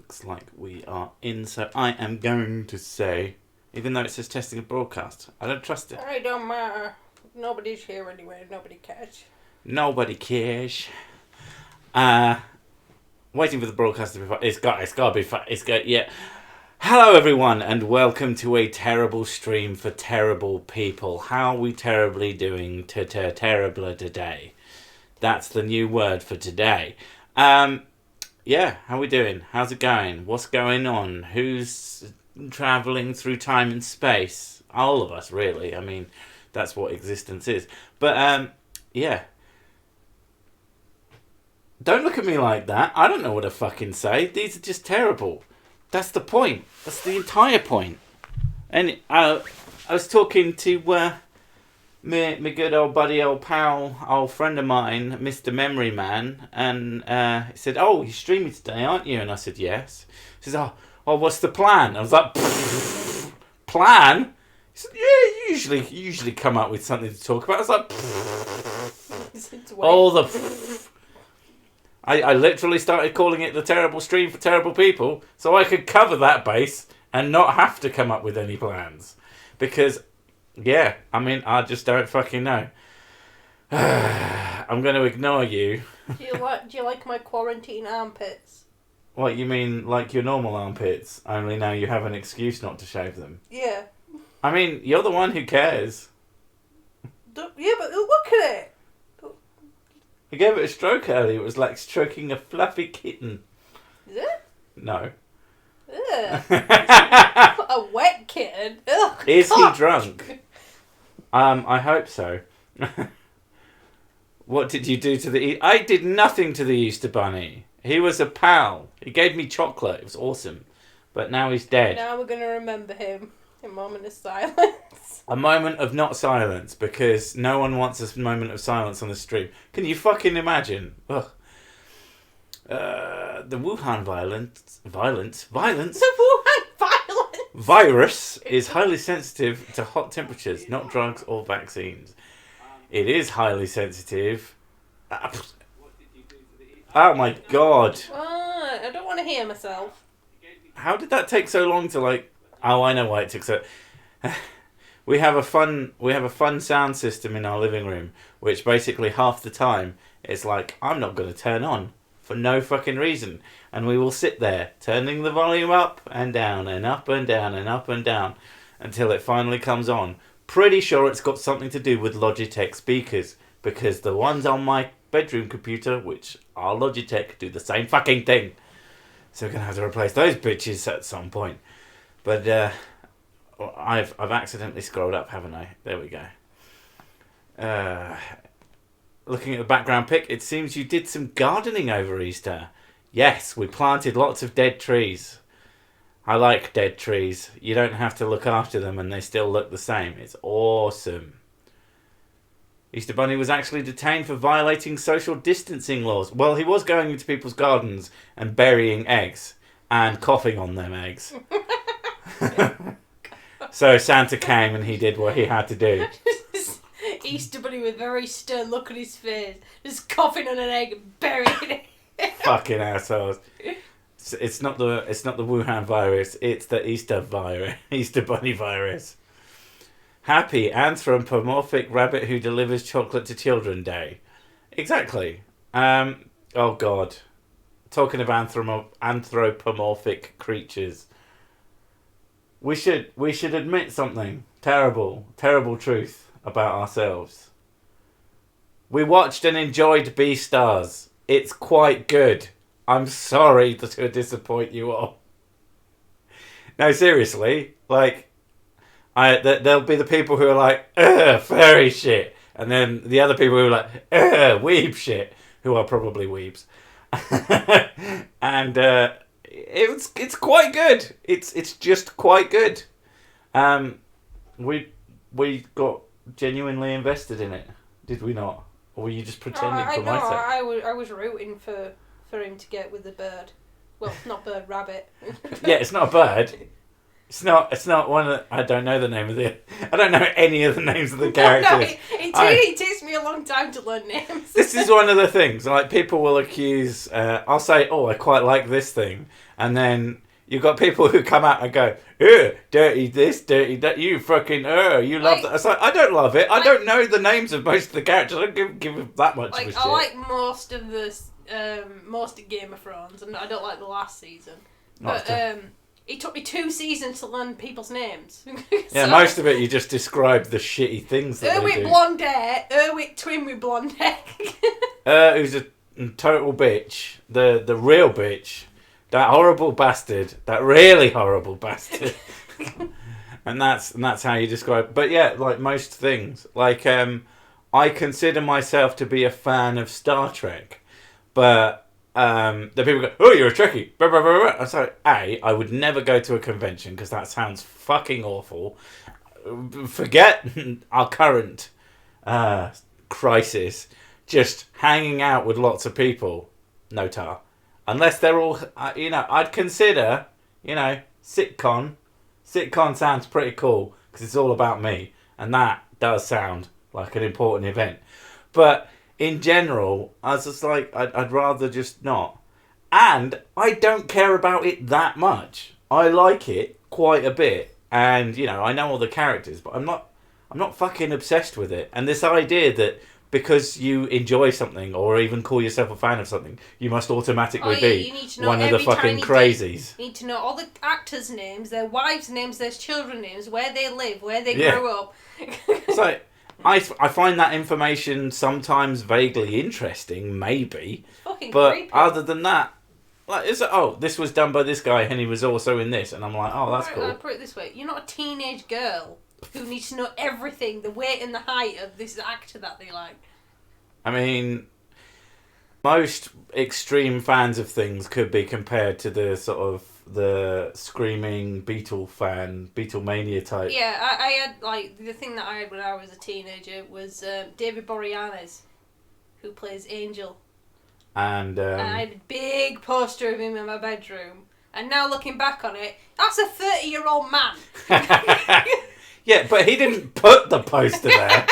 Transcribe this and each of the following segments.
looks like we are in, so I am going to say, even though it says testing a broadcast, I don't trust it. It don't matter. Nobody's here anyway. Nobody cares. Nobody cares. Waiting for the broadcast to be fun. It's got to be fun. Yeah. Hello everyone and welcome to a terrible stream for terrible people. How are we terribly doing terribler today? That's the new word for today. Yeah, how are we doing? How's it going? What's going on? Who's travelling through time and space? All of us, really. I mean, that's what existence is. But, yeah. Don't look at me like that. I don't know what to fucking say. These are just terrible. That's the point. That's the entire point. And I was talking to my good old buddy, old pal, old friend of mine, Mr. Memory Man, and he said, "Oh, you're streaming today, aren't you?" And I said, "Yes." He says, "Oh, what's the plan?" I was like, "Plan?" He said, "Yeah, you usually come up with something to talk about." I was like, all the. I literally started calling it the terrible stream for terrible people, so I could cover that base and not have to come up with any plans, because. Yeah, I mean, I just don't fucking know. I'm going to ignore you. Do you like my quarantine armpits? What, you mean like your normal armpits, only now you have an excuse not to shave them? Yeah. I mean, you're the one who cares. Yeah, but look at it. You gave it a stroke earlier. It was like stroking a fluffy kitten. Is it? No. Ugh. A wet kitten. Ugh, Is God. he drunk? I hope so. What did you do to the... I did nothing to the Easter Bunny. He was a pal. He gave me chocolate. It was awesome. But now he's dead. Now we're going to remember him. A moment of silence. A moment of not silence, because no one wants a moment of silence on the stream. Can you fucking imagine? Ugh. The Wuhan violence. The Wuhan violence. Virus is highly sensitive to hot temperatures, not drugs or vaccines. It is highly sensitive. Oh my god. I don't want to hear myself. How did that take so long to like... Oh, I know why it took so... We have a fun sound system in our living room, which basically half the time it's like, I'm not going to turn on for no fucking reason. And we will sit there, turning the volume up and down and up and down and up and down until it finally comes on. Pretty sure it's got something to do with Logitech speakers, because the ones on my bedroom computer, which are Logitech, do the same fucking thing. So we're going to have to replace those bitches at some point. But I've accidentally scrolled up, haven't I? There we go. Looking at the background pic, it seems you did some gardening over Easter. Yes, we planted lots of dead trees. I like dead trees. You don't have to look after them and they still look the same. It's awesome. Easter Bunny was actually detained for violating social distancing laws. Well, he was going into people's gardens and burying eggs and coughing on them eggs. So Santa came and he did what he had to do. Easter Bunny with a very stern look on his face, just coughing on an egg and burying it. Fucking assholes. It's not the Wuhan virus, it's the Easter Bunny virus. Happy anthropomorphic rabbit who delivers chocolate to children day. Exactly. Oh god. Talking of anthropomorphic creatures. We should admit something terrible truth about ourselves. We watched and enjoyed Beastars. It's quite good. I'm sorry to disappoint you all. No, seriously. Like, there'll be the people who are like, ugh, furry shit. And then the other people who are like, ugh, weeb shit. Who are probably weebs. And it's quite good. It's just quite good. We got genuinely invested in it. Did we not? Or were you just pretending for my sake? I was rooting for him to get with the bird. Well, not bird, rabbit. Yeah, it's not a bird. It's not one of. I don't know the name of the. I don't know any of the names of the characters. It takes me a long time to learn names. This is one of the things. Like people will accuse. I'll say, "Oh, I quite like this thing," and then you've got people who come out and go, dirty this, dirty that. You fucking you love that. It's like I don't love it. I don't know the names of most of the characters. I don't give it that much of a shit. I like most of Game of Thrones, and I don't like the last season. But it took me 2 seasons to learn people's names. Yeah, most of it you just describe the shitty things that they do. Blonde hair, Erwick twin with blonde hair. Who's a total bitch. The real bitch. That horrible bastard. That really horrible bastard. and that's how you describe. But yeah, like most things. Like I consider myself to be a fan of Star Trek, but the people go, "Oh, you're a Trekkie." I'm sorry. I would never go to a convention because that sounds fucking awful. Forget our current crisis. Just hanging out with lots of people. No tar. Unless they're all, I'd consider, sitcon. Sitcon sounds pretty cool because it's all about me. And that does sound like an important event. But in general, I was just like, I'd rather just not. And I don't care about it that much. I like it quite a bit. And, I know all the characters, but I'm not fucking obsessed with it. And this idea that because you enjoy something or even call yourself a fan of something, you must automatically be one of the fucking crazies. You need to know all the actors' names, their wives' names, their children's names, where they live, where they grew up. It's like, I find that information sometimes vaguely interesting, maybe. Fucking but creepy. Other than that, like, this was done by this guy and he was also in this, and I'm like, oh, that's cool. I'll put it this way: you're not a teenage girl who needs to know everything, the weight and the height of this actor that they like. I mean, most extreme fans of things could be compared to the sort of the screaming Beatlemania type. Yeah, I had, like, the thing that I had when I was a teenager was David Boreanaz, who plays Angel. And I had a big poster of him in my bedroom. And now looking back on it, that's a 30-year-old man. Yeah, but he didn't put the poster there.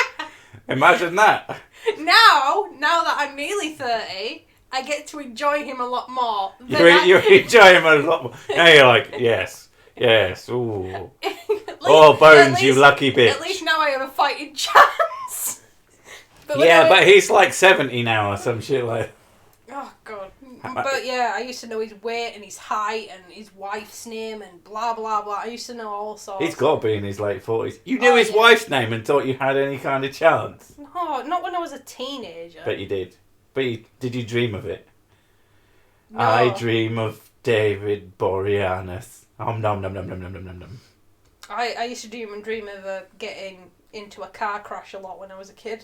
Imagine that. Now that I'm nearly 30, I get to enjoy him a lot more. You enjoy him a lot more. Now you're like, yes, ooh. Bones, you lucky bitch. At least now I have a fighting chance. But he's like 70 now or some shit like. Oh, God. But yeah, I used to know his weight and his height and his wife's name and blah, blah, blah. I used to know all sorts. He's got to be in his late 40s. You knew his wife's name and thought you had any kind of chance. No, not when I was a teenager. But you did. Did you dream of it? No. I dream of David Boreanaz. Nom nom nom nom nom nom nom nom. I used to dream of getting into a car crash a lot when I was a kid.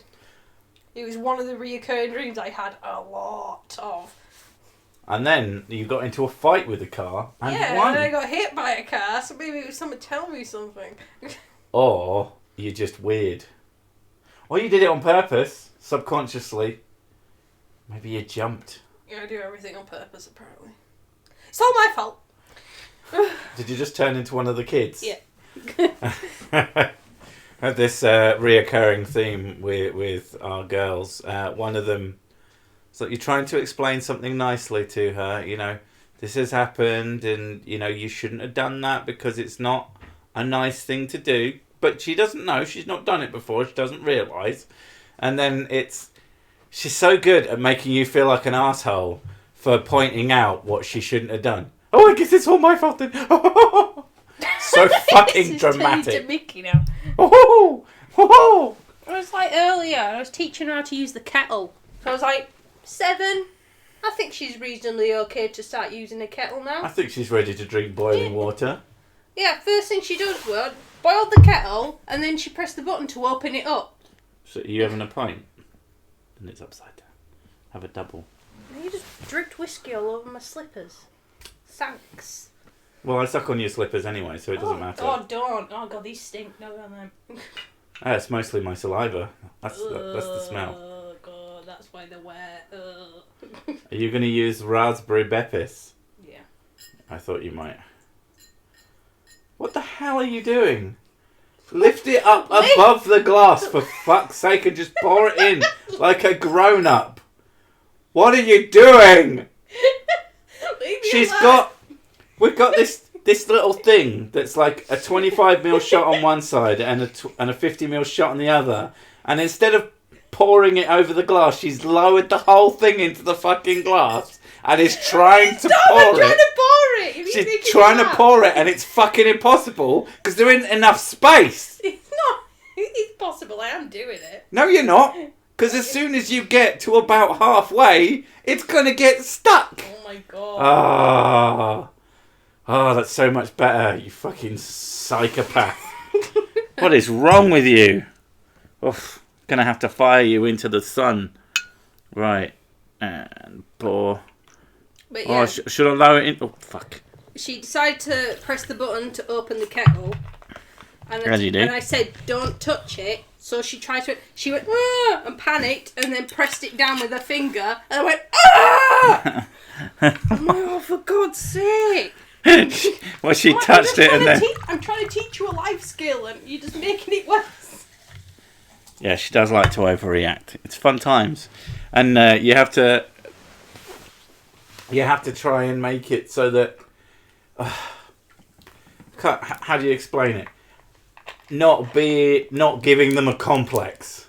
It was one of the reoccurring dreams I had a lot of. And then you got into a fight with a car and won. And I got hit by a car, so maybe it was someone telling me something. Or you're just weird. Or you did it on purpose, subconsciously. Maybe you jumped. Yeah, I do everything on purpose, apparently. It's all my fault. Did you just turn into one of the kids? Yeah. Had this reoccurring theme with our girls. One of them, so you're trying to explain something nicely to her. This has happened, and you shouldn't have done that because it's not a nice thing to do. But she doesn't know. She's not done it before. She doesn't realise. And then she's so good at making you feel like an asshole for pointing out what she shouldn't have done. Oh, I guess it's all my fault then. So fucking dramatic. It's to Mickey now. Oh, oh. It was like earlier. I was teaching her how to use the kettle. So I was like 7. I think she's reasonably okay to start using a kettle now. I think she's ready to drink boiling water. Yeah, first thing she does was boiled the kettle and then she pressed the button to open it up. So are you having a pint? And it's upside down. Have a double. You just dripped whiskey all over my slippers. Thanks. Well, I suck on your slippers anyway, so it doesn't matter. Oh, don't. Oh, God, these stink. No, on them. It's mostly my saliva. That's the smell. Oh, God, that's why they're wet. Are you going to use raspberry beppis? Yeah. I thought you might. What the hell are you doing? Lift it up above the glass, for fuck's sake, and just pour it in like a grown-up. What are you doing? We've got this little thing that's like a 25mm shot on one side and a 50mm shot on the other. And instead of pouring it over the glass, she's lowered the whole thing into the fucking glass and is trying to pour it. She's trying to pour it, and it's fucking impossible because there isn't enough space. It's not. It's possible. I am doing it. No, you're not. Because as soon as you get to about halfway, it's going to get stuck. Oh my god. Oh, that's so much better, you fucking psychopath. What is wrong with you? Oof, gonna have to fire you into the sun. Right. And pour. But yeah. Oh, should I lower it in? Oh, fuck. She decided to press the button to open the kettle. And I said, don't touch it. So she tried to. She went, ah! And panicked, and then pressed it down with her finger. And I went, ah! I'm like, oh, for God's sake. Well, she touched it and then... I'm trying to teach you a life skill, and you're just making it worse. Yeah, she does like to overreact. It's fun times. And you have to try and make it so that... how do you explain it? Not giving them a complex.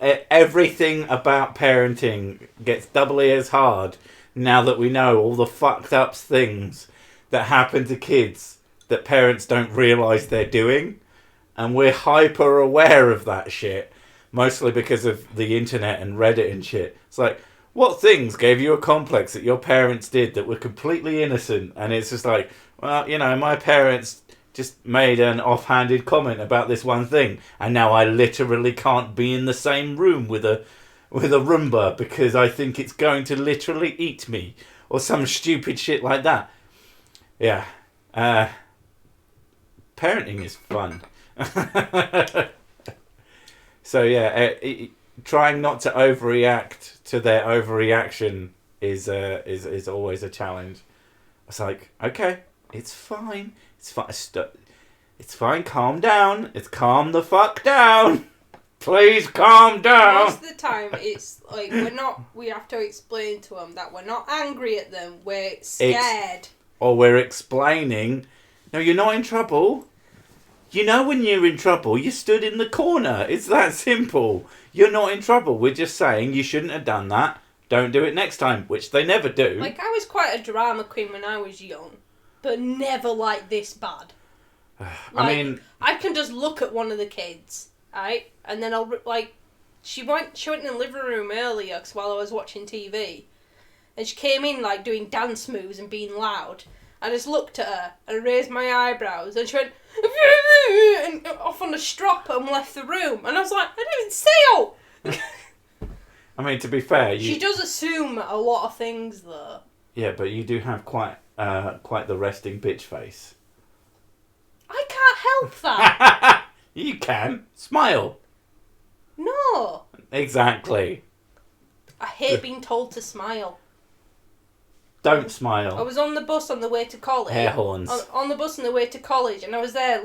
Everything about parenting gets doubly as hard now that we know all the fucked up things that happen to kids that parents don't realise they're doing. And we're hyper aware of that shit. Mostly because of the internet and Reddit and shit. It's like, what things gave you a complex that your parents did that were completely innocent? And it's just like, well, you know, my parents just made an offhanded comment about this one thing, and now I literally can't be in the same room with a Roomba because I think it's going to literally eat me, or some stupid shit like that. Yeah. Parenting is fun. So yeah, trying not to overreact to their overreaction is always a challenge. It's like, okay, it's fine. It's fine. It's fine. Calm down. It's calm the fuck down. Please calm down. Most of the time, it's like we have to explain to them that we're not angry at them. We're scared. Or we're explaining, no, you're not in trouble. You know when you're in trouble, you stood in the corner. It's that simple. You're not in trouble. We're just saying you shouldn't have done that. Don't do it next time, which they never do. Like, I was quite a drama queen when I was young, but never like this bad. I mean... I can just look at one of the kids, right? And then I'll, like... She went in the living room earlier while I was watching TV. And she came in, like, doing dance moves and being loud. I just looked at her and raised my eyebrows. And she went... and off on a strop and left the room. And I was like, I didn't say oh! I mean, to be fair... She does assume a lot of things, though. Yeah, but you do have quite the resting bitch face. I can't help that. You can. Smile. No. Exactly. I hate being told to smile. Don't smile. I was on the bus on the way to college. Air horns. On the bus on the way to college, and I was there,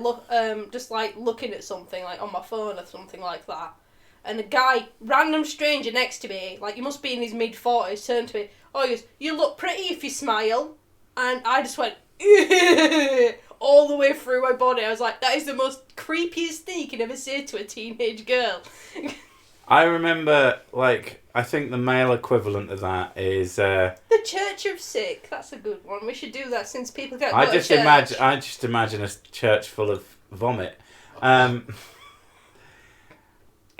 just like looking at something, like on my phone or something like that. And a guy, random stranger next to me, like he must be in his mid-40s, turned to me. Oh, he goes, "You look pretty if you smile." And I just went, all the way through my body. I was like, that is the most creepiest thing you can ever say to a teenage girl. I remember, like, I think the male equivalent of that is... The Church of Sick. That's a good one. We should do that since people can't go to church. I just imagine a church full of vomit.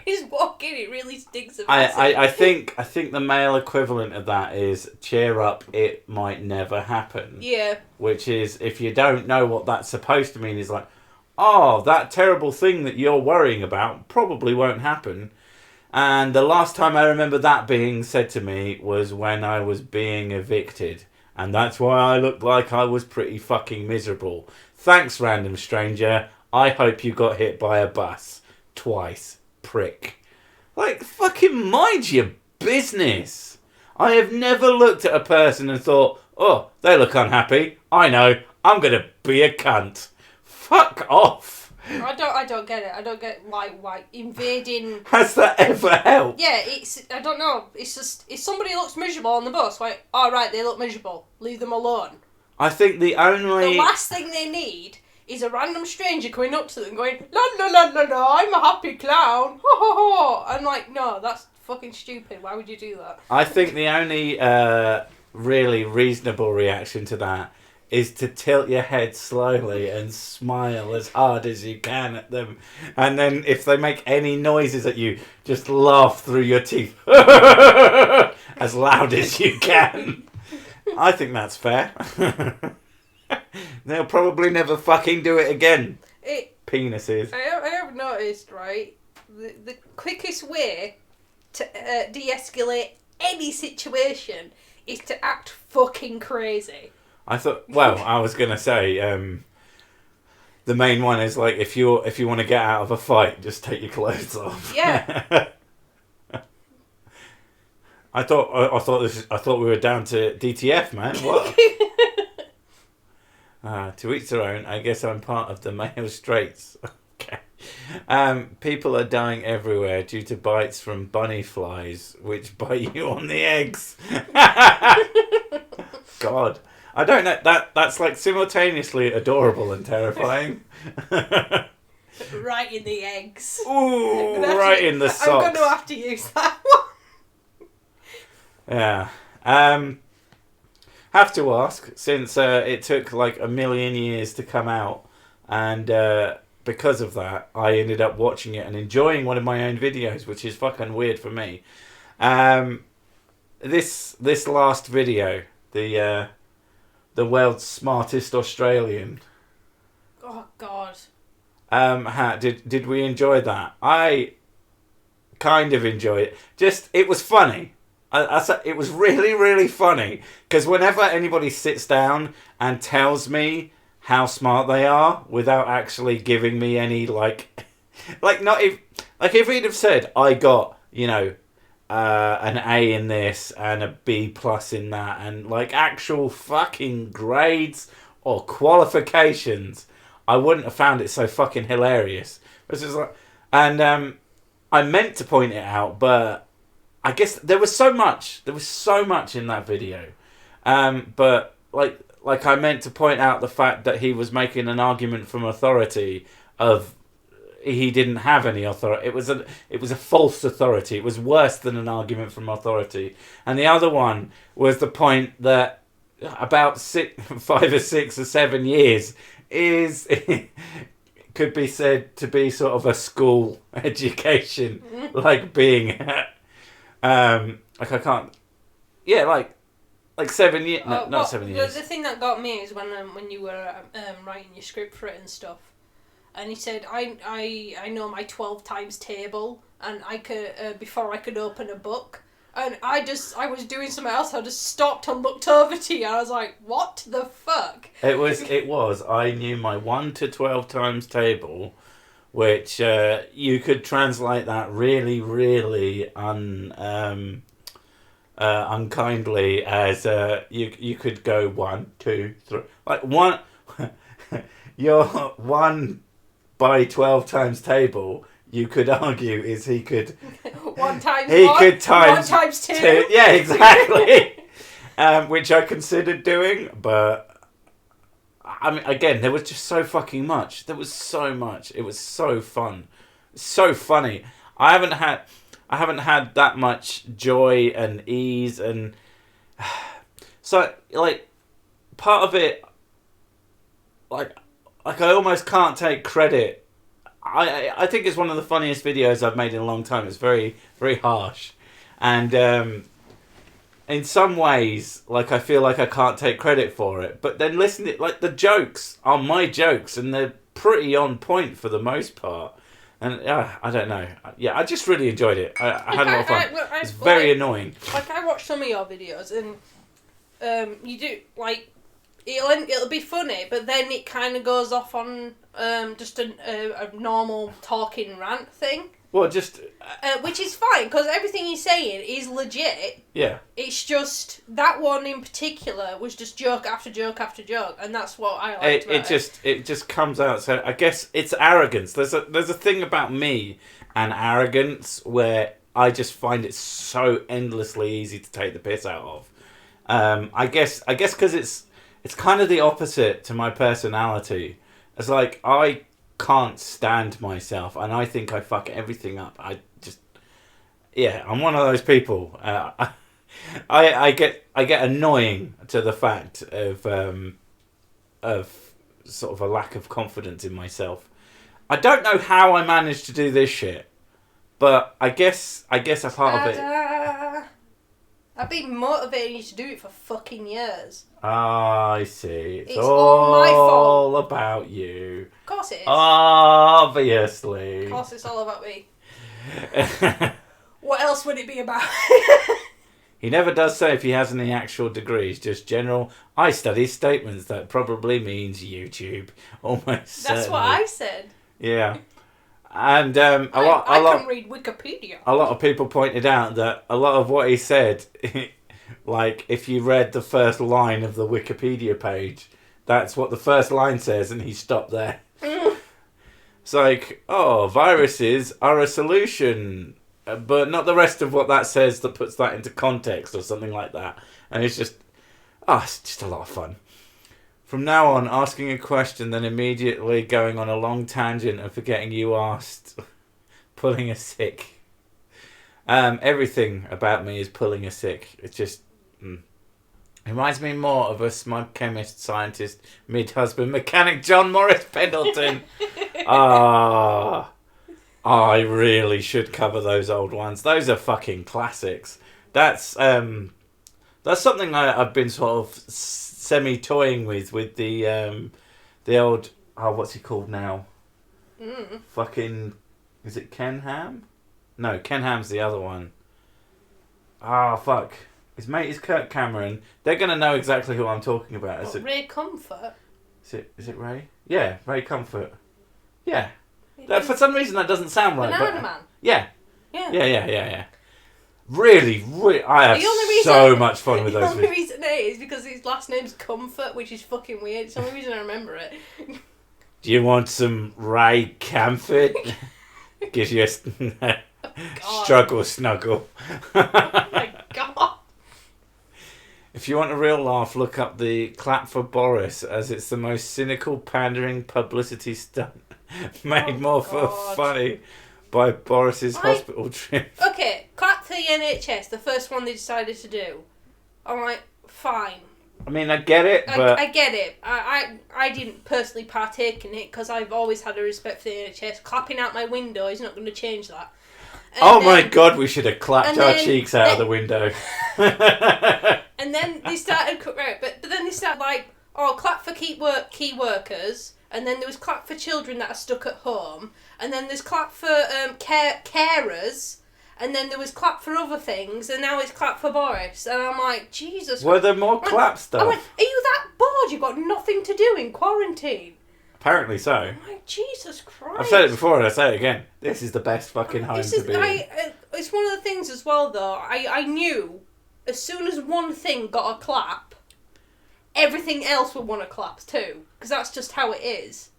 He's walking, it really stinks of acid. I think the male equivalent of that is cheer up, it might never happen. Yeah. Which is, if you don't know what that's supposed to mean, is like, oh, that terrible thing that you're worrying about probably won't happen. And the last time I remember that being said to me was when I was being evicted. And that's why I looked like I was pretty fucking miserable. Thanks, random stranger. I hope you got hit by a bus. Twice. Prick. Like, fucking mind your business. I have never looked at a person and thought, oh, they look unhappy. I know, I'm going to be a cunt. Fuck off. I don't get it. I don't get why invading. Has that ever helped? Yeah, I don't know. It's just if somebody looks miserable on the bus, like, all right, they look miserable. Leave them alone. I think the last thing they need is a random stranger coming up to them going, la la la la la, I'm a happy clown. Ho ho ho. I'm like, no, that's fucking stupid. Why would you do that? I think the only really reasonable reaction to that is to tilt your head slowly and smile as hard as you can at them. And then if they make any noises at you, just laugh through your teeth as loud as you can. I think that's fair. They'll probably never fucking do it again. Penises. I have noticed, right, the quickest way to de-escalate any situation is to act fucking crazy. I was going to say, the main one is like, if you want to get out of a fight, just take your clothes off. Yeah. I thought we were down to DTF, man. What? To each their own. I guess I'm part of the male straights. Okay. People are dying everywhere due to bites from bunny flies, which bite you on the eggs. God. I don't know. That's like simultaneously adorable and terrifying. Right in the eggs. Ooh, right in the socks. I'm going to have to use that one. Yeah. Have to ask, since it took like 1 million years to come out, and because of that, I ended up watching it and enjoying one of my own videos, which is fucking weird for me. This last video, the world's smartest Australian. Oh God. Did we enjoy that? I kind of enjoyed it. It was funny. It was really, really funny, because whenever anybody sits down and tells me how smart they are without actually giving me any if he'd have said I got an A in this and a B plus in that, and like actual fucking grades or qualifications, I wouldn't have found it so fucking hilarious. It's just like, and I meant to point it out, but I guess there was so much in that video, but like I meant to point out the fact that he was making an argument from authority of he didn't have any authority. It was a false authority. It was worse than an argument from authority. And the other one was the point that about 5 or 6 or 7 years is could be said to be sort of a school education, like being like I can't, yeah, like 7 years, no, not 7 years. The thing that got me is when you were writing your script for it and stuff, and he said, I know my 12 times table, and I could before I could open a book, and I was doing something else. I just stopped and looked over to you, and I was like, what the fuck? It was. I knew my 1 to 12 times table, which you could translate that really, really unkindly as you could go 1, 2, 3, like one. Your 1 by 12 times table, you could argue, is he could 1 times he 1, could times 1 times 2. Yeah, exactly. Which I considered doing, but I mean, again, there was just so fucking much. There was so much. It was so fun, so funny. I haven't had that much joy and ease, and so like part of it, like I almost can't take credit. I think it's one of the funniest videos I've made in a long time. It's very, very harsh, and in some ways, like I feel like I can't take credit for it. But then listen, like the jokes are my jokes, and they're pretty on point for the most part. And I don't know. Yeah, I just really enjoyed it. I had a lot of fun. It's very annoying. Like I watched some of your videos, and you do like it'll be funny, but then it kind of goes off on just a normal talking rant thing. Well, just... which is fine, because everything he's saying is legit. Yeah. It's just, that one in particular was just joke after joke after joke, and that's what I liked about it. It just comes out, so I guess it's arrogance. There's a thing about me and arrogance where I just find it so endlessly easy to take the piss out of. I guess because it's kind of the opposite to my personality. It's like, I can't stand myself, and I think I fuck everything up. I'm one of those people. I get annoying to the fact of sort of a lack of confidence in myself. I don't know how I managed to do this shit, but I guess a part of it. I've been motivating you to do it for fucking years. I see. It's all my fault. All about you. Of course it is. Obviously. Of course it's all about me. What else would it be about? He never does say if he has any actual degrees, just general, I study statements. That probably means YouTube. Almost That's certainly. what I said. Yeah. And I can read Wikipedia. A lot of people pointed out that a lot of what he said, like, if you read the first line of the Wikipedia page, that's what the first line says, and he stopped there. It's like, viruses are a solution, but not the rest of what that says that puts that into context or something like that. And it's just a lot of fun. From now on, asking a question, then immediately going on a long tangent and forgetting you asked. Pulling a sick. Everything about me is pulling a sick. It's just... It reminds me more of a smug chemist, scientist, mid-husband, mechanic John Morris Pendleton. I really should cover those old ones. Those are fucking classics. That's something I've been sort of semi-toying with the old... what's he called now? Fucking... Is it Ken Ham? No, Ken Ham's the other one. Fuck. His mate is Kirk Cameron. They're going to know exactly who I'm talking about. Ray Comfort? Is it Ray? Yeah, Ray Comfort. Yeah. For some reason that doesn't sound right. Banana Man? Yeah. Yeah. Really, I have so much fun with those. The only reason it is because his last name's Comfort, which is fucking weird. It's the only reason I remember it. Do you want some Ray Comfort? Gives you a struggle snuggle. Oh my god. If you want a real laugh, look up the clap for Boris, as it's the most cynical, pandering publicity stunt made funny by Boris's hospital trip. Okay, clap for the NHS, the first one they decided to do. I'm like, fine. I mean, I get it, but... I get it. I didn't personally partake in it, because I've always had a respect for the NHS. Clapping out my window is not going to change that. My god, we should have clapped our cheeks out of the window. And then they started... Right, but then they started like, clap for key workers, and then there was clap for children that are stuck at home, and then there's clap for carers, and then there was clap for other things, and now it's clap for Boris. And I'm like, Jesus. Were there more clap stuff? I went, are you that bored? You've got nothing to do in quarantine. Apparently so. I'm like, Jesus Christ. I've said it before and I say it again. This is the best fucking home to be in. It's one of the things as well, though. I knew as soon as one thing got a clap, everything else would want a clap too. Because that's just how it is.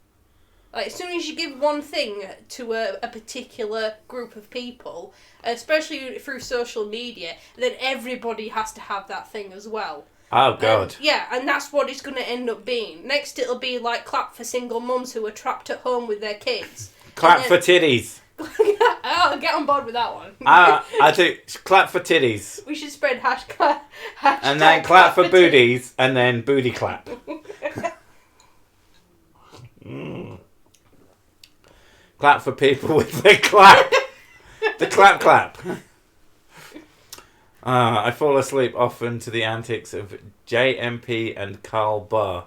Like, as soon as you give one thing to a particular group of people, especially through social media, then everybody has to have that thing as well. Oh, God. And that's what it's going to end up being. Next, it'll be like clap for single mums who are trapped at home with their kids. Clap for titties. I'll get on board with that one. I think clap for titties. We should spread hashtag and then clap for booties, and then booty clap. Clap for people with the clap. The clap. I fall asleep often to the antics of JMP and Carl Barr.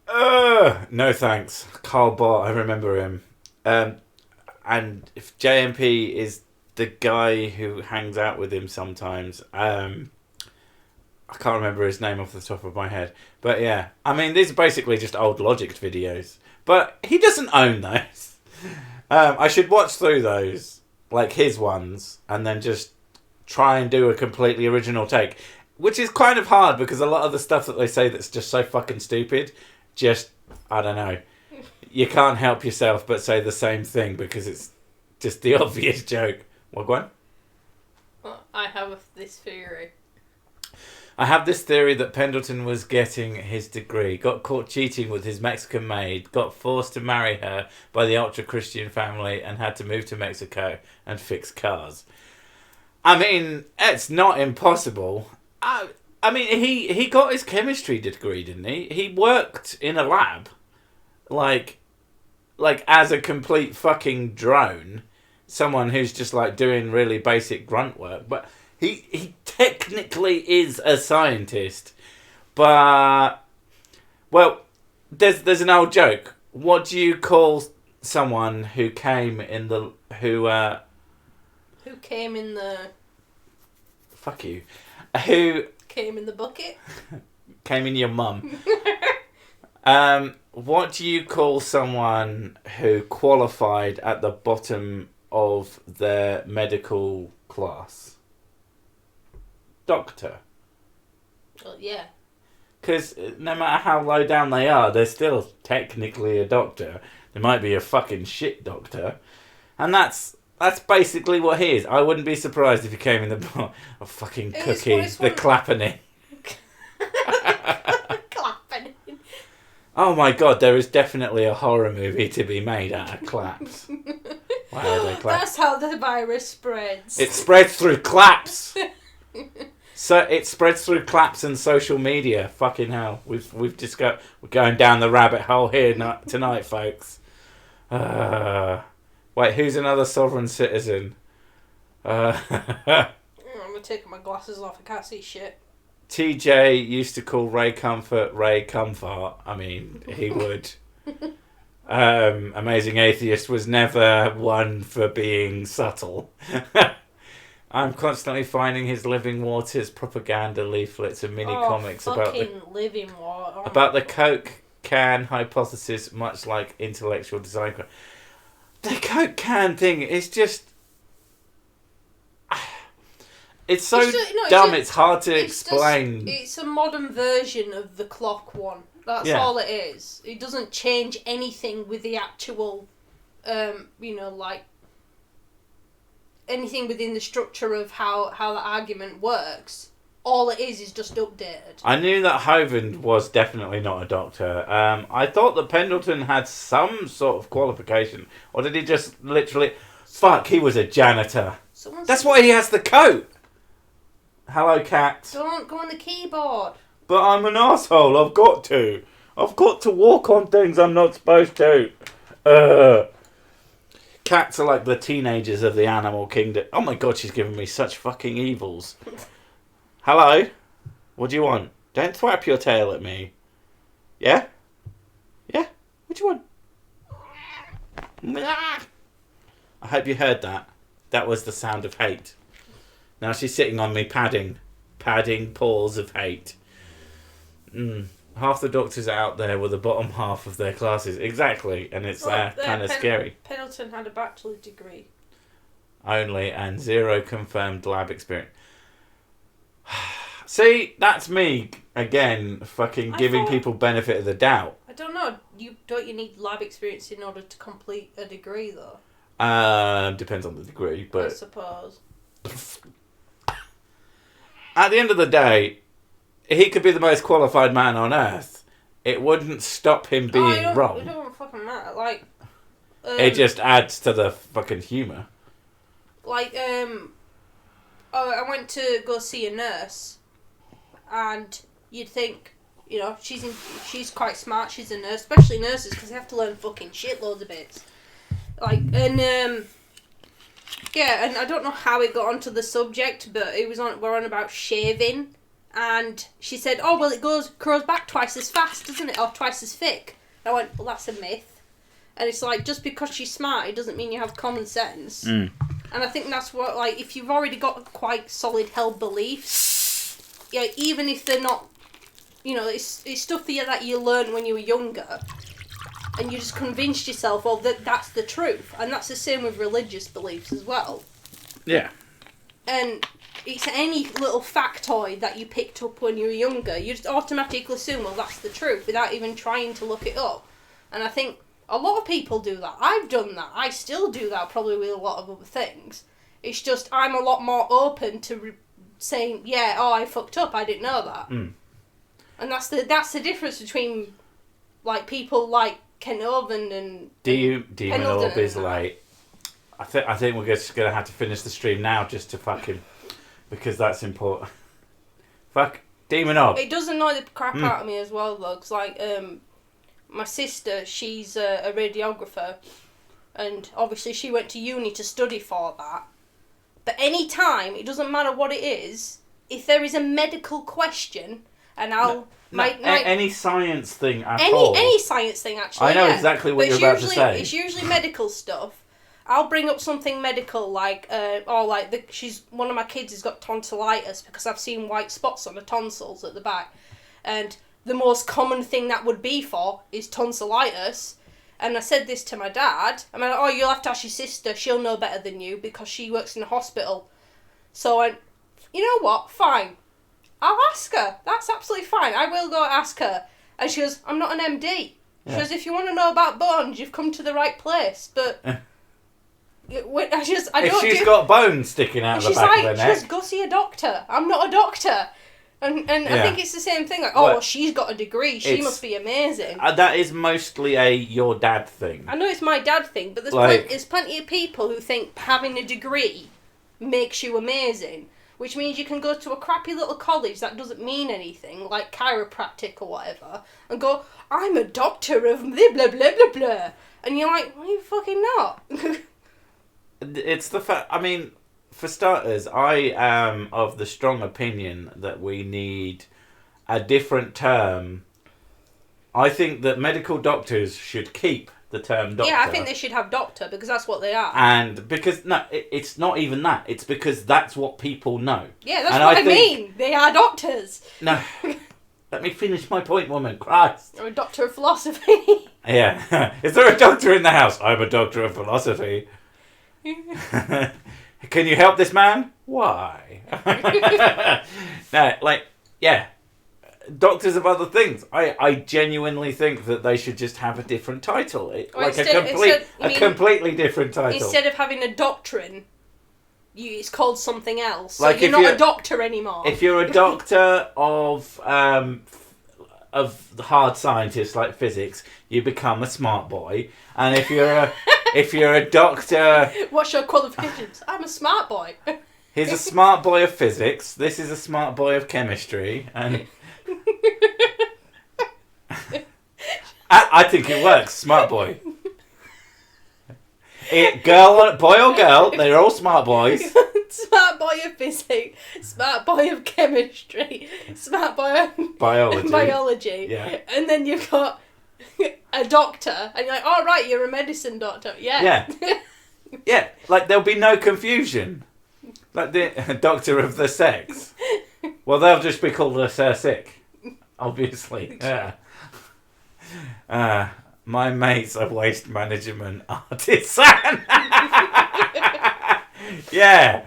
No thanks. Carl Barr, I remember him. And if JMP is the guy who hangs out with him sometimes, I can't remember his name off the top of my head. But yeah, I mean, these are basically just old Logic videos. But he doesn't own those. I should watch through those, like his ones, and then just try and do a completely original take. Which is kind of hard because a lot of the stuff that they say that's just so fucking stupid, just, I don't know. You can't help yourself but say the same thing because it's just the obvious joke. What, go on? Well, I have this theory. I have this theory that Pendleton was getting his degree, got caught cheating with his Mexican maid, got forced to marry her by the ultra-Christian family, and had to move to Mexico and fix cars. I mean, it's not impossible. I mean, he got his chemistry degree, didn't he? He worked in a lab, like as a complete fucking drone, someone who's just like doing really basic grunt work. But he technically is a scientist. But well, there's an old joke. What do you call someone who came in the fuck you. Who came in the bucket? Came in your mum. What do you call someone who qualified at the bottom of their medical class? Doctor. Well, yeah. Because no matter how low down they are, they're still technically a doctor. They might be a fucking shit doctor. And that's basically what he is. I wouldn't be surprised if he came in the fucking cookie, the clapping. Clapping. Oh my god, there is definitely a horror movie to be made out of claps. Why are they claps? That's how the virus spreads. It spreads through claps. So it spreads through claps and social media. Fucking hell, we're going down the rabbit hole here tonight, folks. Wait, who's another sovereign citizen? I'm gonna take my glasses off. I can't see shit. TJ used to call Ray Comfort Ray Comfort. I mean, he would. Amazing Atheist was never one for being subtle. I'm constantly finding his Living Waters propaganda leaflets and mini comics about the Coke can hypothesis, much like intellectual design. The Coke can thing is just... It's so dumb, it's hard to explain. It's a modern version of the clock one. That's all it is. It doesn't change anything with the actual, anything within the structure of how the argument works. All it is just updated. I knew that Hovland was definitely not a doctor. I thought that Pendleton had some sort of qualification. Or did he just literally... Fuck, he was a janitor. That's why he has the coat. Hello, cat. Don't go on the keyboard. But I'm an asshole. I've got to walk on things I'm not supposed to. Cats are like the teenagers of the animal kingdom. Oh my god, she's giving me such fucking evils. Hello? What do you want? Don't thwap your tail at me. Yeah? Yeah? What do you want? I hope you heard that. That was the sound of hate. Now she's sitting on me padding paws of hate. Half the doctors out there were the bottom half of their classes. Exactly, and it's kind of scary. Pendleton had a bachelor's degree. Only, and 0 confirmed lab experience. See, that's me, again, fucking giving people benefit of the doubt. I don't know, don't you need lab experience in order to complete a degree, though? Depends on the degree, but... I suppose. At the end of the day, he could be the most qualified man on earth. It wouldn't stop him being wrong. It don't fucking matter. It just adds to the fucking humour. I went to go see a nurse, and you'd think, she's quite smart. She's a nurse, especially nurses, because they have to learn fucking shitloads of bits. And I don't know how it got onto the subject, but we're on about shaving, and she said, "Oh well, it grows back twice as fast, doesn't it, or twice as thick?" And I went, "Well, that's a myth." And it's like, just because she's smart, it doesn't mean you have common sense. And I think that's what, if you've already got quite solid held beliefs, even if they're not, it's stuff that you learn when you were younger. and you just convinced yourself, well, that's the truth. And that's the same with religious beliefs as well. Yeah. And it's any little factoid that you picked up when you were younger. You just automatically assume, well, that's the truth, without even trying to look it up. And I think a lot of people do that. I've done that. I still do that, probably with a lot of other things. It's just I'm a lot more open to saying, yeah, oh, I fucked up, I didn't know that. Mm. And that's the difference between, like, people like Ken Oven and Demon Orb is like... I think we're just going to have to finish the stream now just to fucking... Because that's important. Fuck. Demon Orb. It does annoy the crap out of me as well, though, because, like, my sister, she's a radiographer, and obviously she went to uni to study for that. But any time, it doesn't matter what it is, if there is a medical question, and any science thing at all. Any science thing, actually. I know exactly what you're about to say. It's usually medical stuff. I'll bring up something medical, like, one of my kids has got tonsillitis because I've seen white spots on the tonsils at the back, and the most common thing that would be for is tonsillitis. And I said this to my dad. I mean, oh, you'll have to ask your sister. She'll know better than you because she works in a hospital. So you know what? Fine. I'll ask her. That's absolutely fine. I will go ask her. And she goes, I'm not an MD. She goes, if you want to know about bones, you've come to the right place. But if she's got bones sticking out of the back of her neck. She goes, go see a doctor. I'm not a doctor. And I think it's the same thing. Like, well, she's got a degree. She must be amazing. That is mostly a your dad thing. I know it's my dad thing, but there's plenty of people who think having a degree makes you amazing. Which means you can go to a crappy little college that doesn't mean anything, like chiropractic or whatever, and go, I'm a doctor of blah, blah, blah, blah, blah. And you're like, well, you fucking not. It's the fact, I mean... For starters, I am of the strong opinion that we need a different term. I think that medical doctors should keep the term doctor. Yeah, I think they should have doctor because that's what they are. And because, no, it's not even that. It's because that's what people know. Yeah, that's what I mean. They are doctors. No, let me finish my point, woman. Christ. You're a doctor of philosophy. Yeah. Is there a doctor in the house? I'm a doctor of philosophy. Can you help this man? Why? No, like, yeah. Doctors of other things. I genuinely think that they should just have a different title. Completely different title. Instead of having a doctrine, it's called something else. So like you're not a doctor anymore. If you're a doctor of the hard scientists like physics, you become a smart boy. And if you're a doctor... What's your qualifications? I'm a smart boy. He's a smart boy of physics. This is a smart boy of chemistry. And I think it works. Smart boy. Boy or girl, they're all smart boys. Smart boy of physics, smart boy of chemistry, smart boy of biology. Yeah. And then you've got a doctor, and you're like, oh, right, you're a medicine doctor. Yeah. Yeah, like there'll be no confusion. Like the doctor of the sex. Well, they'll just be called a Sir Sick, obviously. Yeah. My mate's a waste management artisan. Yeah,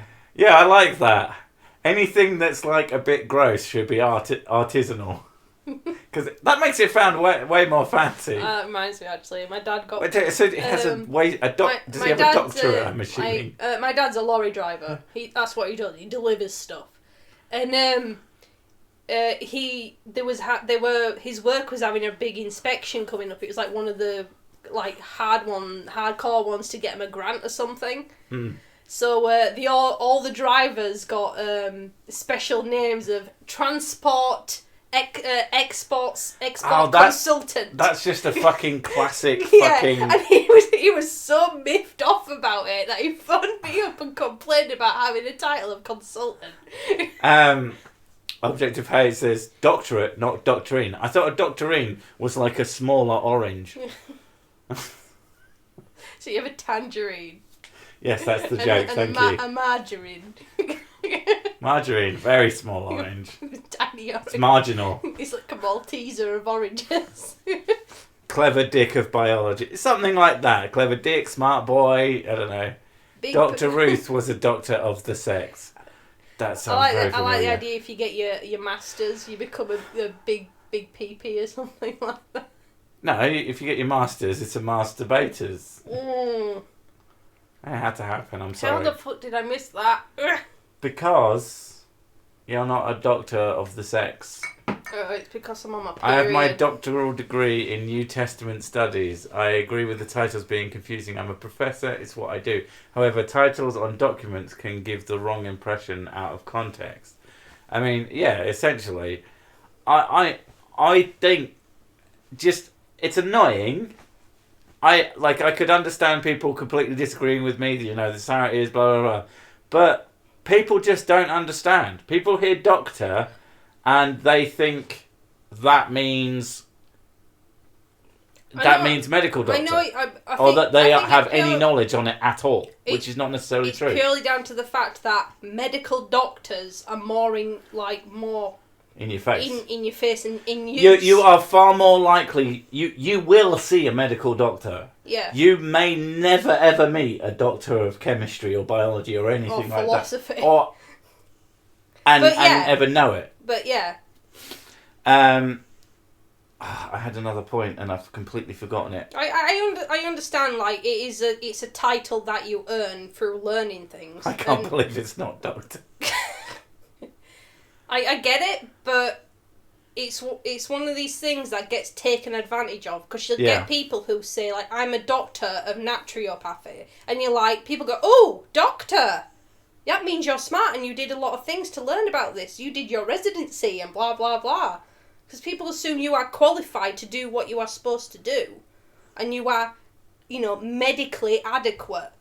I like that. Anything that's like a bit gross should be artisanal. Because that makes it sound way more fancy. It reminds me, actually. My dad got... So it has does he have a doctorate, I'm assuming? My dad's a lorry driver. That's what he does. He delivers stuff. And his work was having a big inspection coming up. It was like one of the like hardcore ones to get him a grant or something. Mm. So all the drivers got export consultant. That's just a fucking classic fucking... And he was so miffed off about it that he phoned me up and complained about having a title of consultant. Objective Hay says doctorate, not doctrine. I thought a doctrine was like a smaller orange. So you have a tangerine. Yes, that's the joke, thank you. A margarine. Margarine, very small orange. Tiny orange. It's marginal. It's like a Malteser of oranges. clever dick of biology. Something like that. Clever dick, smart boy, I don't know. Dr. Ruth was a doctor of the sex. That sounds very familiar. I like the idea if you get your masters, you become a big PP or something like that. No, if you get your masters, it's a masturbators. Mm. It had to happen, I'm sorry. How the fuck did I miss that? Because you're not a doctor of the sex. It's because I'm on my period. I have my doctoral degree in New Testament studies. I agree with the titles being confusing. I'm a professor, it's what I do. However, titles on documents can give the wrong impression out of context. I mean, yeah, essentially. I think just it's annoying. I could understand people completely disagreeing with me, this is how it is, blah blah blah. But people just don't understand. People hear doctor and they think that means medical doctor. I or think, that they have any knowledge on it at all, which is not necessarily true. It's purely down to the fact that medical doctors are more in your face. In your face and in use. You are far more likely you will see a medical doctor. Yeah. You may never ever meet a doctor of chemistry or biology or anything like philosophy. that. And ever know it. But yeah. I had another point and I've completely forgotten it. I understand, it's a title that you earn through learning things. I can't believe it's not doctor. I get it, but it's one of these things that gets taken advantage of, because you'll get people who say, I'm a doctor of naturopathy, and you're like, people go, oh, doctor! That means you're smart and you did a lot of things to learn about this. You did your residency and blah, blah, blah. Because people assume you are qualified to do what you are supposed to do. And you are, medically adequate.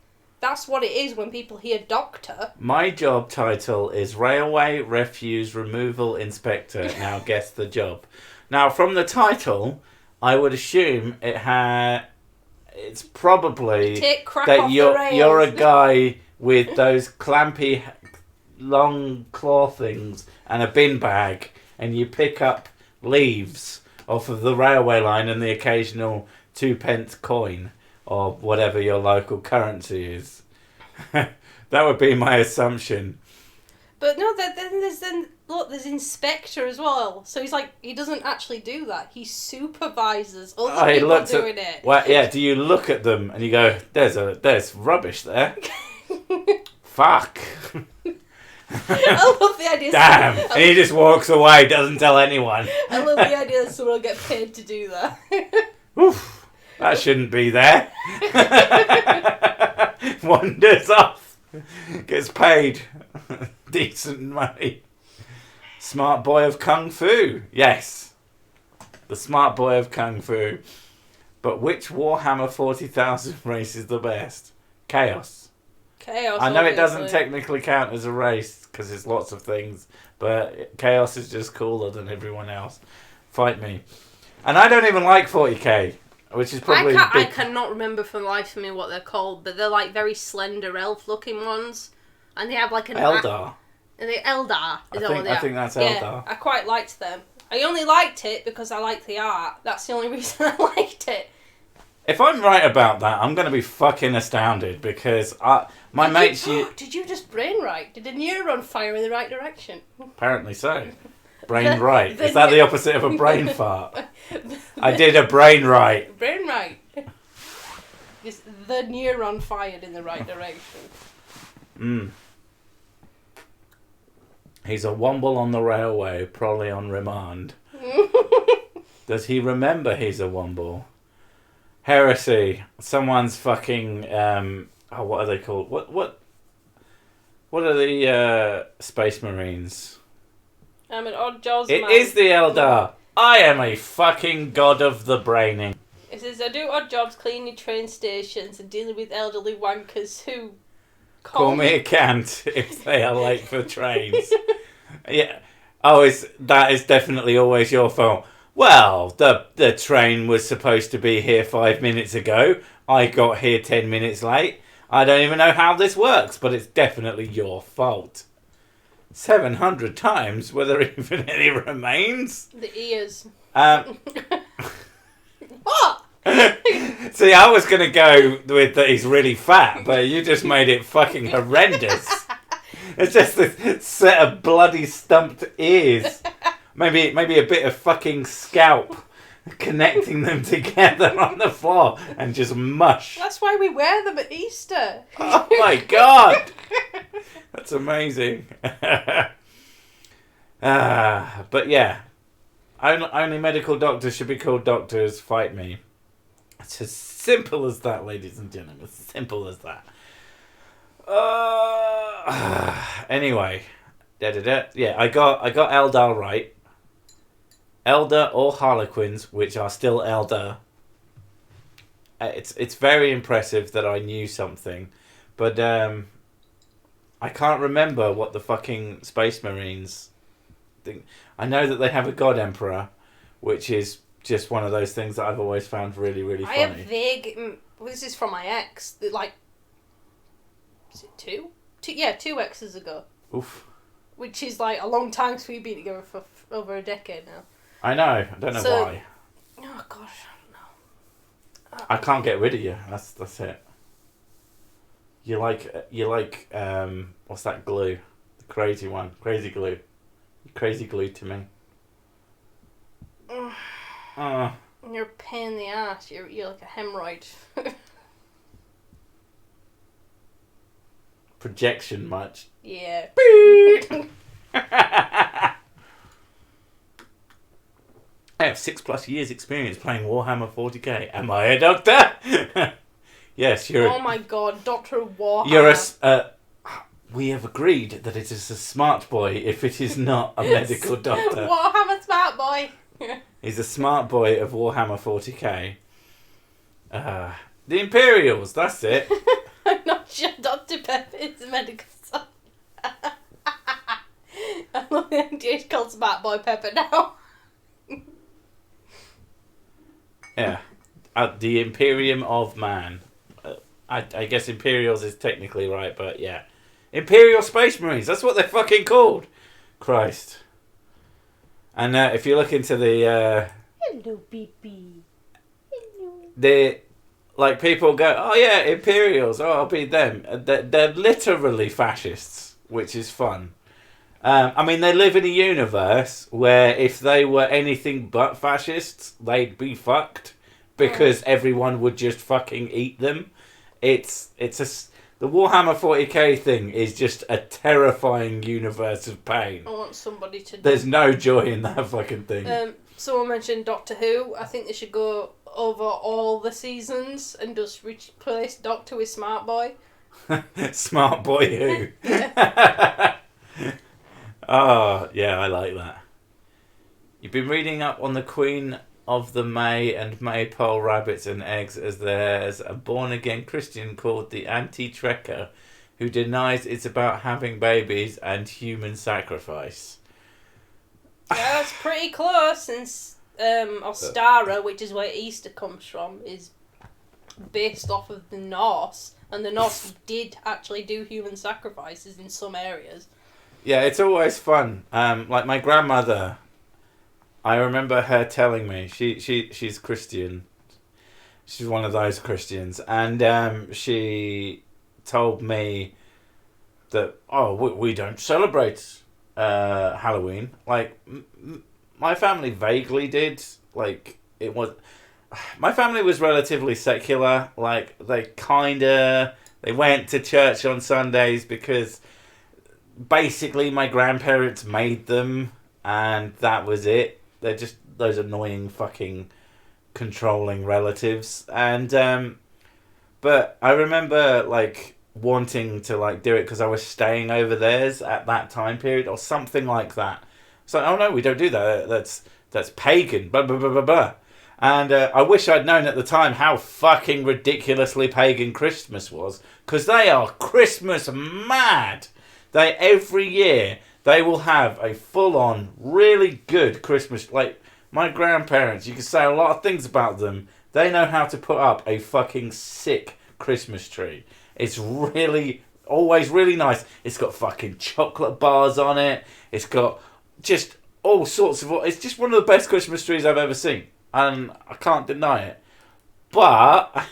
That's what it is when people hear doctor. My job title is Railway Refuse Removal Inspector. Now guess the job. Now from the title, I would assume it's probably that you're a guy with those clampy long claw things and a bin bag, and you pick up leaves off of the railway line and the occasional 2p coin or whatever your local currency is. That would be my assumption. But no, there's inspector as well. So he doesn't actually do that. He supervises other people doing it. Well, yeah. Do you look at them and you go, "There's rubbish there." Fuck. I love the idea. Damn. And he just walks away, doesn't tell anyone. I love the idea that someone will get paid to do that. Oof. That shouldn't be there. Wanders off. Gets paid decent money. Smart boy of Kung Fu. Yes. The smart boy of Kung Fu. But which Warhammer 40,000 race is the best? Chaos. I know it doesn't technically count as a race because it's lots of things, but Chaos is just cooler than everyone else. Fight me. And I don't even like 40k, which is probably... I cannot remember for the life of me what they're called, but they're very slender elf-looking ones. And they have an... Eldar. Eldar. I think that's Eldar. Yeah, I quite liked them. I only liked it because I liked the art. That's the only reason I liked it. If I'm right about that, I'm going to be fucking astounded because my mates... Did you just brain right? Did a neuron fire in the right direction? Apparently so. Brain right. Is that the opposite of a brain fart? I did a brain right. Brain right. The neuron fired in the right direction. He's a womble on the railway, probably on remand. Does he remember he's a womble? Heresy. Someone's fucking... what are they called? What are the Space Marines? I'm an odd Jaws man. It is the Eldar. I am a fucking god of the braining. It says, I do odd jobs cleaning train stations and dealing with elderly wankers who... Call me a cant if they are late for trains. Yeah. Oh, that is definitely always your fault. Well, the train was supposed to be here 5 minutes ago. I got here 10 minutes late. I don't even know how this works, but it's definitely your fault. 700 times? Were there even any remains? The ears. What? See, I was going to go with that he's really fat, but you just made it fucking horrendous. It's just this set of bloody stumped ears. Maybe a bit of fucking scalp connecting them together on the floor and just mush. That's why we wear them at Easter. Oh my god! That's amazing. But yeah. Only medical doctors should be called doctors. Fight me. It's as simple as that, ladies and gentlemen. As simple as that. Anyway. Yeah, I got Eldar right. Elder or Harlequins, which are still Elder. It's very impressive that I knew something. But I can't remember what the fucking Space Marines think. I know that they have a God Emperor, which is just one of those things that I've always found really, really funny. I have vague... This is from my ex. Like... Is it two? Yeah, 2 exes ago. Oof. Which is like a long time because we've been together for over a decade now. I know. I don't know why. Oh gosh, no. I can't get rid of you. That's it. You like what's that glue? The crazy one. Crazy glue. Crazy glue to me. You're a pain in the ass. You're like a hemorrhoid. Projection much. Yeah. I have 6+ years experience playing Warhammer 40k. Am I a doctor? Yes, you're. Oh my god, Dr. Warhammer. You're we have agreed that it is a smart boy if it is not a medical doctor. Warhammer smart boy. He's a smart boy of Warhammer 40k. The Imperials, that's it. I'm not sure Dr. Pepper is a medical staff. I love the idea he's called Smart Boy Pepper now. Yeah. The Imperium of Man. I guess Imperials is technically right, but yeah. Imperial Space Marines, that's what they're fucking called. Christ. And if you look into the... Hello, baby. Hello. Like, people go, oh yeah, Imperials, oh, I'll be them. They're literally fascists, which is fun. I mean, they live in a universe where if they were anything but fascists, they'd be fucked. Because everyone would just fucking eat them. The Warhammer 40k thing is just a terrifying universe of pain. I want somebody to... There's no joy in that fucking thing. Someone mentioned Doctor Who. I think they should go over all the seasons and just replace Doctor with Smart Boy. Smart Boy Who? Yeah. Oh, yeah, I like that. You've been reading up on the Queen of the May and Maypole rabbits and eggs, as there's a born-again Christian called the Anti-Trekker who denies it's about having babies and human sacrifice. Yeah, that's pretty close, since Ostara, which is where Easter comes from, is based off of the Norse, and the Norse did actually do human sacrifices in some areas. Yeah, it's always fun. Like my grandmother, I remember her telling me, she's Christian. She's one of those Christians. And she told me that, we don't celebrate Halloween. Like, my family vaguely did. Like, it was... My family was relatively secular. Like, they went to church on Sundays because basically my grandparents made them, and that was it. They're just those annoying fucking controlling relatives. And but I remember like wanting to like do it because I was staying over theirs at that time period or something like that. So, oh no, we don't do that. That's pagan. Blah blah blah blah blah. And I wish I'd known at the time how fucking ridiculously pagan Christmas was, because they are Christmas mad. Every year they will have a full-on, really good Christmas. Like, my grandparents, you can say a lot of things about them. They know how to put up a fucking sick Christmas tree. It's really, always really nice. It's got fucking chocolate bars on it. It's got just all sorts of... It's just one of the best Christmas trees I've ever seen. And I can't deny it. But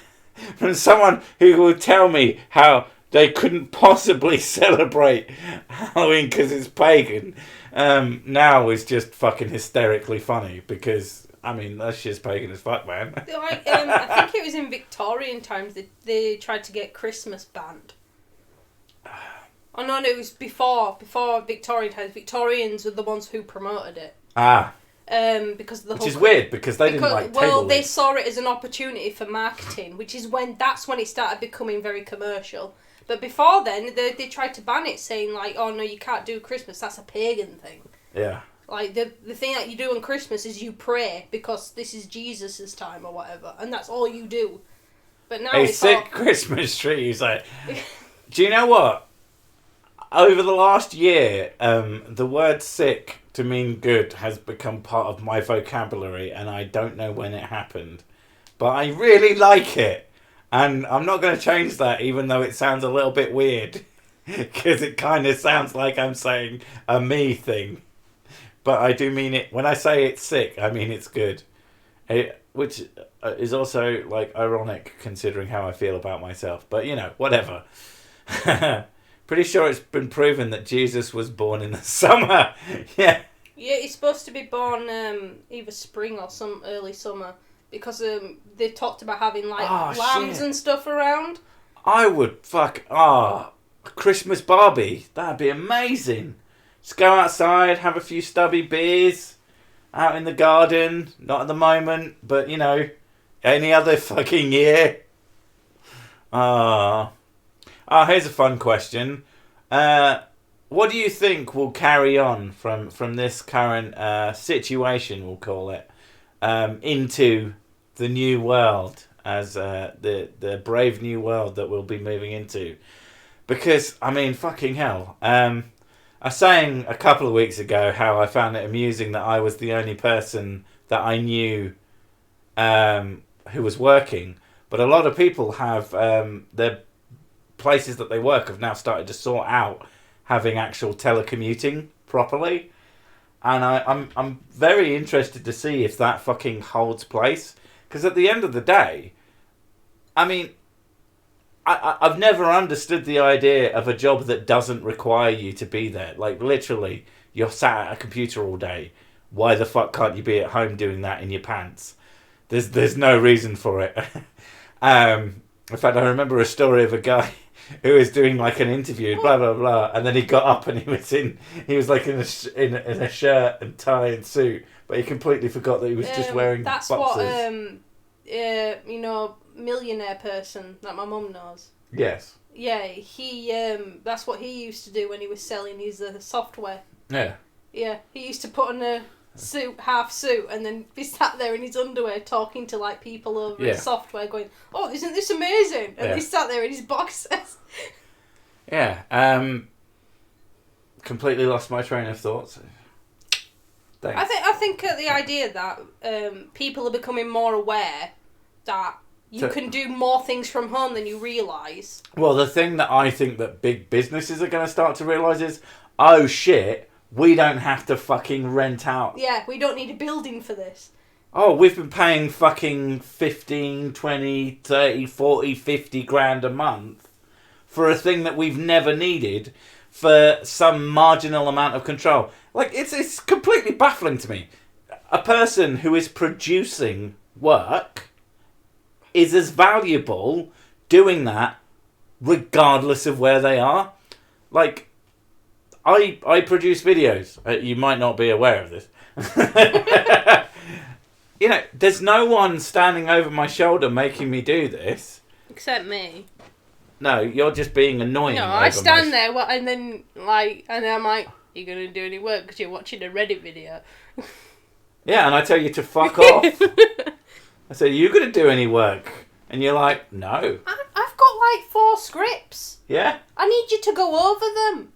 from someone who will tell me how they couldn't possibly celebrate Halloween because it's pagan, now is just fucking hysterically funny because, I mean, that shit's pagan as fuck, man. Like, I think it was in Victorian times that they tried to get Christmas banned. Oh no, it was before Victorian times. Victorians were the ones who promoted it. Because of the which is weird because they didn't like table well, they leagues. saw it as an opportunity for marketing, that's when it started becoming very commercial. But before then, they tried to ban it, saying like, "Oh no, you can't do Christmas. That's a pagan thing." Yeah. Like the thing that you do on Christmas is you pray because this is Jesus' time or whatever, and that's all you do. But now A it's sick Christmas tree. You say. Do you know what? Over the last year, the word "sick" to mean good has become part of my vocabulary, and I don't know when it happened, but I really like it. And I'm not going to change that, even though it sounds a little bit weird. Because it kind of sounds like I'm saying a me thing. But I do mean it. When I say it's sick, I mean it's good. Which is also, like, ironic, considering how I feel about myself. But, you know, whatever. Pretty sure it's been proven that Jesus was born in the summer. Yeah. Yeah, he's supposed to be born either spring or some early summer. Because they talked about having, like, lambs and stuff around. I would Christmas Barbie. That'd be amazing. Just go outside, have a few stubby beers, out in the garden. Not at the moment, but, you know, any other fucking year. Here's a fun question. What do you think will carry on from this current situation, we'll call it, into the new world, as the brave new world that we'll be moving into? Because, I mean, fucking hell. I was saying a couple of weeks ago how I found it amusing that I was the only person that I knew who was working. But a lot of people have their places that they work have now started to sort out having actual telecommuting properly. And I'm very interested to see if that fucking holds place. Because at the end of the day, I mean, I've never understood the idea of a job that doesn't require you to be there. Like, literally, you're sat at a computer all day. Why the fuck can't you be at home doing that in your pants? There's no reason for it. In fact, I remember a story of a guy who was doing like an interview, blah blah blah, and then he got up and he was like in a shirt and tie and suit, but he completely forgot that he was just wearing that's boxers. What millionaire person that my mum knows. Yes. Yeah, he that's what he used to do when he was selling his software. Yeah. Yeah, he used to put on a half suit, and then be sat there in his underwear talking to like people over his software, going, "Oh, isn't this amazing?" And he sat there in his boxers. Yeah. Completely lost my train of thought. So. Thanks. I think the idea that people are becoming more aware that you can do more things from home than you realise. Well, the thing that I think that big businesses are going to start to realise is, oh shit, we don't have to fucking rent out. Yeah, we don't need a building for this. Oh, we've been paying fucking 15, 20, 30, 40, 50 grand a month for a thing that we've never needed for some marginal amount of control. Like, it's completely baffling to me. A person who is producing work is as valuable doing that regardless of where they are. Like, I produce videos. You might not be aware of this. You know, there's no one standing over my shoulder making me do this. Except me. No, you're just being annoying. No, I stand there and then I'm like, "You gonna do any work because you're watching a Reddit video?" Yeah, and I tell you to fuck off. I say, "You gonna do any work?" And you're like, "No." I've got like 4 scripts. Yeah. I need you to go over them.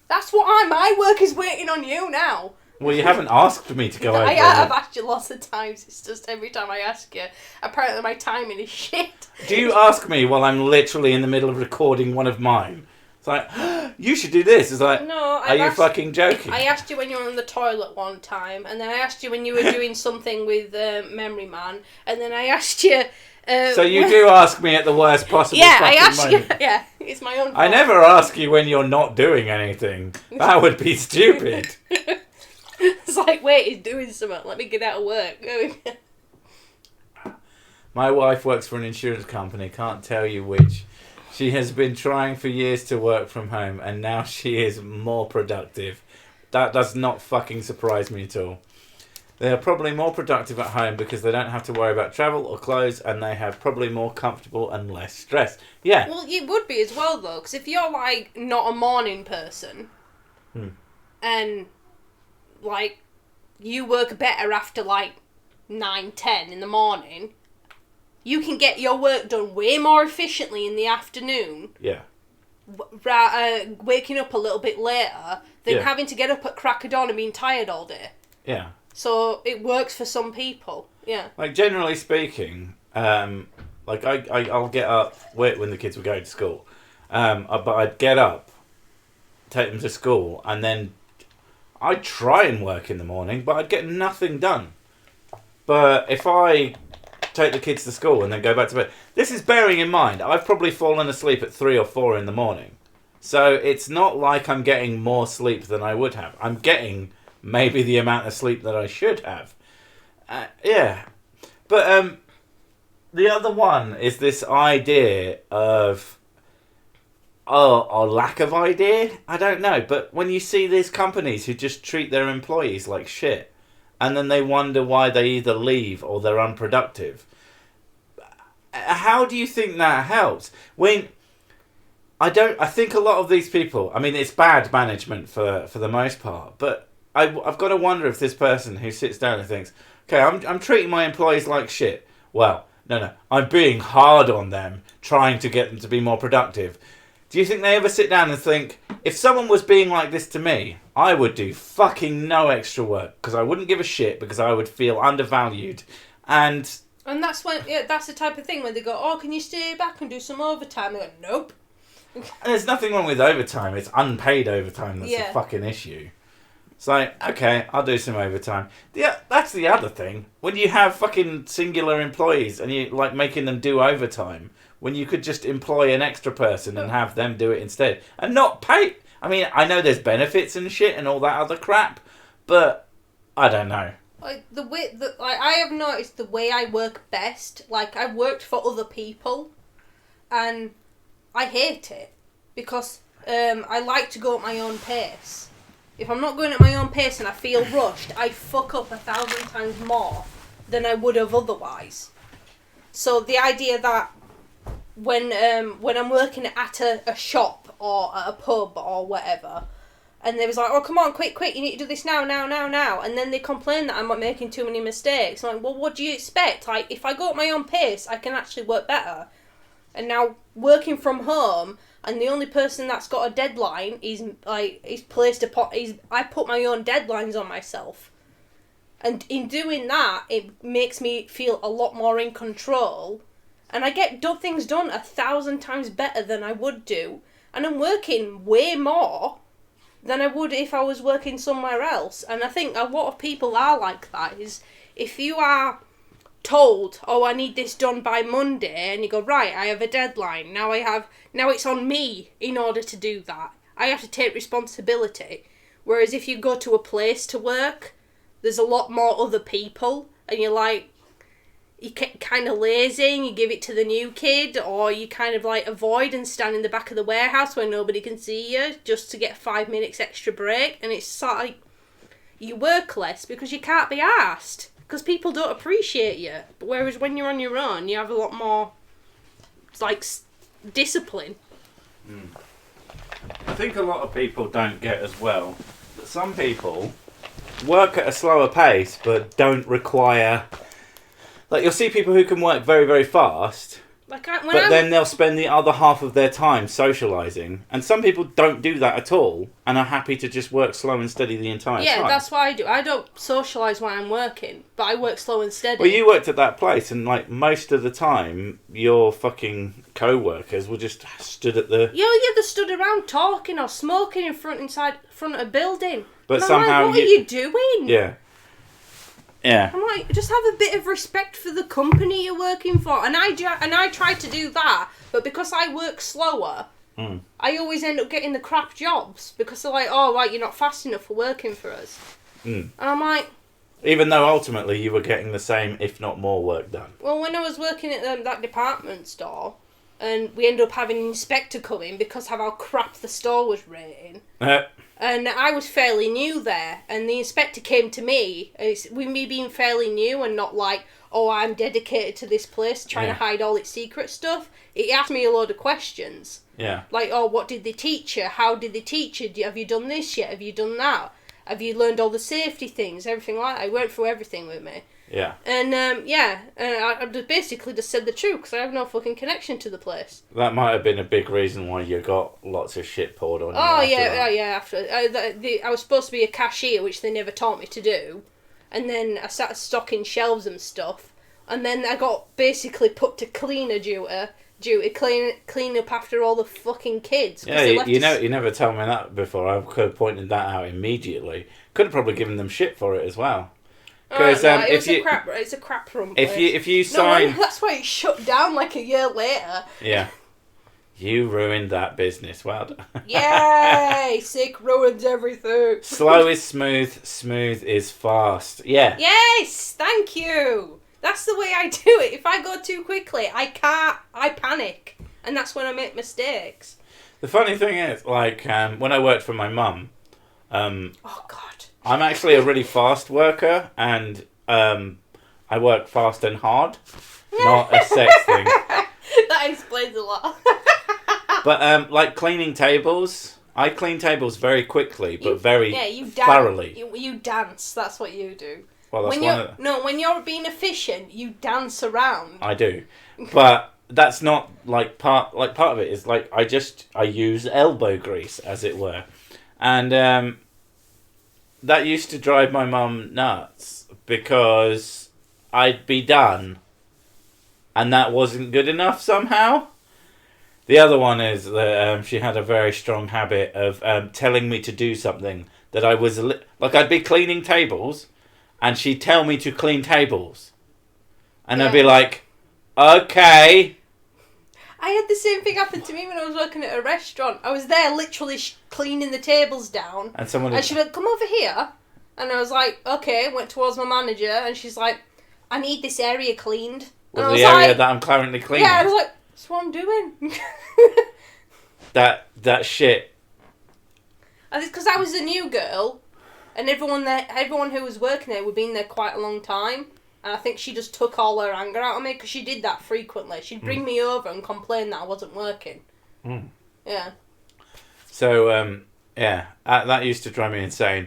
That's what my work is waiting on you now. Well, you haven't asked me to go over. I've asked you lots of times. It's just every time I ask you, apparently my timing is shit. Do you ask me while I'm literally in the middle of recording one of mine? It's like, you should do this. It's like, No, are you fucking joking? I asked you when you were on the toilet one time, and then I asked you when you were doing something with Memory Man, and then I asked you... so you do ask me at the worst possible moment. Yeah, it's my own fault. I never ask you when you're not doing anything. That would be stupid. It's like, wait, he's doing something. Let me get out of work. My wife works for an insurance company. Can't tell you which. She has been trying for years to work from home, and now she is more productive. That does not fucking surprise me at all. They are probably more productive at home because they don't have to worry about travel or clothes, and they have probably more comfortable and less stress. Yeah. Well, it would be as well, though, because if you're, like, not a morning person, and, like, you work better after, like, 9, 10 in the morning... You can get your work done way more efficiently in the afternoon. Yeah. Waking up a little bit later than having to get up at crack of dawn and being tired all day. Yeah. So it works for some people. Yeah. Like, generally speaking, like I'll get up when the kids were going to school, but I'd get up, take them to school, and then I'd try and work in the morning, but I'd get nothing done. But if I take the kids to school and then go back to bed. This is bearing in mind, I've probably fallen asleep at 3 or 4 in the morning. So it's not like I'm getting more sleep than I would have. I'm getting maybe the amount of sleep that I should have. Yeah. But the other one is this idea of... or lack of idea? I don't know. But when you see these companies who just treat their employees like shit, and then they wonder why they either leave or they're unproductive. How do you think that helps? I think a lot of these people, I mean, it's bad management for the most part, but I've got to wonder if this person who sits down and thinks, okay, I'm treating my employees like shit. Well, no, I'm being hard on them, trying to get them to be more productive. Do you think they ever sit down and think, if someone was being like this to me, I would do fucking no extra work because I wouldn't give a shit because I would feel undervalued. And that's when that's the type of thing when they go, oh, can you stay back and do some overtime? They go, nope. And there's nothing wrong with overtime. It's unpaid overtime that's the fucking issue. It's like, okay, I'll do some overtime. Yeah, that's the other thing. When you have fucking singular employees and you like making them do overtime, when you could just employ an extra person and have them do it instead and not pay. I mean, I know there's benefits and shit and all that other crap, but I don't know. Like I have noticed the way I work best. Like, I've worked for other people, and I hate it because I like to go at my own pace. If I'm not going at my own pace and I feel rushed, I fuck up 1,000 times more than I would have otherwise. So the idea that when I'm working at a shop or at a pub or whatever, and they was like, oh, come on, quick, you need to do this now, and then they complain that I'm making too many mistakes. I'm like, well, what do you expect? Like, if I go at my own pace, I can actually work better. And now, working from home, and the only person that's got a deadline I put my own deadlines on myself. And in doing that, it makes me feel a lot more in control. And I get things done 1,000 times better than I would do. And I'm working way more than I would if I was working somewhere else. And I think a lot of people are like that. Is if you are told, oh, I need this done by Monday, and you go, right, I have a deadline. Now it's on me in order to do that. I have to take responsibility. Whereas if you go to a place to work, there's a lot more other people, and you're kind of lazy and you give it to the new kid, or you kind of like avoid and stand in the back of the warehouse where nobody can see you just to get 5 minutes extra break. And it's sort of like you work less because you can't be arsed, because people don't appreciate you. But whereas when you're on your own, you have a lot more discipline. I think a lot of people don't get as well that some people work at a slower pace but don't require... Like, you'll see people who can work very, very fast, Then they'll spend the other half of their time socialising. And some people don't do that at all and are happy to just work slow and steady the entire time. Yeah, that's what I do. I don't socialise when I'm working, but I work slow and steady. Well, you worked at that place, and like most of the time, your fucking co-workers were just stood at the... Yeah, they stood around talking or smoking in front of a building. But and somehow I'm like, what are you doing? Yeah. Yeah. I'm like, just have a bit of respect for the company you're working for. And I try to do that, but because I work slower, I always end up getting the crap jobs because they're like, oh, right, you're not fast enough for working for us. And I'm like... Even though ultimately you were getting the same, if not more, work done. Well, when I was working at that department store, and we ended up having an inspector come in because of how crap the store was rating... And I was fairly new there, and the inspector came to me, with me being fairly new and not like, oh, I'm dedicated to this place, trying to hide all its secret stuff. He asked me a load of questions. Yeah. Like, oh, what did they teach you? How did they teach you? Have you done this yet? Have you done that? Have you learned all the safety things? Everything like that. I went through everything with me. Yeah. And, I basically just said the truth, because I have no fucking connection to the place. That might have been a big reason why you got lots of shit poured on you. Oh, yeah. After I was supposed to be a cashier, which they never taught me to do. And then I started stocking shelves and stuff. And then I got basically put to cleaner duty, clean up after all the fucking kids. Yeah, you never told me that before. I could have pointed that out immediately. Could have probably given them shit for it as well. Because it's a crap run place. If you sign, that's why it shut down like a year later. Yeah, you ruined that business. Well done. Yay! Sick ruins everything. Slow is smooth. Smooth is fast. Yeah. Yes, thank you. That's the way I do it. If I go too quickly, I panic, and that's when I make mistakes. The funny thing is, like, when I worked for my mum, oh God. I'm actually a really fast worker, and I work fast and hard, not a sex thing. That explains a lot. But like cleaning tables, I clean tables very quickly, but thoroughly. You dance. That's what you do. Well, that's when you're being efficient, you dance around. I do, but that's not like part of it is like I use elbow grease, as it were, and that used to drive my mum nuts because I'd be done and that wasn't good enough somehow. The other one is that she had a very strong habit of telling me to do something that I was... like, I'd be cleaning tables and she'd tell me to clean tables. And I'd be like, okay... I had the same thing happen to me when I was working at a restaurant. I was there literally cleaning the tables down. And she went, come over here. And I was like, okay. Went towards my manager and she's like, I need this area cleaned. Well, the area that I'm currently cleaning. Yeah, I was like, that's what I'm doing. that shit. And it's because I was a new girl. And everyone who was working there had been there quite a long time. And I think she just took all her anger out on me because she did that frequently. She'd bring me over and complain that I wasn't working. Yeah. So, that used to drive me insane.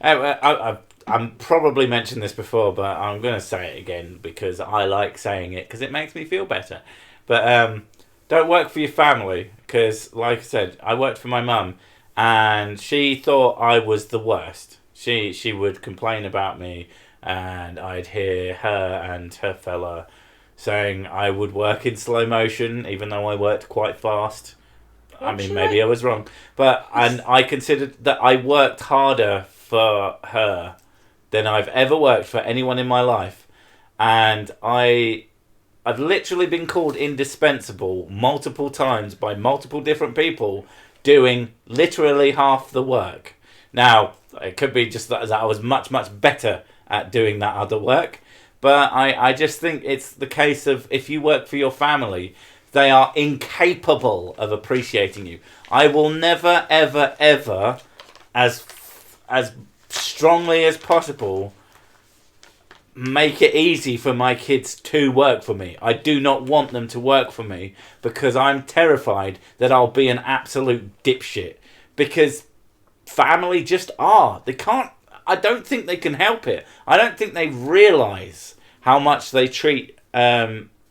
I'm probably mentioned this before, but I'm going to say it again because I like saying it because it makes me feel better. But don't work for your family because, like I said, I worked for my mum and she thought I was the worst. She would complain about me. And I'd hear her and her fella saying I would work in slow motion, even though I worked quite fast. I mean, maybe I was wrong. And I considered that I worked harder for her than I've ever worked for anyone in my life. And I've literally been called indispensable multiple times by multiple different people doing literally half the work. Now, it could be just that I was much, much better at doing that other work. But I just think it's the case of if you work for your family, they are incapable of appreciating you. I will never, ever, ever, as strongly as possible, make it easy for my kids to work for me. I do not want them to work for me because I'm terrified that I'll be an absolute dipshit. Because family just are. They can't... I don't think they can help it. I don't think they realise how much they treat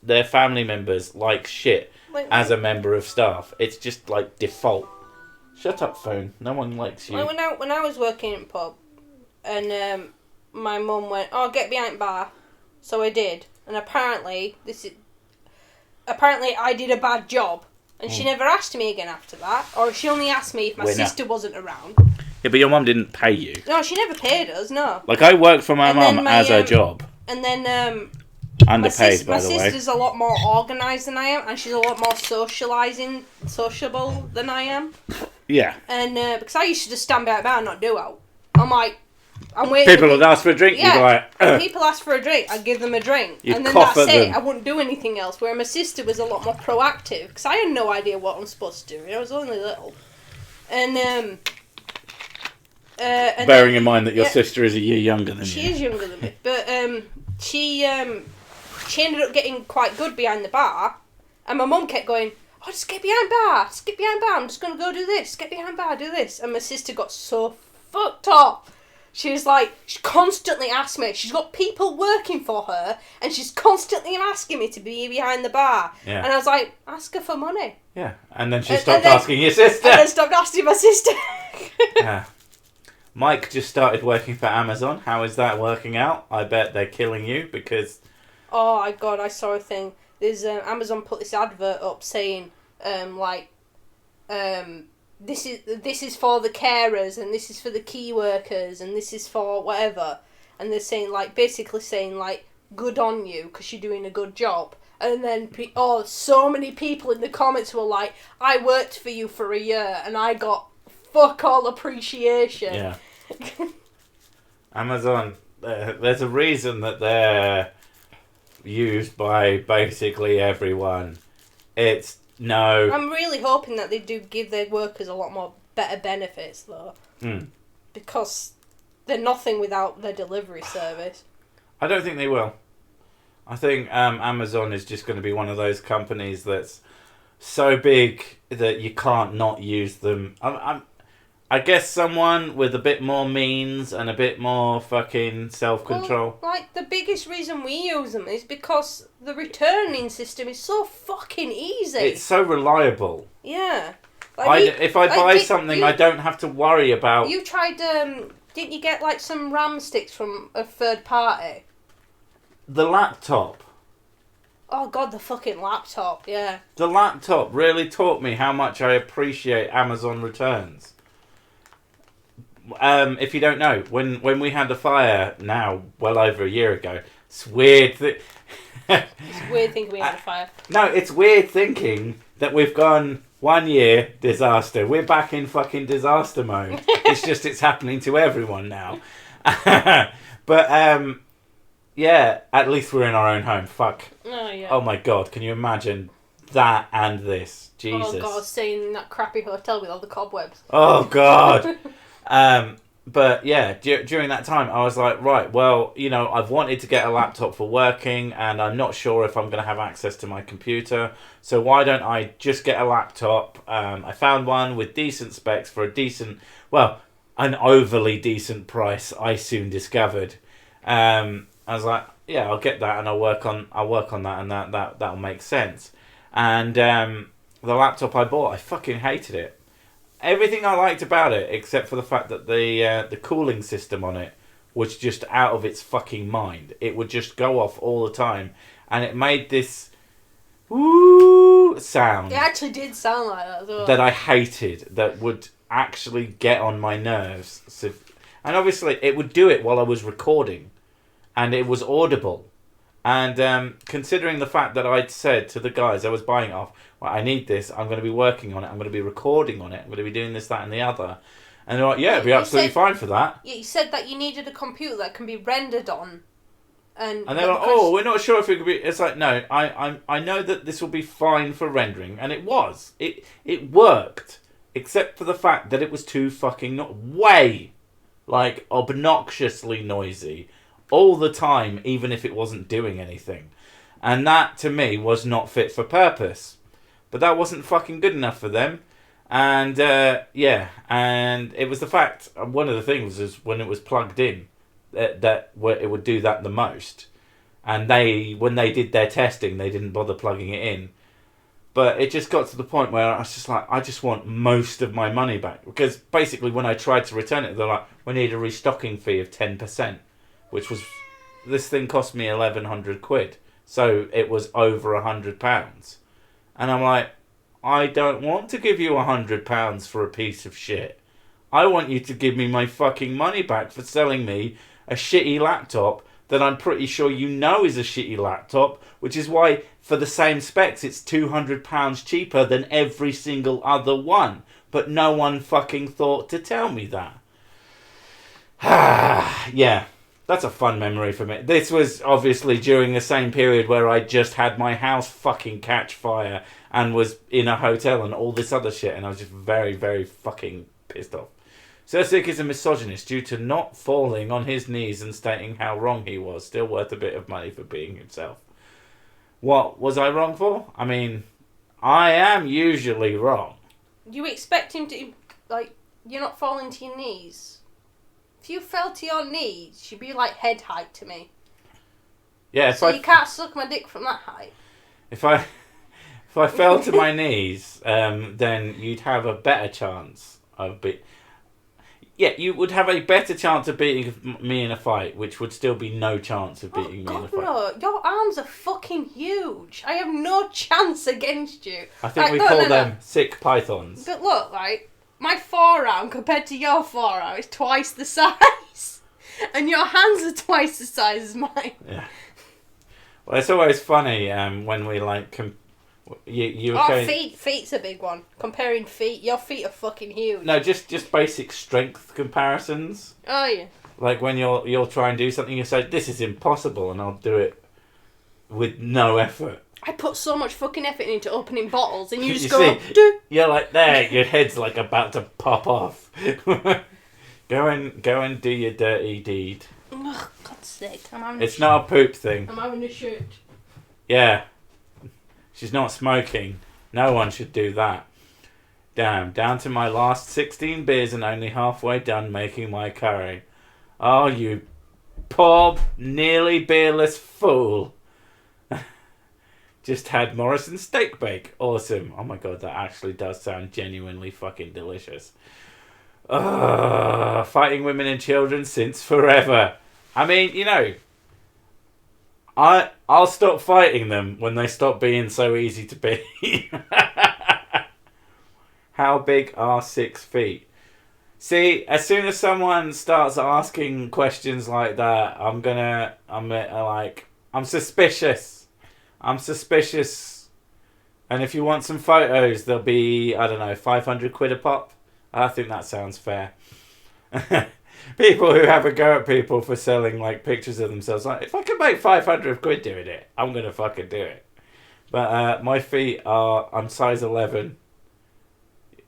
their family members like shit Like, as a member of staff. It's just like default. Shut up, phone. No one likes you. like when I was working in pub, and my mum went, "Oh, get behind bar," so I did, and apparently I did a bad job, and she never asked me again after that, or she only asked me if my sister wasn't around. Yeah, but your mum didn't pay you. No, she never paid us. No. Like I worked for my mum as a job. And then Underpaid, by the way. My sister's a lot more organised than I am, and she's a lot more sociable than I am. Yeah. And because I used to just stand by and not do out. I'm like, I'm waiting. People would ask for a drink. Yeah. You'd be like, when people ask for a drink, I'd give them a drink, You'd and then cough that's at it. them. I wouldn't do anything else. Where my sister was a lot more proactive, because I had no idea what I'm supposed to do. I was only little, and bearing in mind that your sister is a year younger than you. She is younger than me, but she ended up getting quite good behind the bar, and my mum kept going, "Oh, just get behind bar, I'm just gonna go do this, get behind bar, do this," and my sister got so fucked up. She was like, she constantly asked me, she's got people working for her, and she's constantly asking me to be behind the bar, and I was like, ask her for money. Yeah, and then she stopped asking your sister. And then stopped asking my sister. Yeah. Mike just started working for Amazon. How is that working out? I bet they're killing you because... Oh my god, I saw a thing. There's Amazon put this advert up saying, this is for the carers, and this is for the key workers, and this is for whatever. And they're saying, basically saying, good on you, because you're doing a good job. And then, so many people in the comments were like, I worked for you for a year, and I got fuck all appreciation. Yeah. Amazon, there's a reason that they're used by basically everyone. I'm really hoping that they do give their workers a lot more better benefits, though. Because they're nothing without their delivery service. I don't think they will. I think Amazon is just going to be one of those companies that's so big that you can't not use them. I guess someone with a bit more means and a bit more fucking self-control. Well, the biggest reason we use them is because the returning system is so fucking easy. It's so reliable. Yeah. If I buy something, I don't have to worry about... You tried, didn't you get, some RAM sticks from a third party? The laptop. Oh, God, the fucking laptop, yeah. The laptop really taught me how much I appreciate Amazon returns. If you don't know, when we had the fire now, well over a year ago, it's weird. It's weird thinking we had a fire. No, it's weird thinking that we've gone 1 year, disaster. We're back in fucking disaster mode. It's happening to everyone now. But, yeah, at least we're in our own home. Fuck. Oh, yeah. Oh, my God. Can you imagine that and this? Jesus. Oh, God, staying in that crappy hotel with all the cobwebs. Oh, God. But yeah, during that time I was like, right, well, I've wanted to get a laptop for working, and I'm not sure if I'm going to have access to my computer, so why don't I just get a laptop? I found one with decent specs for an overly decent price, I soon discovered. I was like, yeah, I'll get that, and I'll work on that, and that'll make sense. And the laptop I bought, I fucking hated it. Everything I liked about it, except for the fact that the cooling system on it was just out of its fucking mind. It would just go off all the time, and it made this woo sound. It actually did sound like that as well. That I hated. That would actually get on my nerves. So, and obviously, it would do it while I was recording, and it was audible. And considering the fact that I'd said to the guys I was buying it off, well, I need this, I'm going to be working on it, I'm going to be recording on it, I'm going to be doing this, that and the other. And they're like, yeah, it'd be absolutely fine for that. Yeah, you said that you needed a computer that can be rendered on. And they're like, oh, we're not sure if it could be... It's like, no, I know that this will be fine for rendering. And it was. It worked. Except for the fact that it was too fucking... obnoxiously noisy. All the time, even if it wasn't doing anything. And that, to me, was not fit for purpose. But that wasn't fucking good enough for them. And, and it was the fact, one of the things is when it was plugged in, that it would do that the most. And when they did their testing, they didn't bother plugging it in. But it just got to the point where I was just like, I just want most of my money back. Because basically when I tried to return it, they're like, we need a restocking fee of 10%. Which was, this thing cost me 1,100 quid. So it was over £100. And I'm like, I don't want to give you £100 for a piece of shit. I want you to give me my fucking money back for selling me a shitty laptop that I'm pretty sure you know is a shitty laptop, which is why for the same specs it's £200 cheaper than every single other one. But no one fucking thought to tell me that. Yeah, that's a fun memory for me. This was obviously during the same period where I just had my house fucking catch fire and was in a hotel and all this other shit, and I was just very, very fucking pissed off. Sirsic is a misogynist due to not falling on his knees and stating how wrong he was. Still worth a bit of money for being himself. What was I wrong for? I mean, I am usually wrong. You expect him to, like, you're not falling to your knees. If you fell to your knees, you'd be like head height to me. Yeah, so you can't suck my dick from that height. If I fell to my knees, then you'd have a better chance of Yeah, you would have a better chance of beating me in a fight, which would still be no chance of beating me in a fight. No, your arms are fucking huge. I have no chance against you. I think we call them sick pythons. But look, right, my forearm compared to your forearm is twice the size. And your hands are twice the size as mine. Yeah. Well, it's always funny when we like... Feet's a big one. Comparing feet, your feet are fucking huge. No, just basic strength comparisons. Oh yeah. Like when you'll try and do something, you say this is impossible, and I'll do it with no effort. I put so much fucking effort into opening bottles, and you just You're like there, your head's like about to pop off. Go and do your dirty deed. Oh, God's sake! It's not a poop thing. I'm having a shit. Yeah. She's not smoking. No one should do that. Damn, down to my last 16 beers and only halfway done making my curry. Oh, you poor, nearly beerless fool. Just had Morrison steak bake. Awesome. Oh my god, that actually does sound genuinely fucking delicious. Fighting women and children since forever. I mean, you know... I'll stop fighting them when they stop being so easy to beat. How big are 6 feet? See, as soon as someone starts asking questions like that, I'm suspicious. I'm suspicious. And if you want some photos, they'll be, I don't know, 500 quid a pop. I think that sounds fair. People who have a go at people for selling like pictures of themselves, like, if I can make 500 quid doing it, I'm gonna fucking do it. But my feet are, I'm size 11.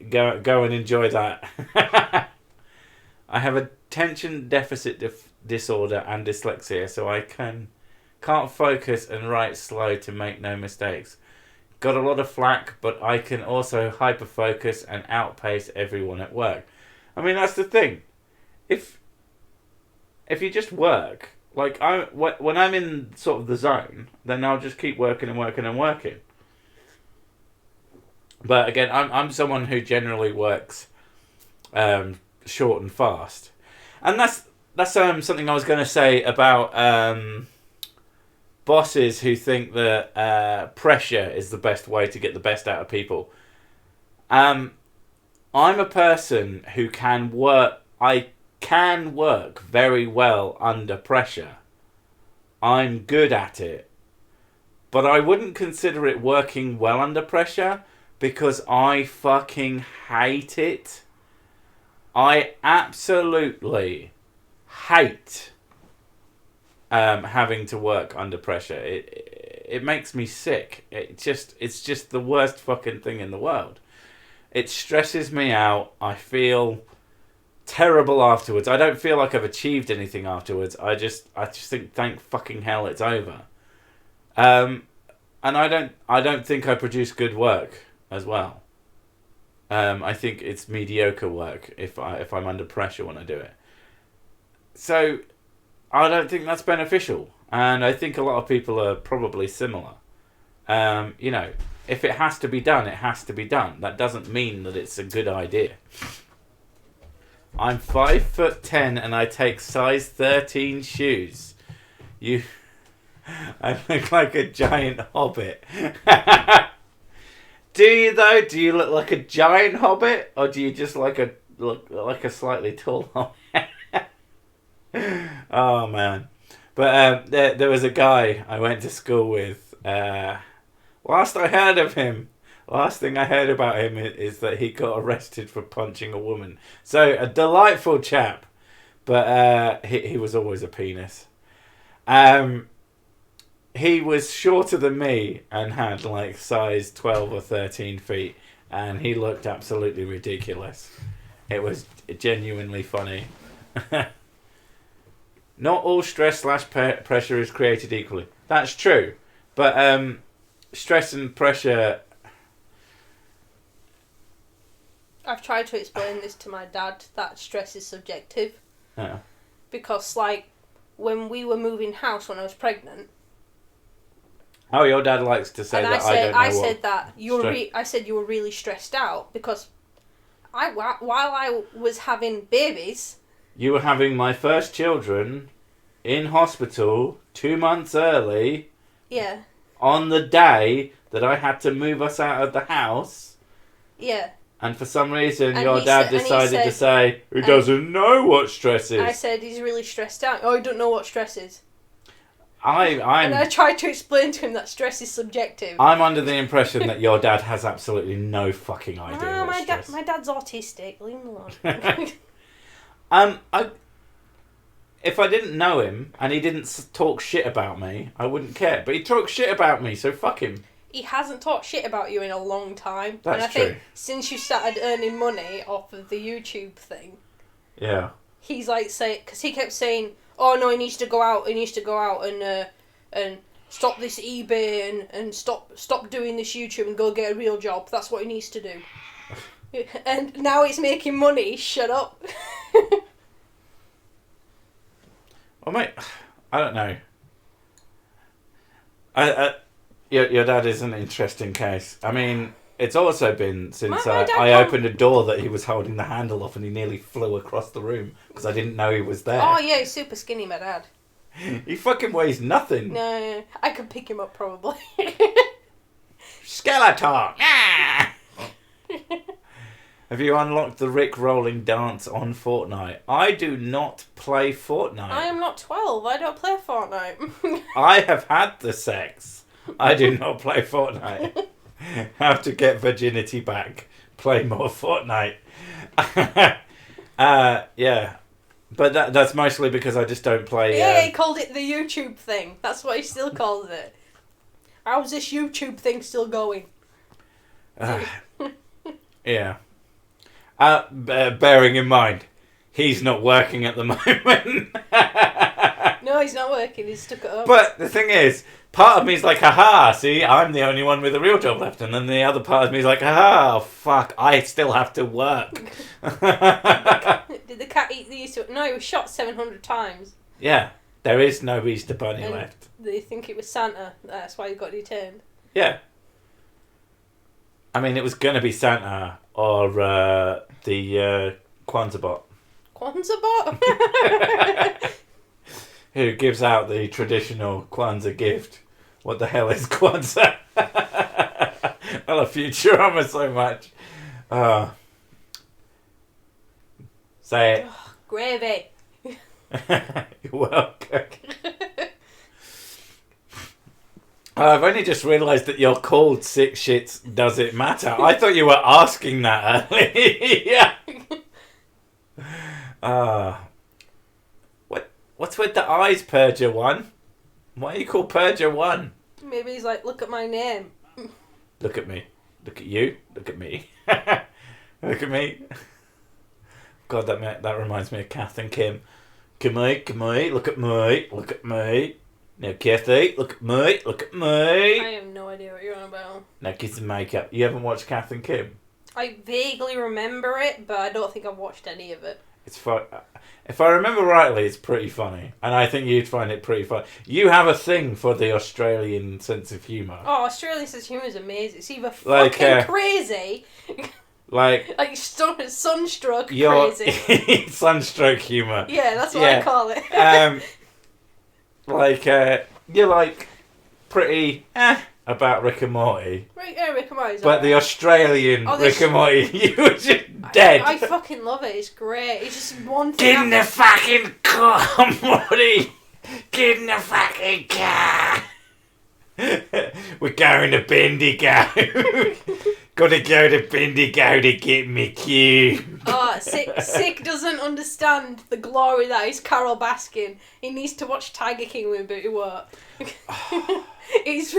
Go and enjoy that. I have attention deficit disorder and dyslexia, so I can't focus and write slow to make no mistakes. Got a lot of flack, but I can also hyper focus and outpace everyone at work. I mean, that's the thing. If you just work, like when I'm in sort of the zone, then I'll just keep working and working and working. But again, I'm someone who generally works short and fast, and that's something I was going to say about bosses who think that pressure is the best way to get the best out of people. I'm a person who can work. I can work very well under pressure. I'm good at it. But I wouldn't consider it working well under pressure because I fucking hate it. I absolutely hate having to work under pressure. It makes me sick. It's just the worst fucking thing in the world. It stresses me out. I feel terrible afterwards. I don't feel like I've achieved anything afterwards. I just think, thank fucking hell it's over. And I don't think I produce good work as well. I think it's mediocre work if I'm under pressure when I do it. So I don't think that's beneficial. And I think a lot of people are probably similar. You know, if it has to be done, it has to be done. That doesn't mean that it's a good idea. I'm 5'10" and I take size 13 shoes. I look like a giant hobbit. Do you though? Do you look like a giant hobbit, or do you just look like a slightly tall hobbit? Oh man! But there was a guy I went to school with. Last thing I heard about him is that he got arrested for punching a woman. So a delightful chap, but he was always a penis. He was shorter than me and had like size 12 or 13 feet, and he looked absolutely ridiculous. It was genuinely funny. Not all stress / pressure is created equally. That's true, but stress and pressure... I've tried to explain this to my dad, that stress is subjective. Yeah. Because, like, when we were moving house when I was pregnant... Oh, your dad likes to say that I said that I said you were really stressed out because while I was having babies... You were having my first children in hospital 2 months early. Yeah. On the day that I had to move us out of the house. Yeah. And for some reason, your dad decided to say, he doesn't know what stress is. I said, he's really stressed out. Oh, you don't know what stress is. And I tried to explain to him that stress is subjective. I'm under the impression that your dad has absolutely no fucking idea what stress. My dad's autistic. Leave him alone. If I didn't know him and he didn't talk shit about me, I wouldn't care. But he talks shit about me, so fuck him. He hasn't talked shit about you in a long time. That's and I think since you started earning money off of the YouTube thing. Yeah. He's like because he kept saying, "Oh no, he needs to go out and stop this eBay and stop doing this YouTube and go get a real job. That's what he needs to do." And now it's making money. Shut up. Well, mate, I don't know. Your dad is an interesting case. I mean, it's also been since I opened a door that he was holding the handle off and he nearly flew across the room because I didn't know he was there. Oh yeah, he's super skinny, my dad. He fucking weighs nothing. No, I could pick him up probably. Skeleton! Ah! Have you unlocked the Rick rolling dance on Fortnite? I do not play Fortnite. I am not 12. I don't play Fortnite. I have had the sex. I do not play Fortnite. How to get virginity back. Play more Fortnite. Yeah. But that's mostly because I just don't play... Yeah, he called it the YouTube thing. That's what he still calls it. How's this YouTube thing still going? Yeah. Bearing in mind, he's not working at the moment. No, he's not working. He's stuck at home. But the thing is, part of me is like, haha, see, I'm the only one with a real job left. And then the other part of me is like, haha, fuck, I still have to work. Did the cat eat the Easter? No, he was shot 700 times. Yeah, there is no Easter Bunny left. They think it was Santa. That's why he got detained. Yeah. I mean, it was going to be Santa or the Kwanzaa bot. Kwanzaa bot? Who gives out the traditional Kwanzaa gift. What the hell is Kwanzaa? I love Futurama so much. Say it. Gravy. You're welcome. I've only just realised that you're called Six Shits Does It Matter? I thought you were asking that earlier. What's with the eyes, Purger 1? Why are you called Purger 1? Maybe he's like, look at my name. Look at me. Look at you. Look at me. Look at me. God, that reminds me of Kath and Kim. Come on, look at me. Look at me. Now, Kathy, look at me. Look at me. I have no idea what you're on about. Now, kiss and makeup. You haven't watched Kath and Kim? I vaguely remember it, but I don't think I've watched any of it. It's fun. If I remember rightly, it's pretty funny, and I think you'd find it pretty funny. You have a thing for the Australian sense of humour. Oh, Australian sense of humour is amazing. It's either Like, fucking crazy, like sunstroke your crazy. sunstroke humour. Yeah, that's what I call it. You're like pretty about Rick and Morty. Rick and Morty's But the Australian Rick and Morty, you were just dead. I fucking love it. It's great. It's just one thing. Get in the fucking car, Morty. Get in the fucking car. We're going to Bendigo. Gotta go to Bendigo to get me cube. Oh, Sick doesn't understand the glory that is Carol Baskin. He needs to watch Tiger King with him, but he won't. It's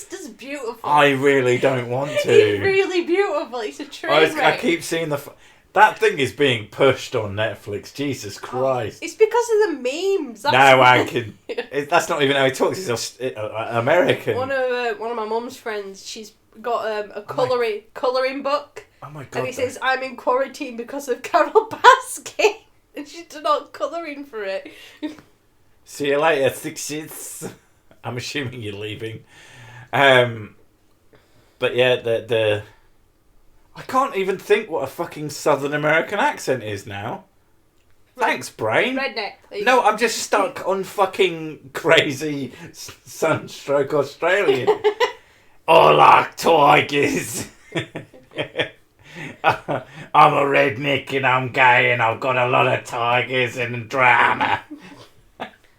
just beautiful. I really don't want to. It's really beautiful. It's a train wreck. I keep seeing that thing is being pushed on Netflix. Jesus Christ! It's because of the memes. That's not even how he talks. He's American. One of my mum's friends. She's got a colouring book. Oh my god! And he says, "I'm in quarantine because of Carol Baskin," and she's not colouring for it. See you later, 6 shits. I'm assuming you're leaving. But yeah, the I can't even think what a fucking Southern American accent is now. Thanks, brain. Redneck. No, I'm just stuck on fucking crazy sunstroke Australian. I like tigers. I'm a redneck and I'm gay and I've got a lot of tigers and drama.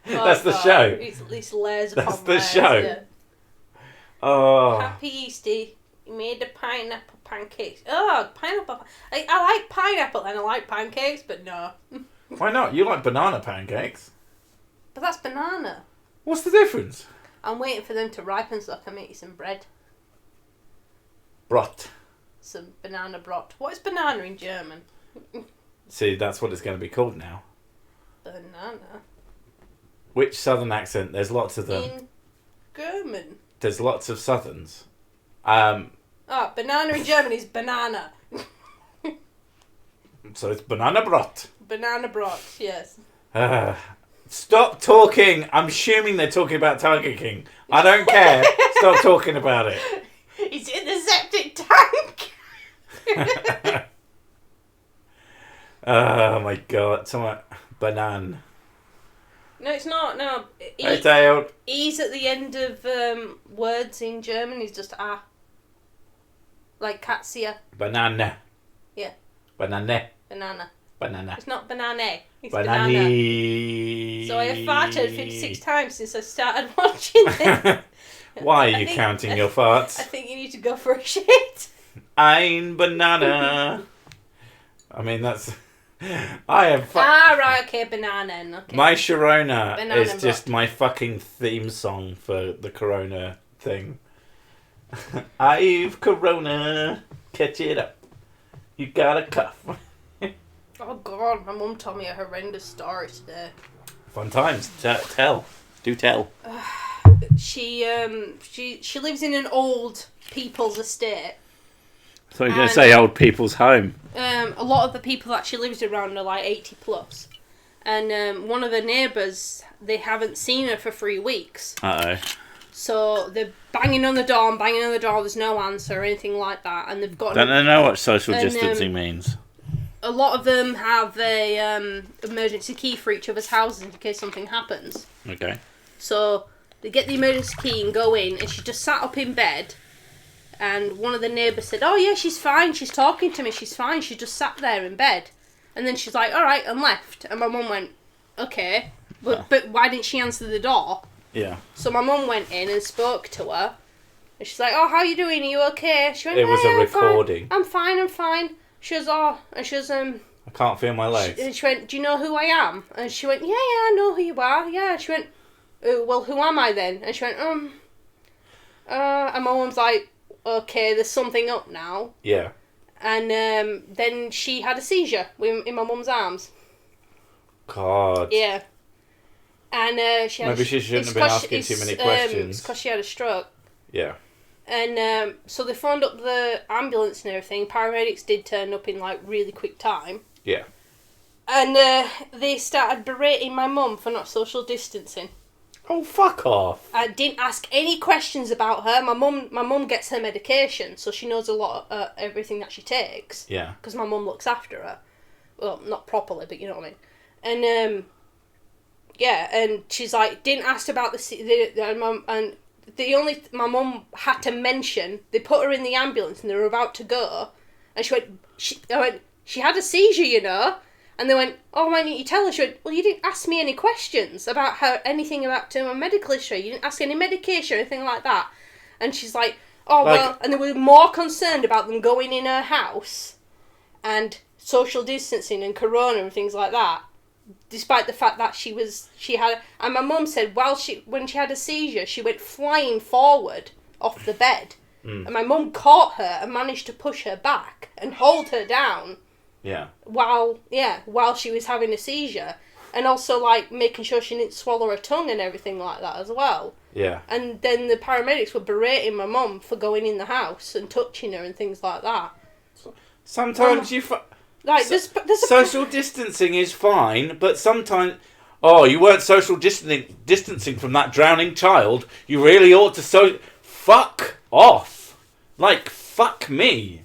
That's the show. It's layers upon That's the layers, show. Yeah. Oh. Happy Easter. You made the pineapple pancakes. Oh, pineapple. I like pineapple and I like pancakes, but no. Why not? You like banana pancakes. But that's banana. What's the difference? I'm waiting for them to ripen so I can make you some bread. Brot. Some banana brot. What is banana in German? See, that's what it's going to be called now. Banana. Which southern accent? There's lots of them. In German. There's lots of southerns. Banana in German is banana. So it's banana brot. Banana brot, yes. Stop talking. I'm assuming they're talking about Tiger King. I don't care. Stop talking about it. He's in the septic tank. Oh my god. Banan. No, it's not. No. Hey, Dale. E's at the end of words in German is just ah. Like Katsia. Banana. Yeah. Banana. Banana. Banana. It's not banana. It's Banana. So I have farted 56 times since I started watching this. Why are you counting your farts? I think you need to go for a shit. Ein banana. I mean, that's... I am... Right, okay, banana. Okay. My Sharona Banana is just my fucking theme song for the Corona thing. I've Corona. Catch it up. You got a cough. Oh god, my mum told me a horrendous story today. Fun times. Tell. Do tell. She lives in an old people's estate. So you're going to say old people's home. A lot of the people that she lives around are like 80 plus. And one of the neighbours, they haven't seen her for 3 weeks. Uh-oh. So they're banging on the door, there's no answer or anything like that. And they've got... Don't they know what social distancing means? A lot of them have a emergency key for each other's houses in case something happens. Okay. So they get the emergency key and go in, and she just sat up in bed. And one of the neighbours said, "Oh yeah, she's fine. She's talking to me. She's fine. She just sat there in bed." And then she's like, "All right," and left. And my mum went, "Okay, but why didn't she answer the door?" Yeah. So my mum went in and spoke to her. And she's like, "Oh, how you doing? Are you okay?" She went, It was a recording. I'm fine. She was, "Oh," and she was, I can't feel my legs. and she went, "Do you know who I am?" And she went, yeah, I know who you are. Yeah. And she went, "Well, who am I then?" And she went, and my mum's like, "Okay, there's something up now." Yeah. And then she had a seizure in my mum's arms. God. Yeah. And she had Maybe she shouldn't have been asking too many questions. It's because she had a stroke. Yeah. And so they phoned up the ambulance and everything. Paramedics did turn up in like really quick time. Yeah. And they started berating my mum for not social distancing. Oh, fuck off. I didn't ask any questions about her. My mum gets her medication, so she knows a lot of everything that she takes. Yeah. Because my mum looks after her. Well, not properly, but you know what I mean. And, yeah, and she's like, didn't ask about my mum had to mention, they put her in the ambulance and they were about to go, and I went, she had a seizure, you know. And they went, oh, why didn't you tell us? She went, well, you didn't ask me any questions about her, anything about her medical history. You didn't ask any medication or anything like that. And she's like, oh, well, and they were more concerned about them going in her house and social distancing and corona and things like that, despite the fact that and my mum said, when she had a seizure, she went flying forward off the bed. And my mum caught her and managed to push her back and hold her down. Yeah. While she was having a seizure, and also like making sure she didn't swallow her tongue and everything like that as well. Yeah. And then the paramedics were berating my mum for going in the house and touching her and things like that. Sometimes social distancing is fine, but sometimes, you weren't social distancing from that drowning child. You really ought to fuck off. Like, fuck me.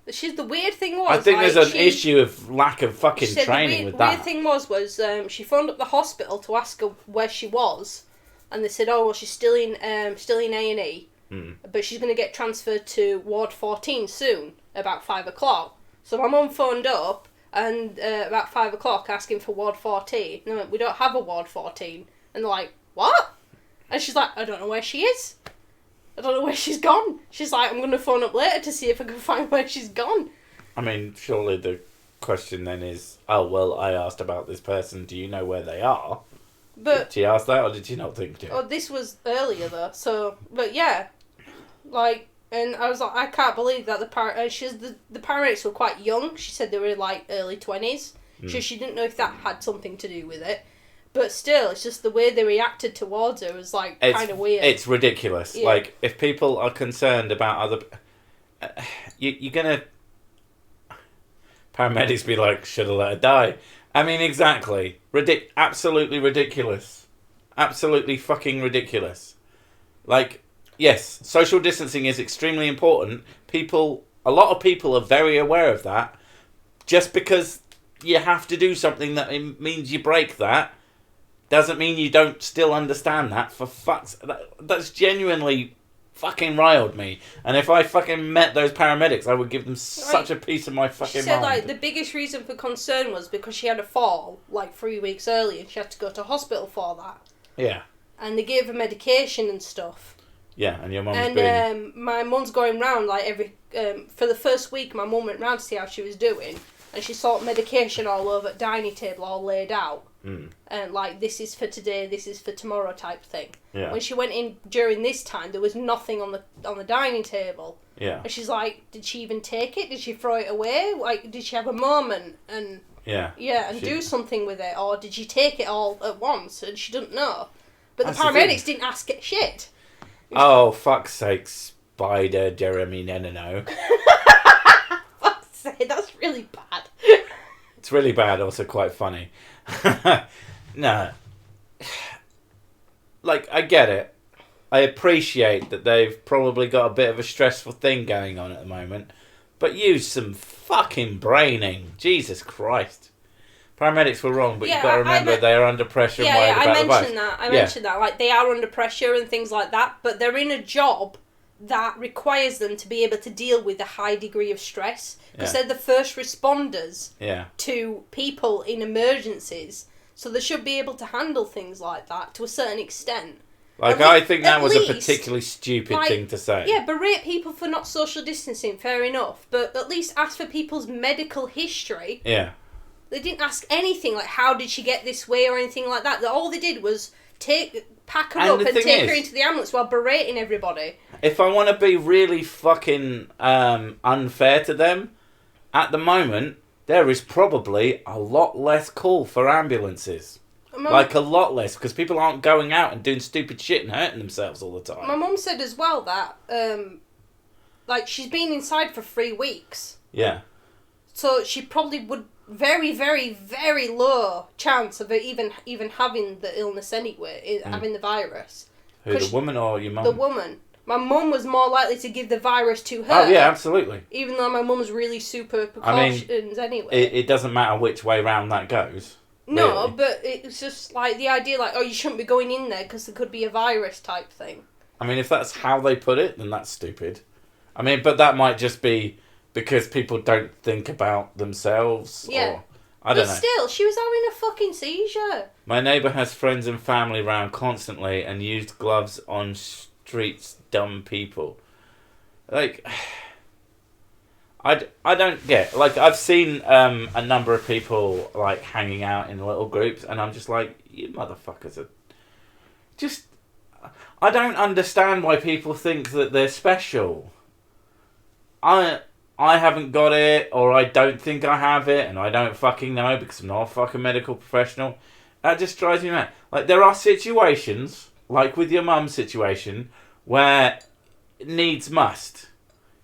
The weird thing was, I think there's an issue of lack of fucking training with that. The weird thing was she phoned up the hospital to ask her where she was, and they said, oh, well, she's still in A&E, but she's going to get transferred to Ward 14 soon, about 5 o'clock. So my mum phoned up, and about 5 o'clock, asking for Ward 14. And they went, we don't have a Ward 14. And they're like, what? And she's like, I don't know where she is. I don't know where she's gone. She's like, I'm going to phone up later to see if I can find where she's gone. I mean, surely the question then is, oh, well, I asked about this person. Do you know where they are? But did she ask that, or did she not think to? Oh, this was earlier, though. So, but yeah. Like, and I was like, I can't believe that the paramedics were quite young. She said they were, like, early 20s. She didn't know if that had something to do with it. But still, it's just the way they reacted towards her was, like, kind of weird. It's ridiculous. Yeah. Like, if people are concerned about other... you're going to... Paramedics be like, should have let her die. I mean, exactly. Absolutely ridiculous. Absolutely fucking ridiculous. Like, yes, social distancing is extremely important. A lot of people are very aware of that. Just because you have to do something that means you break that, doesn't mean you don't still understand that. For fuck's... That's genuinely fucking riled me. And if I fucking met those paramedics, I would give them such a piece of my fucking mind. She said, like, the biggest reason for concern was because she had a fall, like, 3 weeks earlier, and she had to go to hospital for that. Yeah. And they gave her medication and stuff. Yeah, and your mum's my mum's going round, like, for the first week, my mum went round to see how she was doing. And she saw medication all over the dining table, all laid out. And like, this is for today, this is for tomorrow type thing. Yeah. When she went in during this time, there was nothing on the dining table. Yeah. And she's like, did she even take it? Did she throw it away? Like, did she have a moment and do something with it, or did she take it all at once? And she didn't know. But the paramedics didn't ask it shit. Oh, fuck's sake, Spider Jeremy Nenano. Fuck's sake, that's really bad. It's really bad, also quite funny. No. Like, I get it. I appreciate that they've probably got a bit of a stressful thing going on at the moment. But use some fucking braining. Jesus Christ. Paramedics were wrong, but you've got to remember they are under pressure and worried about the virus. I mentioned that. Like, they are under pressure and things like that, but they're in a job that requires them to be able to deal with a high degree of stress. Because they're the first responders to people in emergencies. So they should be able to handle things like that to a certain extent. Like, I think that was a particularly stupid thing to say. Yeah, berate people for not social distancing, fair enough. But at least ask for people's medical history. Yeah. They didn't ask anything, like, how did she get this way or anything like that. All they did was pack her up and take her into the ambulance while berating everybody. If I want to be really fucking unfair to them, at the moment, there is probably a lot less call for ambulances. Like, a lot less, because people aren't going out and doing stupid shit and hurting themselves all the time. My mum said as well that, like, she's been inside for 3 weeks. Yeah. So she probably would, very, very, very low chance of it even having the illness anyway, having the virus. Who, the woman or your mum? The woman. My mum was more likely to give the virus to her. Oh, yeah, absolutely. Even though my mum's really super precautions anyway. It doesn't matter which way round that goes. No, really. But it's just like the idea like, oh, you shouldn't be going in there because there could be a virus type thing. I mean, if that's how they put it, then that's stupid. I mean, but that might just be because people don't think about themselves. Yeah. Or, I don't know. But still, she was having a fucking seizure. My neighbour has friends and family around constantly and used gloves on streets, dumb people. Like, I don't get, like, I've seen a number of people, like, hanging out in little groups, and I'm just like, you motherfuckers are just, I don't understand why people think that they're special. I haven't got it, or I don't think I have it, and I don't fucking know because I'm not a fucking medical professional. That just drives me mad. Like, there are situations, like with your mum's situation, where needs must.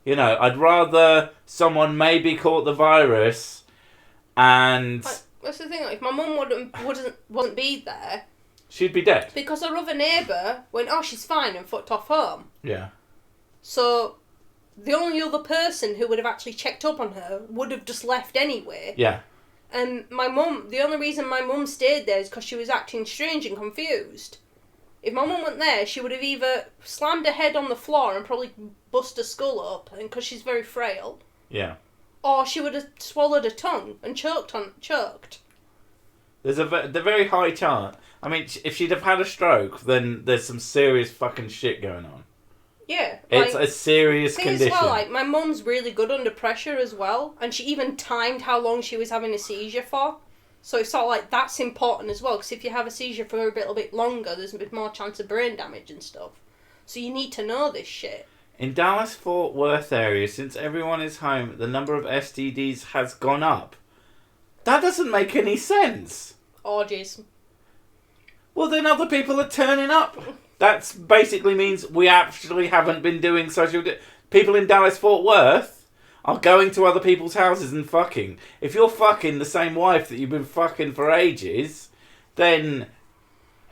You know, I'd rather someone maybe caught the virus and... What's the thing? If my mum wouldn't be there... She'd be dead. Because her other neighbour went, oh, she's fine, and fucked off home. Yeah. So, the only other person who would have actually checked up on her would have just left anyway. Yeah. And my mum, the only reason my mum stayed there is because she was acting strange and confused. If my mum went there, she would have either slammed her head on the floor and probably bust her skull up, because she's very frail. Yeah. Or she would have swallowed her tongue and choked. There's the very high chance. I mean, if she'd have had a stroke, then there's some serious fucking shit going on. Yeah. It's a serious condition. As well, like, my mum's really good under pressure as well, and she even timed how long she was having a seizure for. So it's sort of like, that's important as well, because if you have a seizure for a little bit longer, there's a bit more chance of brain damage and stuff. So you need to know this shit. In Dallas-Fort Worth area, since everyone is home, the number of STDs has gone up. That doesn't make any sense. Orgies. Well, then other people are turning up. That basically means we actually haven't been doing social... People in Dallas-Fort Worth are going to other people's houses and fucking. If you're fucking the same wife that you've been fucking for ages, then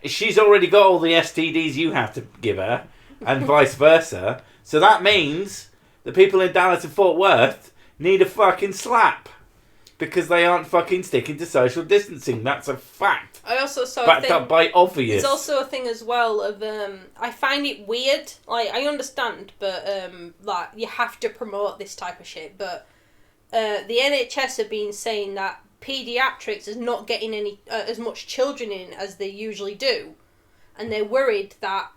she's already got all the STDs you have to give her, and vice versa. So that means the people in Dallas and Fort Worth need a fucking slap. Because they aren't fucking sticking to social distancing. That's a fact. I also saw backed up by obvious. There's also a thing as well of I find it weird. Like, I understand, but like, you have to promote this type of shit. But the NHS have been saying that paediatrics is not getting any as much children in as they usually do, and they're worried that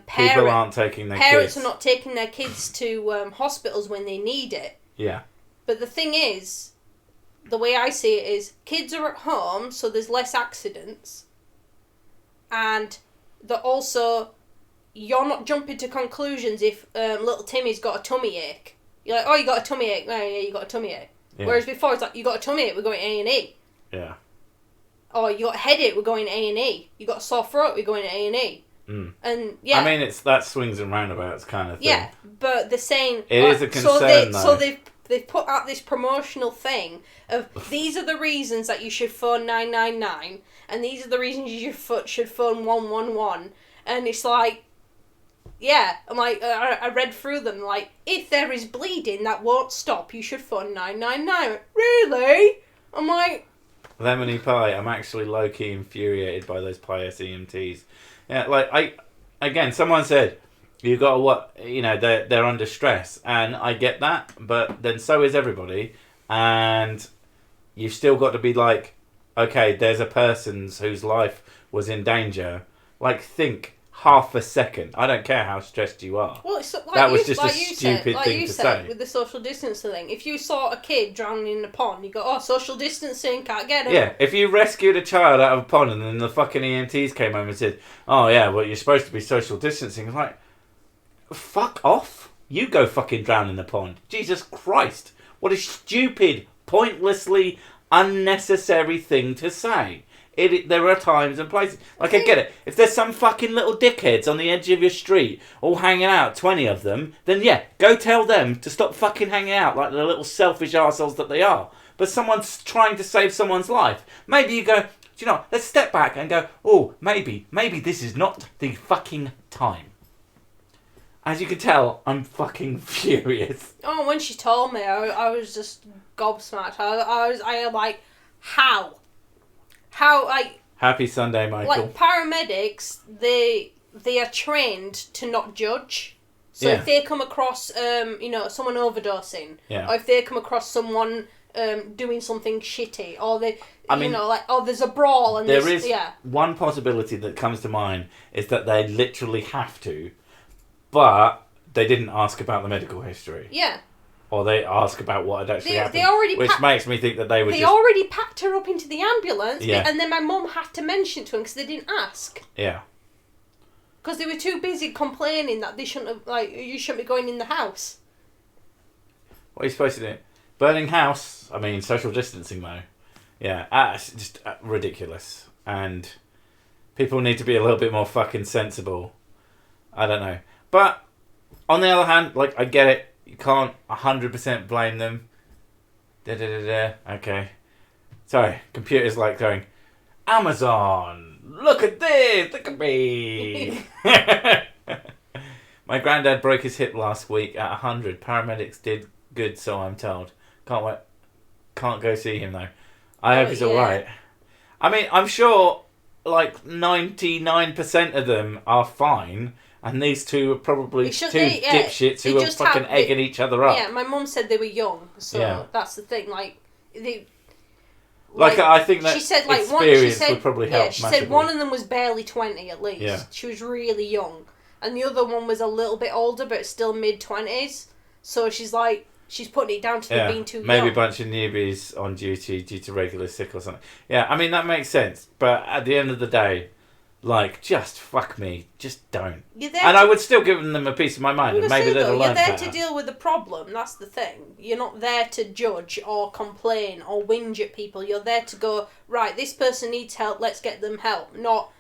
people aren't taking their parents kids. are not taking their kids to hospitals when they need it. Yeah. But the thing is, the way I see it is, kids are at home, so there's less accidents. And that also, you're not jumping to conclusions if little Timmy's got a tummy ache. You're like, oh, you got a tummy ache. Oh, yeah, you got a tummy ache. Yeah. Whereas before, it's like, you got a tummy ache, we're going A&E. Yeah. Or you got a headache, we're going A&E. You got a sore throat, we're going A&E. Mm. And, yeah. I mean, it's that swings and roundabouts kind of thing. Yeah, but they're saying... It is a concern, though. So they've put out this promotional thing of, these are the reasons that you should phone 999, and these are the reasons you should phone 111, and it's like, yeah, I'm like, I read through them, like, if there is bleeding that won't stop, you should phone 999. Really? I'm like... Lemony Pie, I'm actually low-key infuriated by those pious EMTs. Yeah, like, again, someone said... You got to what, you know, they're under stress, and I get that, but then so is everybody, and you've still got to be like, okay, there's a person whose life was in danger. Like, think half a second. I don't care how stressed you are. Well, it's like that was just a stupid thing to say. With the social distancing thing, if you saw a kid drowning in a pond, you go, oh, social distancing, can't get him. Yeah, if you rescued a child out of a pond and then the fucking EMTs came home and said, oh yeah, well, you're supposed to be social distancing, it's like, fuck off. You go fucking drown in the pond. Jesus Christ. What a stupid, pointlessly unnecessary thing to say. There are times and places. Like, I get it. If there's some fucking little dickheads on the edge of your street all hanging out, 20 of them, then yeah, go tell them to stop fucking hanging out like the little selfish arseholes that they are. but someone's trying to save someone's life. Maybe you go, do you know what? Let's step back and go, oh, maybe this is not the fucking time. As you can tell, I'm fucking furious. Oh, when she told me, I was just gobsmacked. I am like, how, like... Happy Sunday, Michael. Like, paramedics, they are trained to not judge. So if they come across, someone overdosing, or if they come across someone doing something shitty, or there's a brawl, and there is one possibility that comes to mind is that they literally have to, but they didn't ask about the medical history. Yeah. Or they ask about what had actually happened. Which makes me think that they already packed her up into the ambulance, yeah. And then my mum had to mention to them because they didn't ask. Yeah. Because they were too busy complaining that they shouldn't have, you shouldn't be going in the house. What are you supposed to do? Burning house? I mean, social distancing though. Yeah, it's just ridiculous. And people need to be a little bit more fucking sensible. I don't know. But, on the other hand, I get it. You can't 100% blame them. Okay. Sorry, computer's going, Amazon! Look at this! Look at me! My granddad broke his hip last week at 100. Paramedics did good, so I'm told. Can't go see him though. I hope he's alright. I mean, I'm sure 99% of them are fine. And these two are probably dipshits who are fucking egging each other up. Yeah, my mum said they were young, so that's the thing. I think that she said, experience would probably help. Yeah, she said one of them was barely 20 at least. Yeah. She was really young, and the other one was a little bit older, but still mid-20s. So she's putting it down to them being too young. Maybe a bunch of newbies on duty due to regular sick or something. Yeah, I mean that makes sense. But at the end of the day. Just fuck me. Just don't. I would still give them a piece of my mind, and maybe they'll learn better. You're there to deal with the problem, that's the thing. You're not there to judge or complain or whinge at people. You're there to go, right, this person needs help, let's get them help, not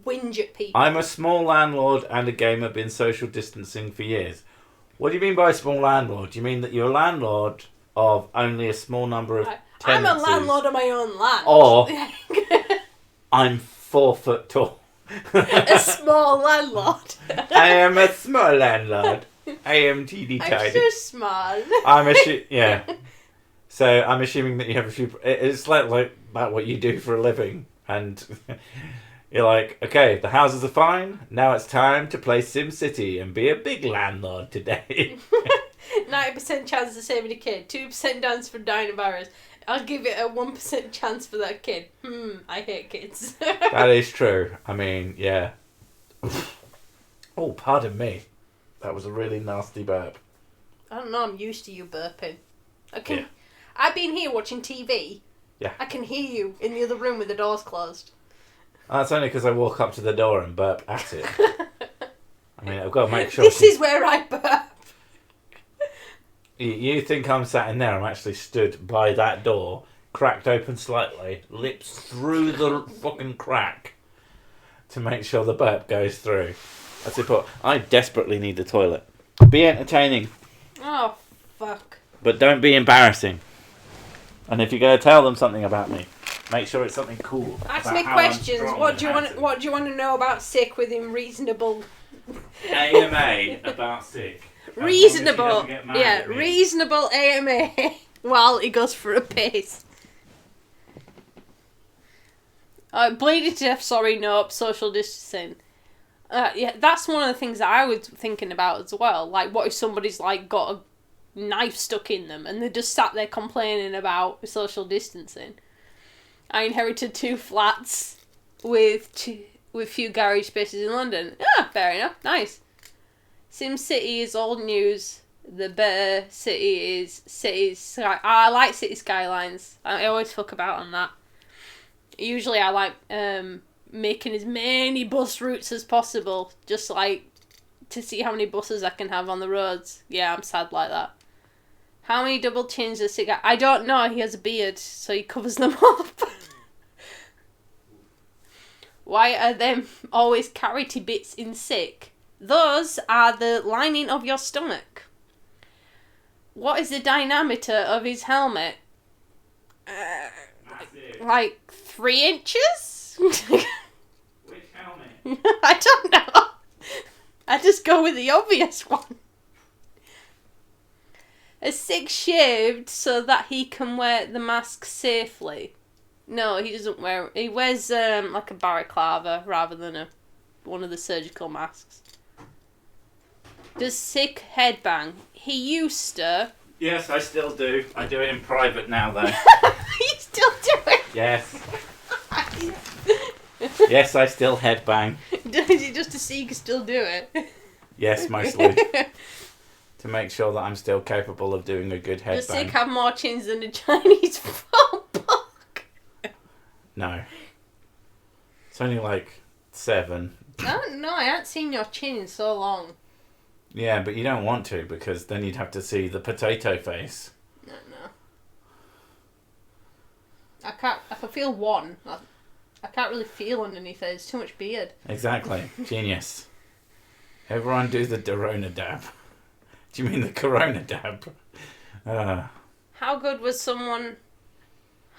whinge at people. I'm a small landlord and a gamer, been social distancing for years. What do you mean by a small landlord? Do you mean that you're a landlord of only a small number of tenancies? I'm a landlord of my own land. Or I'm 4 foot tall. A small landlord. I am a small landlord. I am teeny tiny. I'm so small. So I'm assuming that you have a few. It's like about what you do for a living, and you're like, okay, the houses are fine. Now it's time to play SimCity and be a big landlord today. 90% chance of saving a kid. 2% chance for dying of virus. I'll give it a 1% chance for that kid. I hate kids. That is true. I mean, yeah. Oh, pardon me. That was a really nasty burp. I don't know, I'm used to you burping. I've been here watching TV. Yeah. I can hear you in the other room with the doors closed. That's only because I walk up to the door and burp at it. I mean, I've got to make sure... This is where I burp. You think I'm sat in there, I'm actually stood by that door, cracked open slightly, lips through the fucking crack to make sure the burp goes through. That's important. I desperately need the toilet. Be entertaining. Oh, fuck. But don't be embarrassing. And if you're going to tell them something about me, make sure it's something cool. Ask me questions. What do you want to know about sick within reasonable... AMA about sick. Reasonable, reasonable AMA while he goes for a piss. Bleeding to death, sorry, nope, social distancing. That's one of the things that I was thinking about as well. What if somebody's got a knife stuck in them and they just sat there complaining about social distancing? I inherited 2 flats with few garage spaces in London. Fair enough, nice. SimCity is old news. The better city is City Sky. I like City Skylines. I always fuck about on that. Usually I like making as many bus routes as possible. Just to see how many buses I can have on the roads. Yeah, I'm sad like that. How many double chins does Sick? I don't know. He has a beard, so he covers them up. Why are them always carroty bits in Sick? Those are the lining of your stomach. What is the diameter of his helmet? like 3 inches? Which helmet? I don't know. I just go with the obvious one. A 6 shaved so that he can wear the mask safely. No, he doesn't wear. He wears like a balaclava rather than one of the surgical masks. Does Sick headbang? He used to. Yes, I still do. I do it in private now, though. You still do it? Yes. Yes, I still headbang. Is it just to see you can still do it? Yes, mostly. To make sure that I'm still capable of doing a good headbang. Does Sick have more chins than a Chinese football? No. It's only like 7. I don't know, I haven't seen your chin in so long. Yeah, but you don't want to, because then you'd have to see the potato face. No. I can feel one. I can't really feel underneath it. There's too much beard. Exactly. Genius. Everyone do the Dorona dab. Do you mean the Corona dab? How good would someone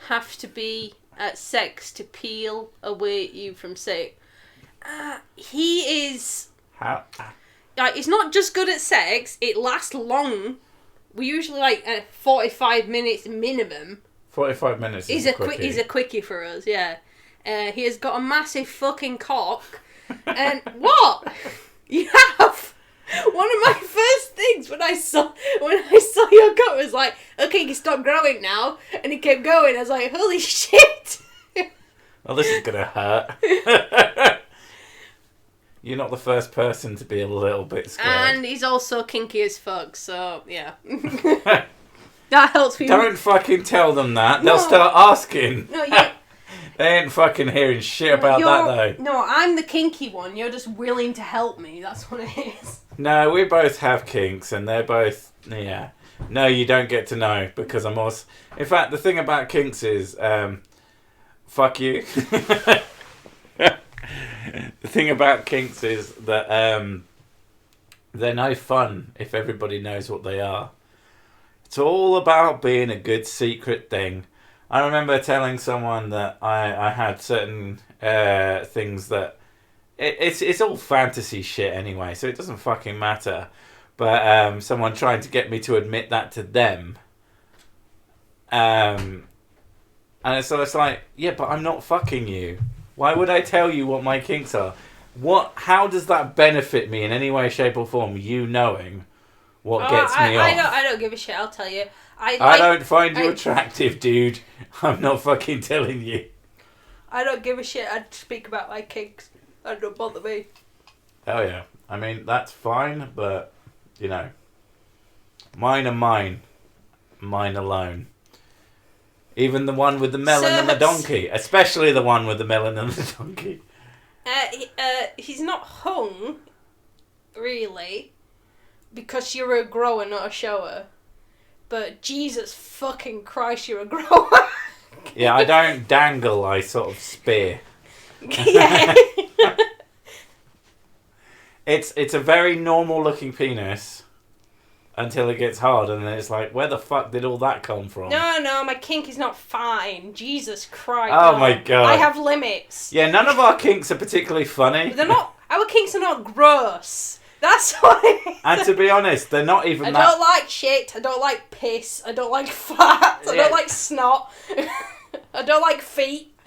have to be at sex to peel away you from Sick? He is... How? Like, he's not just good at sex, it lasts long. We usually like 45 minutes minimum. 45 minutes is a quickie. He's a quickie for us, yeah. He has got a massive fucking cock. And what? You have? One of my first things when I saw your cock was like, okay, you can stop growing now. And he kept going. I was like, holy shit. Well, this is going to hurt. You're not the first person to be a little bit scared. And he's also kinky as fuck, so yeah. That helps me. Don't fucking tell them that. They'll start asking. No, you... They ain't fucking hearing shit about that, though. No, I'm the kinky one. You're just willing to help me. That's what it is. No, we both have kinks, and they're both... Yeah. No, you don't get to know, because I'm also... In fact, the thing about kinks is... fuck you. The thing about kinks is that they're no fun if everybody knows what they are. It's all about being a good secret thing. I remember telling someone that I had certain things that... It's all fantasy shit anyway, so it doesn't fucking matter. But someone trying to get me to admit that to them. And so it's like, yeah, but I'm not fucking you. Why would I tell you what my kinks are? How does that benefit me in any way, shape or form, you knowing what gets me off? I don't give a shit, I'll tell you. I don't find you attractive, dude. I'm not fucking telling you. I don't give a shit. I speak about my kinks. That don't bother me. Hell yeah. I mean, that's fine, but, you know. Mine are mine. Mine alone. Even the one with the melon and the donkey. Especially the one with the melon and the donkey. He's not hung, really, because you're a grower, not a shower. But Jesus fucking Christ, you're a grower. Yeah, I don't dangle, I sort of spear. Yeah. It's a very normal looking penis until it gets hard, and then it's like, where the fuck did all that come from? No, my kink is not fine. Jesus Christ. Oh no. my God. I have limits. Yeah, none of our kinks are particularly funny. They're not. Our kinks are not gross. That's what it is. And to be honest, they're not even I don't like shit. I don't like piss. I don't like fat. I don't like snot. I don't like feet.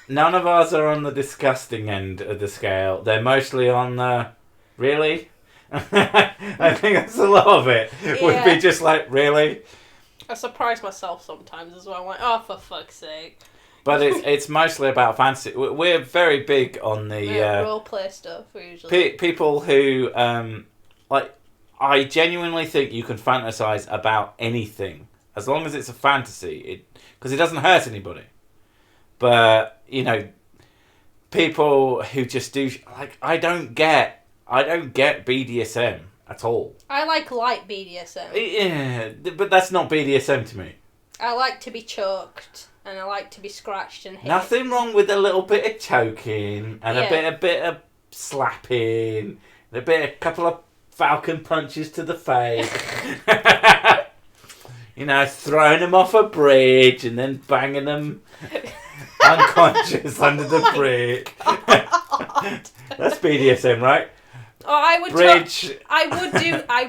None of ours are on the disgusting end of the scale. They're mostly on the... Really? I think that's a lot of it. Would be just like, really? I surprise myself sometimes as well. I'm like, oh, for fuck's sake. But it's mostly about fantasy. We're very big on the... role play stuff, usually. People who... I genuinely think you can fantasize about anything. As long as it's a fantasy. Because it doesn't hurt anybody. But, you know... People who just do... Like, I don't get BDSM at all. I like light BDSM. Yeah, but that's not BDSM to me. I like to be choked. And I like to be scratched and hit. Nothing wrong with a little bit of choking and a bit of slapping, and a couple of falcon punches to the face. You know, throwing them off a bridge and then banging them unconscious under the bridge. That's BDSM, right? Oh, I would Bridge. I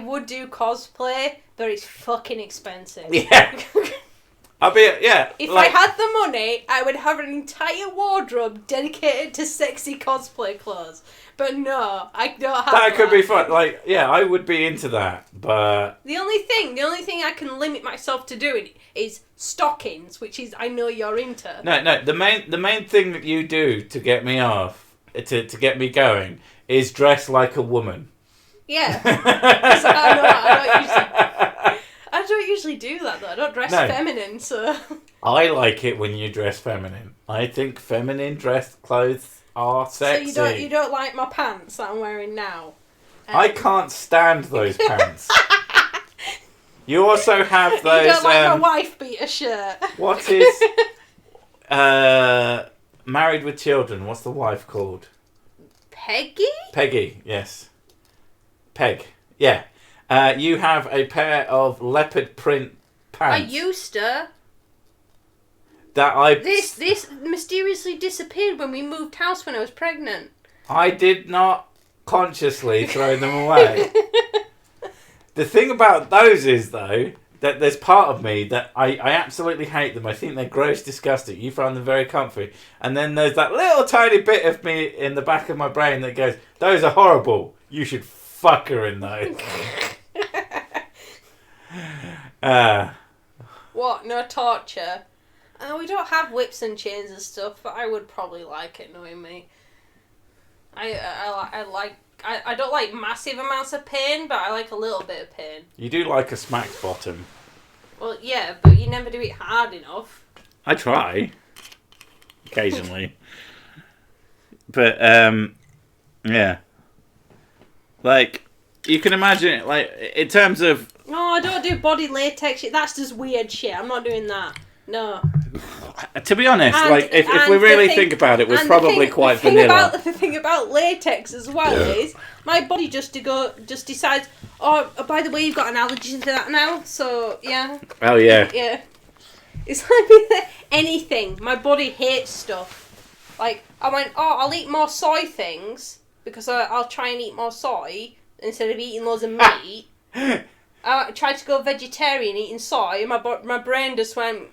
would do cosplay, but it's fucking expensive. Yeah. If I had the money, I would have an entire wardrobe dedicated to sexy cosplay clothes. But no, I don't have that. Could be fun. Like, yeah, I would be into that, but the only thing I can limit myself to doing is stockings, which is I know you're into. No. The main thing that you do to get me off, to get me going, is dress like a woman. Yeah. I don't usually do that though. I don't dress feminine, so. I like it when you dress feminine. I think feminine dress clothes are sexy. So you don't like my pants that I'm wearing now? I can't stand those pants. You also have those. You don't like my wife beater shirt. What is Married with Children? What's the wife called? Peggy? Peggy, yes. Peg, yeah. You have a pair of leopard print pants. I used to. This mysteriously disappeared when we moved house when I was pregnant. I did not consciously throw them away. The thing about those is, though, that there's part of me that I absolutely hate them. I think they're gross, disgusting. You find them very comfy. And then there's that little tiny bit of me in the back of my brain that goes, those are horrible. You should fuck her in those. What? No torture? We don't have whips and chains and stuff, but I would probably like it, knowing me. I don't like massive amounts of pain, but I like a little bit of pain. You do like a smacked bottom. Well, yeah, but you never do it hard enough. I try. Occasionally. But, yeah. Like, you can imagine it, like, in terms of... No, I don't do body latex shit. That's just weird shit. I'm not doing that. No. To be honest, if we really think about it, we're probably quite vanilla. The thing about latex as well is my body just decides, oh, by the way, you've got an allergy to that now, so yeah. Oh yeah. Yeah. It's like anything. My body hates stuff. Like I went, oh, I'll eat more soy things because I'll try and eat more soy instead of eating loads of meat. I tried to go vegetarian eating soy, and my brain just went,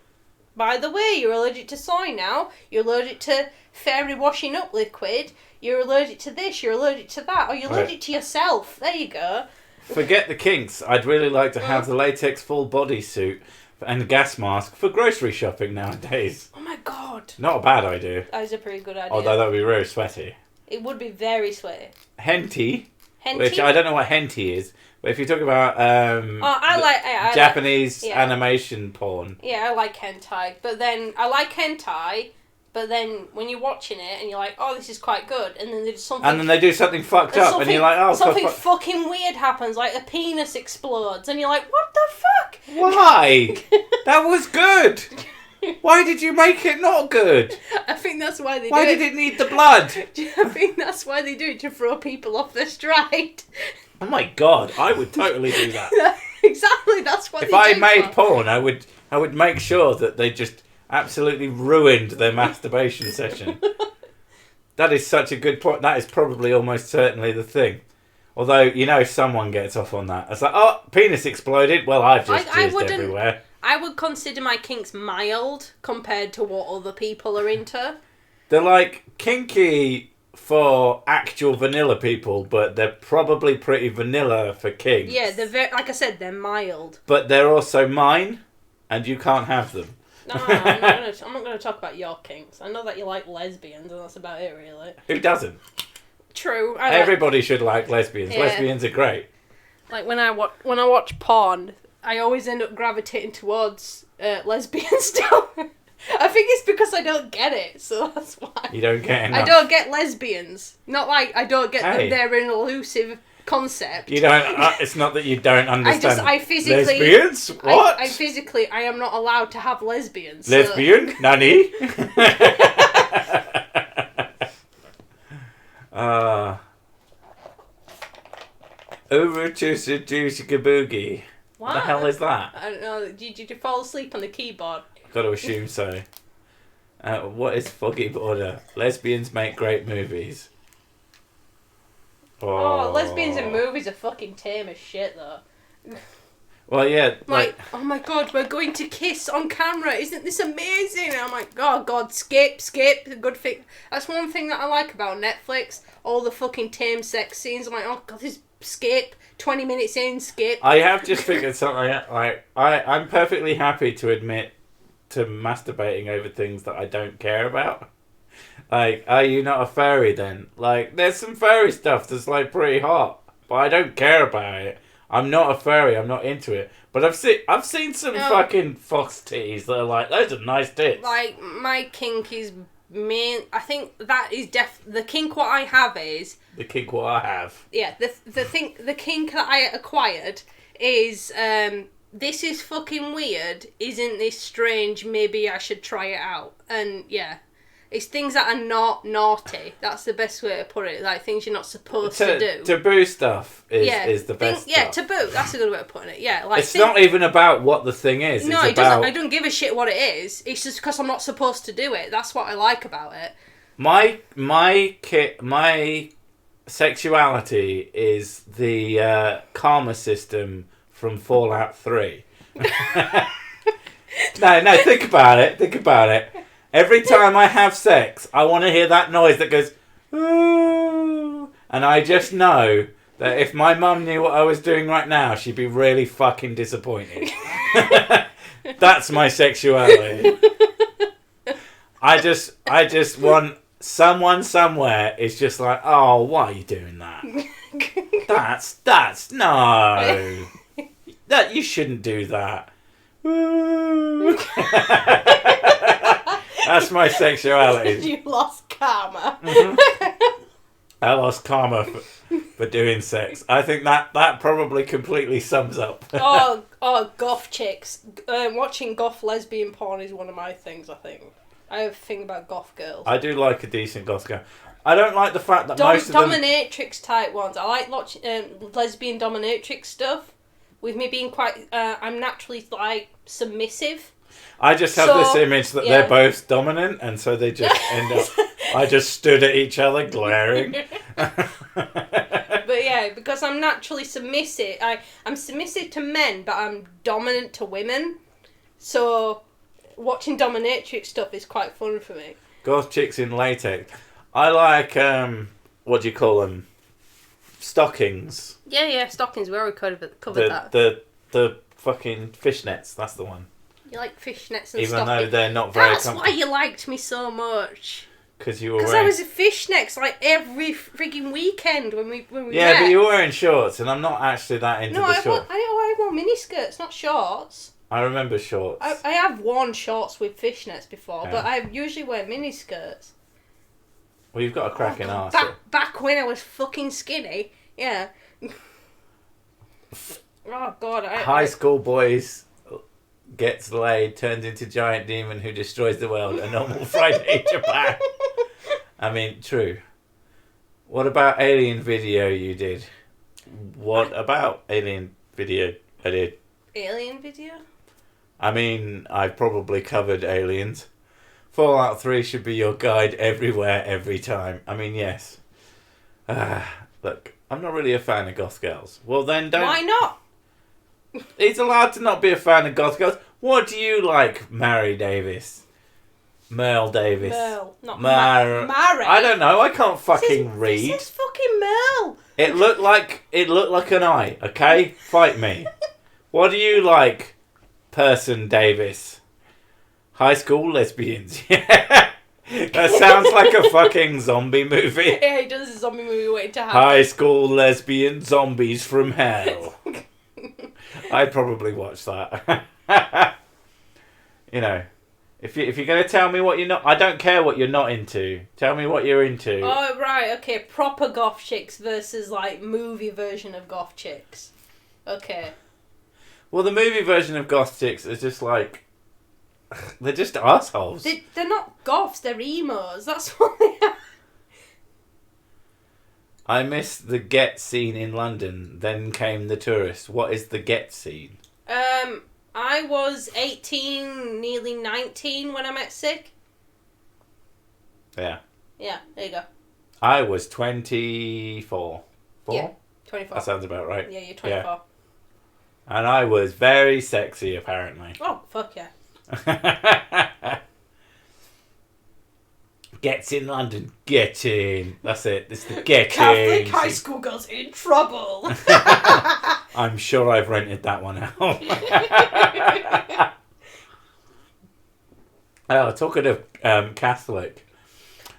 by the way, you're allergic to soy now. You're allergic to fairy washing up liquid. You're allergic to this. You're allergic to that. Or you're allergic to yourself. There you go. Forget the kinks. I'd really like to have the latex full body suit and gas mask for grocery shopping nowadays. Oh my god. Not a bad idea. That is a pretty good idea. Although that would be very sweaty. It would be very sweaty. Hentai. Which I don't know what hentai is. But if you talk about I Japanese animation porn. Yeah, I like hentai. But then when you're watching it and you're like, oh, this is quite good, and then they do something... And then they do something fucked up, and you're like, oh... Something fucking weird happens, like the penis explodes, and you're like, what the fuck? Why? That was good! Why did you make it not good? I think that's why they do it. Why did it need the blood? I think that's why they do it, to throw people off their stride. Oh my god, I would totally do that. Exactly, that's what if I made porn, I would make sure that they just absolutely ruined their masturbation session. That is such a good point. That is probably almost certainly the thing. Although, you know, someone gets off on that. It's like, oh, penis exploded. Well, I've just jizzed everywhere. I would consider my kinks mild compared to what other people are into. They're like kinky for actual vanilla people, but they're probably pretty vanilla for kinks. Yeah, they're like I said, they're mild. But they're also mine, and you can't have them. No, I'm not going to talk about your kinks. I know that you like lesbians, and that's about it, really. Who doesn't? True. Everybody should like lesbians. Yeah. Lesbians are great. Like when I watch porn, I always end up gravitating towards lesbian stuff. I think it's because I don't get it, so that's why. You don't get enough. I don't get lesbians. Not like I don't get that they're an elusive concept. You don't. It's not that you don't understand. I physically lesbians. What? I am not allowed to have lesbians. Lesbian, so. Nani? Over to Seduce Kaboogie. What the hell is that? I don't know. Did you fall asleep on the keyboard? Got to assume so. What is foggy border? Lesbians make great movies. Oh, lesbians in movies are fucking tame as shit, though. Well, yeah. Like, oh my god, we're going to kiss on camera. Isn't this amazing? And I'm like, oh god, skip. A good thing. That's one thing that I like about Netflix. All the fucking tame sex scenes. I'm like, oh god, this skip. 20 minutes in, skip. I have just figured something out. Like, I'm perfectly happy to admit to masturbating over things that I don't care about. Like, are you not a furry then? Like, there's some furry stuff that's like pretty hot, but I don't care about it. I'm not a furry. I'm not into it. But I've seen some fucking fox titties that are like, those are nice tits. Like, my kink is I think that is the kink what I have is the kink what I have. Yeah, the kink that I acquired is this is fucking weird. Isn't this strange? Maybe I should try it out. And yeah. It's things that are not naughty. That's the best way to put it. Like, things you're not supposed to do. Taboo stuff is the best stuff. Yeah, taboo. That's a good way of putting it. Yeah, like it's not even about what the thing is. No, it doesn't. I don't give a shit what it is. It's just because I'm not supposed to do it. That's what I like about it. My sexuality is the karma system from Fallout 3. No, think about it. Every time I have sex, I want to hear that noise that goes, ooh. And I just know that if my mum knew what I was doing right now, she'd be really fucking disappointed. That's my sexuality. I just want someone somewhere is just like, oh, why are you doing that? That's no. That you shouldn't do that. That's my sexuality. You lost karma. Mm-hmm. I lost karma for doing sex. I think that probably completely sums up. Goth chicks. Watching goth lesbian porn is one of my things, I think. I have a thing about goth girls. I do like a decent goth girl. I don't like the fact that most of them... Dominatrix type ones. I like watching lesbian dominatrix stuff. With me being quite... I'm naturally, like, submissive. I just have this image that they're both dominant, and so they just end up... I just stood at each other, glaring. But yeah, because I'm naturally submissive. I'm submissive to men, but I'm dominant to women. So, watching dominatrix stuff is quite fun for me. Goth chicks in latex. I like, what do you call them? Stockings. Yeah, stockings. We already covered that. The fucking fishnets, that's the one. You like fishnets and Even stockings. though they're not very That's why you liked me so much. Because you were Because I was a fishnets like every frigging weekend when we Yeah, met. but you were wearing shorts, and I'm not actually that into the shorts. I wore miniskirts, not shorts. I remember shorts. I have worn shorts with fishnets before, but I usually wear miniskirts. Well, you've got a cracking arse. Back when I was fucking skinny, yeah. Oh god, High school boys gets laid, turns into giant demon who destroys the world. A normal Friday in Japan. I mean, true. What about alien video you did? What about alien video I did? Alien video? I mean, I've probably covered aliens. Fallout 3 should be your guide everywhere, every time. I mean, yes. Look, I'm not really a fan of goth girls. Well, then don't... Why not? He's allowed to not be a fan of goth girls. What do you like, Mary Davis? Merle Davis. Merle, not Mary. I don't know. I can't fucking read. This is fucking Merle. It looked like an eye. Okay, fight me. What do you like, Person Davis? High school lesbians. Yeah. That sounds like a fucking zombie movie. Yeah, it does a zombie movie waiting to happen. High school lesbian zombies from hell. I'd probably watch that. You know, if you're going to tell me what you're not... I don't care what you're not into. Tell me what you're into. Oh, right, okay. Proper goth chicks versus, like, movie version of goth chicks. Okay. Well, the movie version of goth chicks is just like... They're just assholes. They're not goths, they're emos. That's what they are. I miss the Get scene in London. Then came the tourist. What is the Get scene? I was 18, nearly 19 when I met Sick. Yeah. Yeah, there you go. I was 24. 4? Yeah, 24. That sounds about right. Yeah, you're 24. Yeah. And I was very sexy, apparently. Oh, fuck yeah. Gets in London, get in. That's it. It's the get Catholic in. high school girls in trouble. I'm sure I've rented that one out. Oh, talking of Catholic.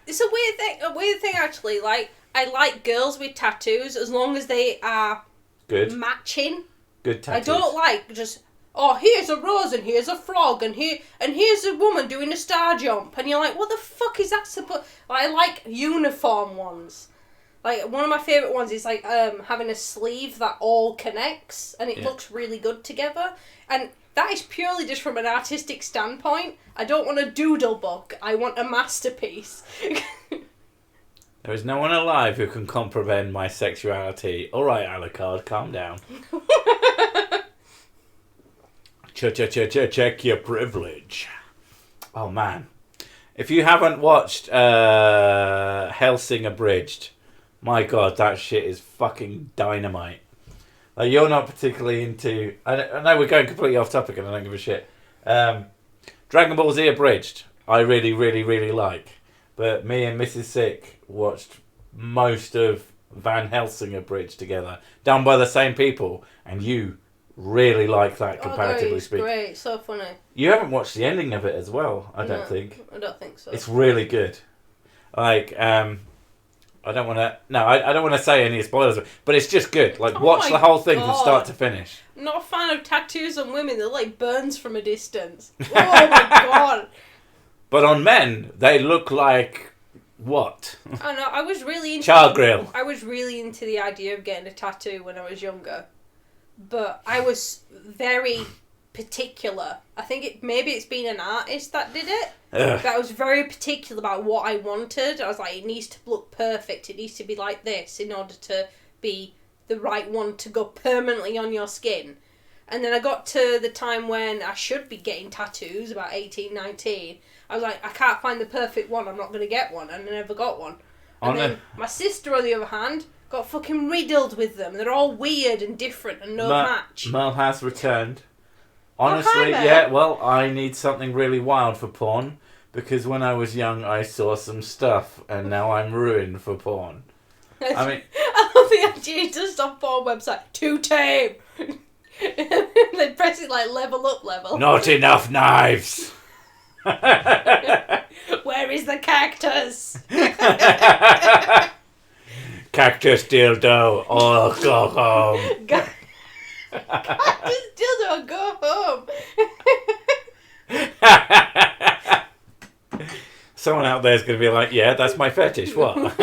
It's a weird thing actually. Like, I like girls with tattoos as long as they are Good. matching. Good tattoos. I don't like just, oh, here's a rose and here's a frog and here's a woman doing a star jump, and you're like, what the fuck is that supposed? Like, I like uniform ones. Like, one of my favourite ones is like having a sleeve that all connects and it looks really good together. And that is purely just from an artistic standpoint. I don't want a doodle book. I want a masterpiece. There is no one alive who can comprehend my sexuality. All right, Alucard, calm down. Check your privilege. Oh, man. If you haven't watched Hellsing Abridged, my God, that shit is fucking dynamite. Like, you're not particularly into... I know we're going completely off topic and I don't give a shit. Dragon Ball Z Abridged, I really, really, really like. But me and Mrs. Sick watched most of Van Helsing Abridged together. Done by the same people. And you really like that, comparatively speaking. Great, so funny. You haven't watched the ending of it as well, I don't think. I don't think so. It's really good. Like, I don't want to... No, I don't want to say any spoilers, but it's just good. Like, watch the whole thing from start to finish. I'm not a fan of tattoos on women. They're like burns from a distance. Oh my God. But on men, they look like... What? I know. I was really into... Child grill. I was really into the idea of getting a tattoo when I was younger. But I was very particular. I think maybe it's been an artist that did it. But I was very particular about what I wanted. I was like, it needs to look perfect. It needs to be like this in order to be the right one to go permanently on your skin. And then I got to the time when I should be getting tattoos, about 18, 19. I was like, I can't find the perfect one. I'm not going to get one. And I never got one. And then my sister, on the other hand, got fucking riddled with them. They're all weird and different and no match. Mel has returned. Honestly, yeah, well, I need something really wild for porn. Because when I was young, I saw some stuff. And now I'm ruined for porn. I mean... I love the idea just on porn website. Too tame. They press it like level up level. Not enough knives. Where is the cactus? Cactus dildo. Oh, go home. Cactus dildo, go home. Someone out there is going to be like, yeah, that's my fetish. What?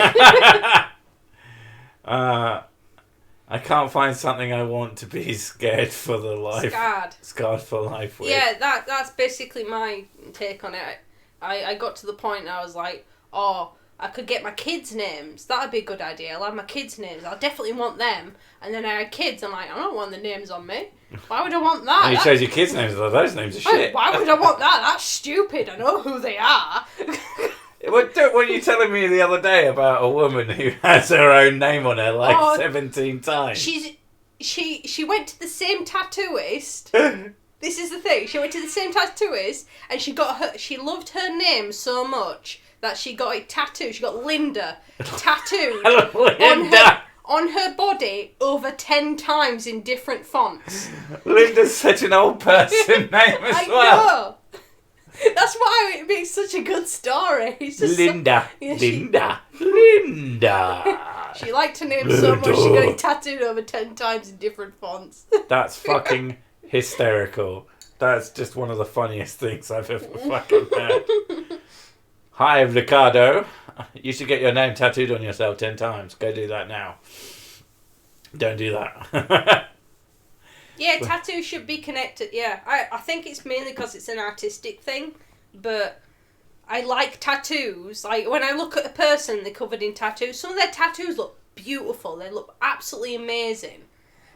I can't find something I want to be scared for the life. Scarred for life with. Yeah, that's basically my take on it. I got to the point I was like, oh, I could get my kids' names. That'd be a good idea. I'll have my kids' names. I'll definitely want them. And then I had kids. I'm like, I don't want the names on me. Why would I want that? And you chose your kids' names. Those names are shit. Why would I want that? That's stupid. I know who they are. What you telling me the other day about a woman who has her own name on her 17 times? She went to the same tattooist. This is the thing. She went to the same tattooist and she loved her name so much that she got it tattooed. She got Linda tattooed on her body over 10 times in different fonts. Linda's such an old person name as well. I know. That's why it makes such a good story. It's just Linda. She liked her name so much she got it tattooed over 10 times in different fonts. That's fucking hysterical. That's just one of the funniest things I've ever fucking heard. Hi, Ricardo. You should get your name tattooed on yourself 10 times. Go do that now. Don't do that. Yeah, tattoos should be connected, yeah. I think it's mainly because it's an artistic thing, but I like tattoos. Like, when I look at a person, they're covered in tattoos. Some of their tattoos look beautiful. They look absolutely amazing.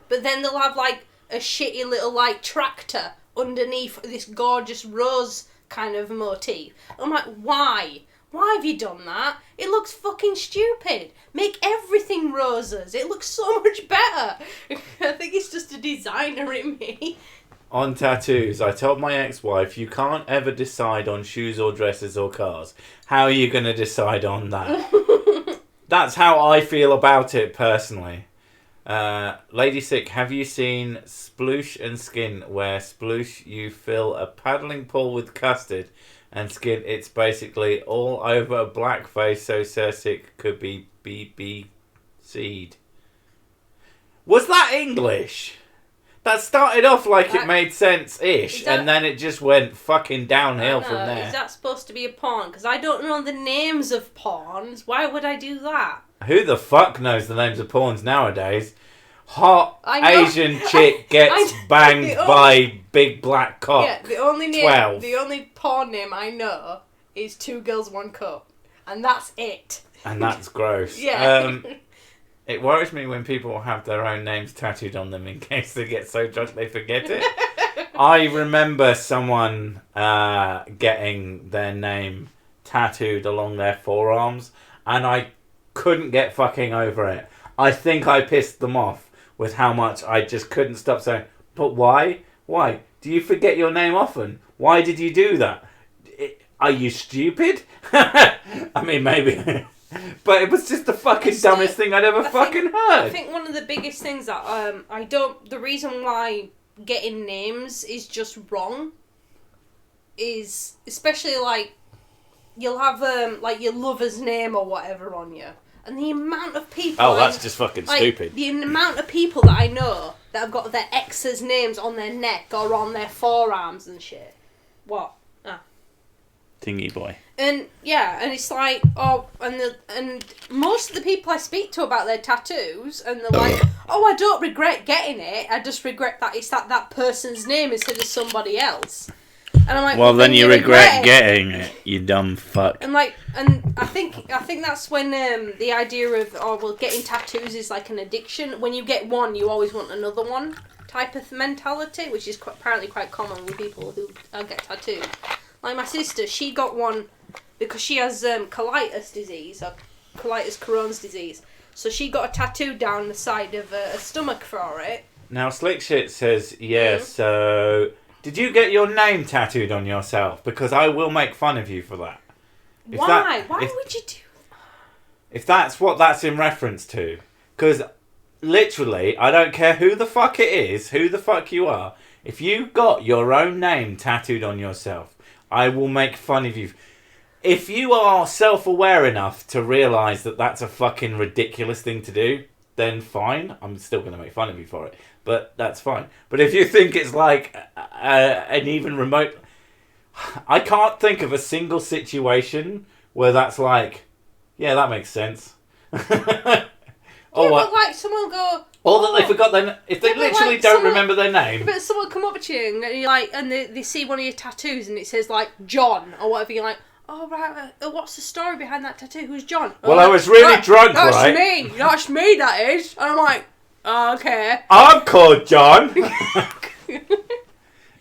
But then they'll have, like, a shitty little like tractor underneath this gorgeous rose kind of motif. I'm like, why? Why have you done that? It looks fucking stupid. Make everything roses. It looks so much better. I think it's just a designer in me. On tattoos, I told my ex-wife, you can't ever decide on shoes or dresses or cars. How are you going to decide on that? That's how I feel about it, personally. Lady Sick, have you seen Sploosh and Skin, where Sploosh you fill a paddling pool with custard, and Skin it's basically all over a black face, so Sick could be BB seed. Was that English? That started off like it made sense-ish, and then it just went fucking downhill from there. Is that supposed to be a porn? Because I don't know the names of porns. Why would I do that? Who the fuck knows the names of porns nowadays? Hot Asian chick gets banged by big black cock. Yeah, the only 12. The only porn name I know is 2 Girls 1 Cup, and that's it. And that's gross. Yeah. It worries me when people have their own names tattooed on them in case they get so drunk they forget it. I remember someone getting their name tattooed along their forearms, and I couldn't get fucking over it. I think I pissed them off with how much I just couldn't stop saying, but why? Why? Do you forget your name often? Why did you do that? Are you stupid? I mean, maybe... But it was just the fucking dumbest thing I'd ever fucking heard. I think one of the biggest things that the reason why getting names is just wrong is, especially like, you'll have like your lover's name or whatever on you, and the amount of people... Oh, that's just fucking stupid. The amount of people that I know that have got their ex's names on their neck or on their forearms and shit. What? Thingy boy. And yeah, and it's like, and most of the people I speak to about their tattoos, and they're like, oh, I don't regret getting it, I just regret that it's that person's name instead of somebody else. And I'm like, well, then you regret getting it, you dumb fuck. And like, and I think that's when the idea of getting tattoos is like an addiction. When you get one, you always want another one type of mentality, which is apparently quite common with people who get tattoos. Like my sister, she got one because she has colitis disease, or colitis Crohn's disease. So she got a tattoo down the side of her stomach for it. Now, Slick Shit says, yeah, so... Did you get your name tattooed on yourself? Because I will make fun of you for that. Why? Why would you do that? If that's what that's in reference to. Because, literally, I don't care who the fuck it is, who the fuck you are. If you got your own name tattooed on yourself, I will make fun of you. If you are self-aware enough to realise that that's a fucking ridiculous thing to do, then fine. I'm still going to make fun of you for it. But that's fine. But if you think it's like an even remote... I can't think of a single situation where that's like, yeah, that makes sense. But like someone go... Or that they forgot their... If they literally don't remember their name. But someone come up to you and you're like, and they see one of your tattoos and it says like John or whatever, you're like, oh right, what's the story behind that tattoo? Who's John? Well, I was really drunk, that's right? That's me, that is. And I'm like, oh, okay. I'm called John.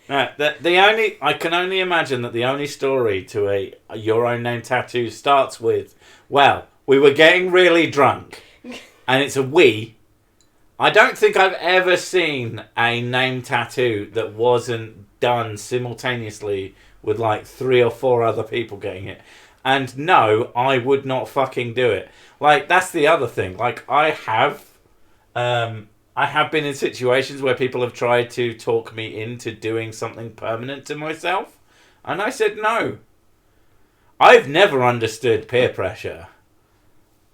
Now, I can only imagine that the only story to your own name tattoo starts with, well, we were getting really drunk, and it's a we. I don't think I've ever seen a name tattoo that wasn't done simultaneously with like 3 or 4 other people getting it. And no, I would not fucking do it. Like, that's the other thing. Like, I have been in situations where people have tried to talk me into doing something permanent to myself. And I said no. I've never understood peer pressure.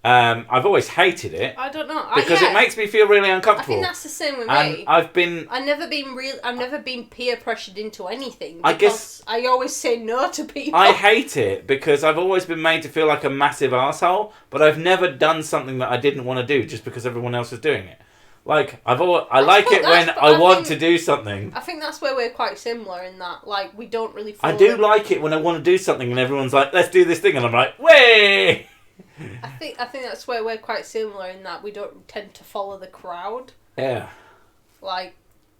I've always hated it. I don't know. Because it makes me feel really uncomfortable. I think that's the same with me. I've never been peer pressured into anything. I guess I always say no to people. I hate it because I've always been made to feel like a massive arsehole, but I've never done something that I didn't want to do just because everyone else was doing it. Like, I like it when I want to do something. I think that's where we're quite similar in that, like, we don't really I do like it when I want to do something and everyone's like, let's do this thing, and I'm like, way! I think that's where we're quite similar in that we don't tend to follow the crowd. Yeah. Like,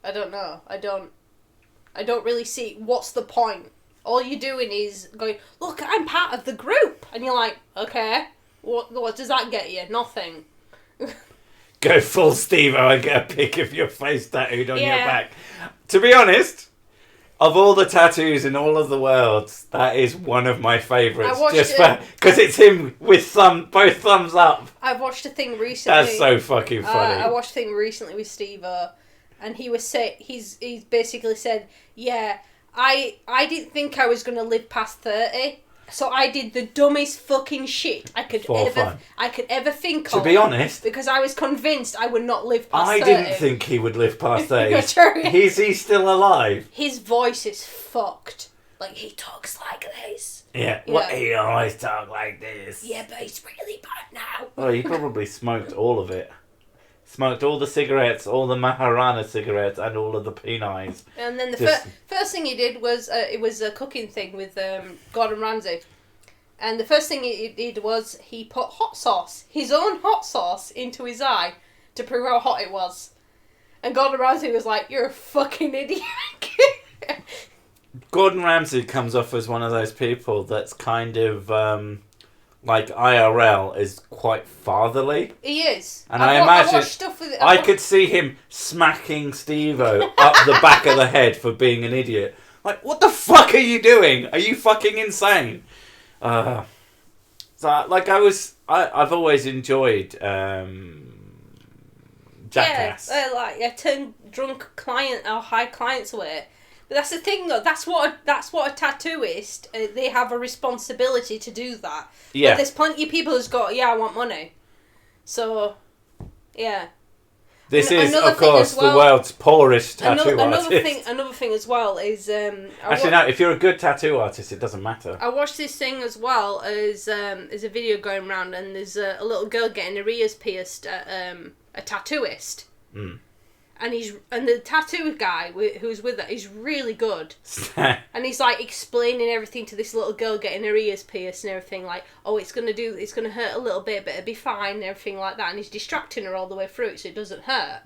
I don't know. I don't really see what's the point. All you're doing is going, look, I'm part of the group, and you're like, okay, what does that get you? Nothing. Go full Steve-O and get a pic of your face tattooed on your back. To be honest, of all the tattoos in all of the world, that is one of my favourites. Just because it's him with both thumbs up. I watched a thing recently. That's so fucking funny. I watched a thing recently with Steve-O, and he was he's basically said, yeah, I didn't think I was gonna live past 30. So I did the dumbest fucking shit I could ever think of. To be honest, because I was convinced I would not live past 30. I didn't think he would live past 30. Is he still alive? His voice is fucked. Like, he talks like this. Yeah, he always talk like this. Yeah, but he's really bad now. Well, he probably smoked all of it. Smoked all the cigarettes, all the Maharana cigarettes, and all of the penais. And then the first thing he did was, it was a cooking thing with Gordon Ramsay. And the first thing he did was he put hot sauce, his own hot sauce, into his eye to prove how hot it was. And Gordon Ramsay was like, you're a fucking idiot. Gordon Ramsay comes off as one of those people that's kind of... like IRL is quite fatherly. He is. And I imagine I could see him smacking Steve-O up the back of the head for being an idiot. Like, what the fuck are you doing? Are you fucking insane? So, like, I've always enjoyed Jackass. Yeah, I turn drunk client or high clients away. But that's the thing, though. That's what a tattooist. They have a responsibility to do that. Yeah. But there's plenty of people who's got, I want money. So, yeah. This is, of course, the world's poorest tattoo artist. Another thing as well is... Actually, no, if you're a good tattoo artist, it doesn't matter. I watched this thing as well as... there's a video going around, and there's a little girl getting her ears pierced at a tattooist. Mm. And the tattoo guy who's with her is really good. And he's like explaining everything to this little girl getting her ears pierced and everything, like, oh, it's gonna hurt a little bit, but it'll be fine and everything like that. And he's distracting her all the way through so it doesn't hurt.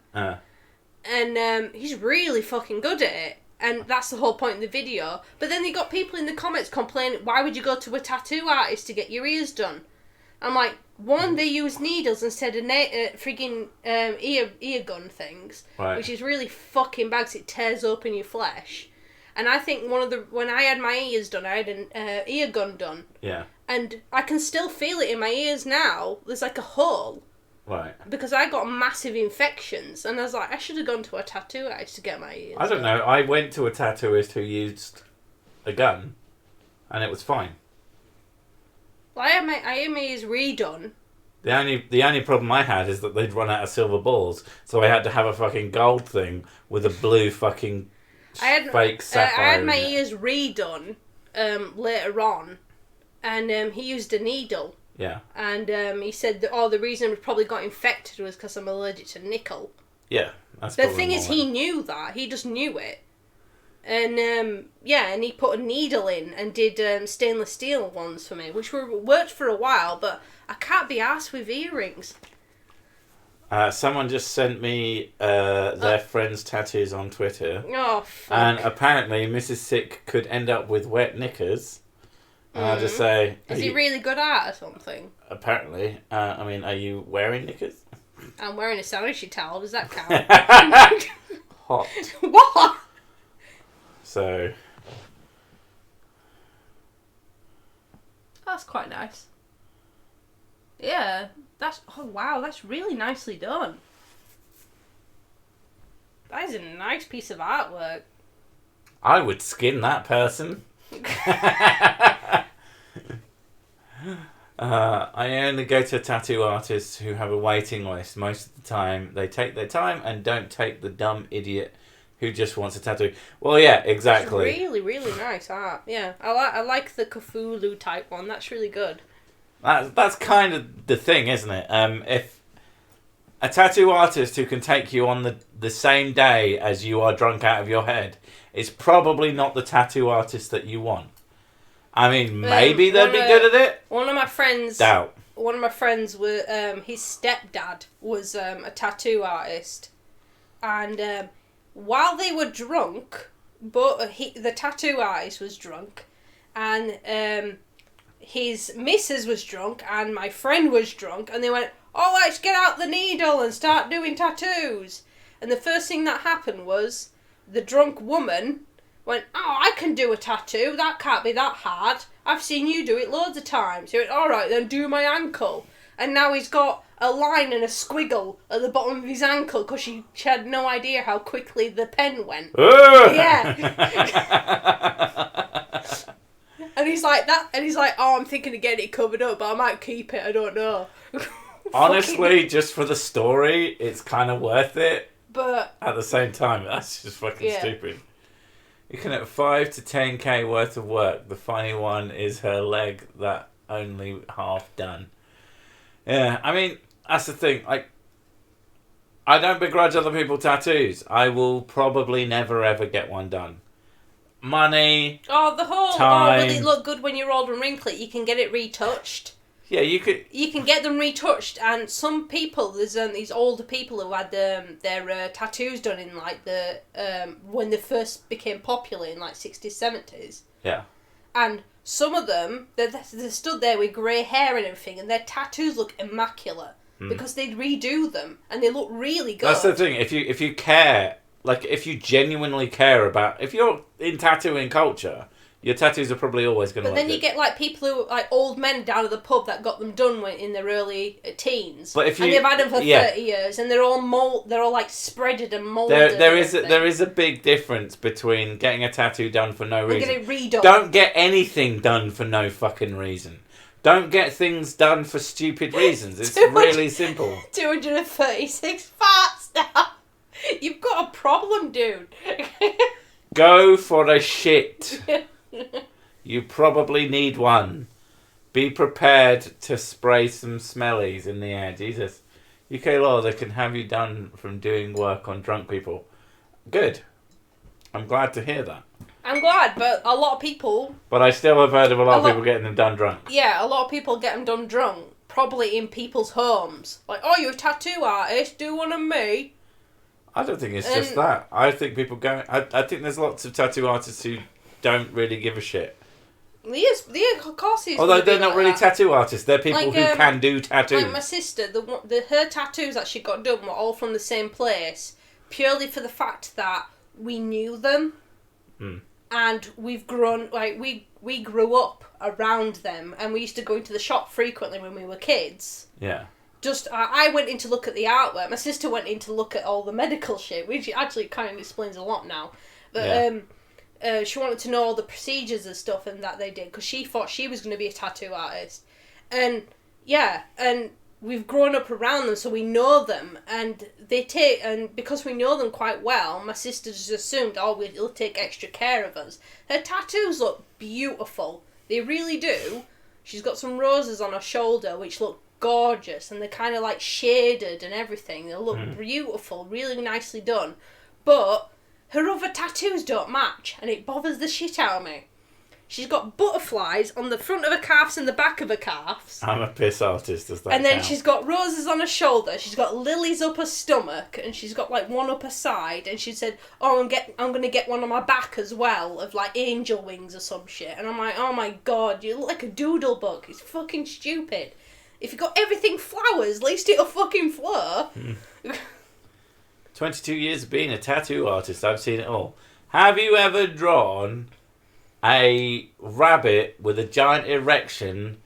And he's really fucking good at it. And that's the whole point of the video. But then they got people in the comments complaining, why would you go to a tattoo artist to get your ears done? I'm like, one, they use needles instead of frigging ear gun things, right, which is really fucking bad because it tears open your flesh. And I think when I had my ears done, I had an ear gun done. Yeah. And I can still feel it in my ears now. There's like a hole. Right. Because I got massive infections, and I was like, I should have gone to a tattoo artist to get my ears I don't know. I went to a tattooist who used a gun, and it was fine. Well, I had my ears redone. The only problem I had is that they'd run out of silver balls, so I had to have a fucking gold thing with a blue fucking fake sapphire. I had my ears redone later on, and he used a needle. Yeah. And he said that, the reason I probably got infected was because I'm allergic to nickel. Yeah, that's the thing is, he knew that. He just knew it. And, and he put a needle in and did stainless steel ones for me, which worked for a while, but I can't be arsed with earrings. Someone just sent me their friend's tattoos on Twitter. Oh, fuck. And apparently Mrs. Sick could end up with wet knickers. And I'll just say... Is he really good at it or something? Apparently. Are you wearing knickers? I'm wearing a sanitary towel. Does that count? Hot. What? So... That's quite nice. Yeah. Wow, that's really nicely done. That is a nice piece of artwork. I would skin that person. I only go to tattoo artists who have a waiting list. Most of the time, they take their time and don't take the dumb idiot who just wants a tattoo. Well, yeah, exactly. It's really, really nice art. Yeah, I like the Cthulhu type one. That's really good. That's kind of the thing, isn't it? If a tattoo artist who can take you on the same day as you are drunk out of your head is probably not the tattoo artist that you want. I mean, maybe they'd be good at it. One of my friends... Doubt. One of my friends, his stepdad was a tattoo artist. And while they were drunk, but the tattoo artist was drunk, and his missus was drunk, and my friend was drunk, and they went, oh, let's get out the needle and start doing tattoos. And the first thing that happened was the drunk woman went, oh, I can do a tattoo, that can't be that hard. I've seen you do it loads of times. He went, alright, then do my ankle. And now he's got a line and a squiggle at the bottom of his ankle because she had no idea how quickly the pen went. Yeah. And he's like, oh, I'm thinking of getting it covered up, but I might keep it, I don't know. Honestly, just for the story, it's kind of worth it. But at the same time, that's just fucking stupid. You can have 5 to 10k worth of work. The funny one is her leg that only half done. Yeah, I mean, that's the thing. Like, I don't begrudge other people tattoos. I will probably never ever get one done. Money. Oh, the whole time. Oh, will it look good when you're old and wrinkly? You can get it retouched. Yeah, you could. You can get them retouched, and some people, there's these older people who had their tattoos done in like the when they first became popular in like 60s, 70s. Yeah. And some of them, they stood there with grey hair and everything, and their tattoos look immaculate because they'd redo them, and they look really good. That's the thing. If you care, like if you genuinely care about, if you're in tattooing culture, your tattoos are probably always going to look good. But then you get like people who, like old men down at the pub that got them done in their early teens. But if you, and they've had them for 30 years, and they're all like spreaded and moulded. There is a big difference between getting a tattoo done for no reason. Get it redone. Don't get anything done for no fucking reason. Don't get things done for stupid reasons. It's really simple. 236 farts now. You've got a problem, dude. Go for a shit. You probably need one. Be prepared to spray some smellies in the air. Jesus. UK law, they can have you done from doing work on drunk people. Good. I'm glad to hear that. I'm glad, but a lot of people... But I still have heard of a lot of people getting them done drunk. Yeah, a lot of people get them done drunk. Probably in people's homes. Like, oh, you're a tattoo artist, do one of me. I don't think it's just that. I think people go... I think there's lots of tattoo artists who don't really give a shit. Yes, of course he's. Although they're not really tattoo artists, they're people who can do tattoos. Like my sister, her tattoos that she got done were all from the same place, purely for the fact that we knew them, and we've grown we grew up around them, and we used to go into the shop frequently when we were kids. Yeah. Just I went in to look at the artwork. My sister went in to look at all the medical shit, which actually kind of explains a lot now. But she wanted to know all the procedures and stuff and that they did, because she thought she was going to be a tattoo artist. And we've grown up around them, so we know them, and because we know them quite well, my sister just assumed, they'll take extra care of us. Her tattoos look beautiful. They really do. She's got some roses on her shoulder which look gorgeous, and they're kind of like shaded and everything. They look beautiful, really nicely done. But her other tattoos don't match, and it bothers the shit out of me. She's got butterflies on the front of her calves and the back of her calves. I'm a piss artist, does that And then count? she's got roses on her shoulder. She's got lilies up her stomach, and she's got like one up her side. And she said, "Oh, I'm gonna get one on my back as well, of like angel wings or some shit." And I'm like, "Oh my god, you look like a doodle bug. It's fucking stupid. If you got everything flowers, at least it'll fucking flow." 22 years of being a tattoo artist, I've seen it all. Have you ever drawn a rabbit with a giant erection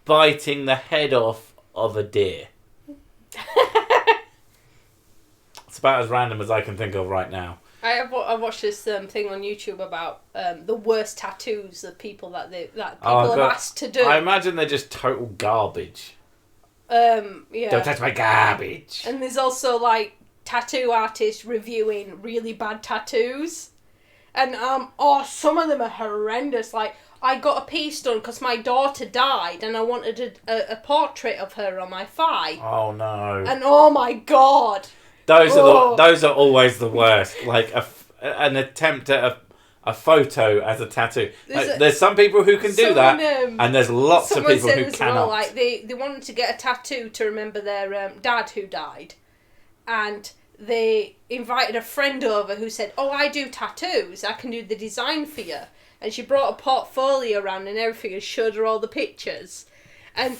biting the head off of a deer? It's about as random as I can think of right now. I watched this thing on YouTube about the worst tattoos of people that people have asked to do. I imagine they're just total garbage. Yeah. Don't touch my garbage. And there's also like tattoo artists reviewing really bad tattoos, and some of them are horrendous. Like, I got a piece done because my daughter died, and I wanted a portrait of her on my thigh. Oh no! And oh my god, those are always the worst. Like an attempt at a photo as a tattoo. There's some people who can do that, and there's lots of people who cannot. Well, like they wanted to get a tattoo to remember their dad who died, and they invited a friend over who said, "Oh, I do tattoos. I can do the design for you." And she brought a portfolio around and everything and showed her all the pictures. And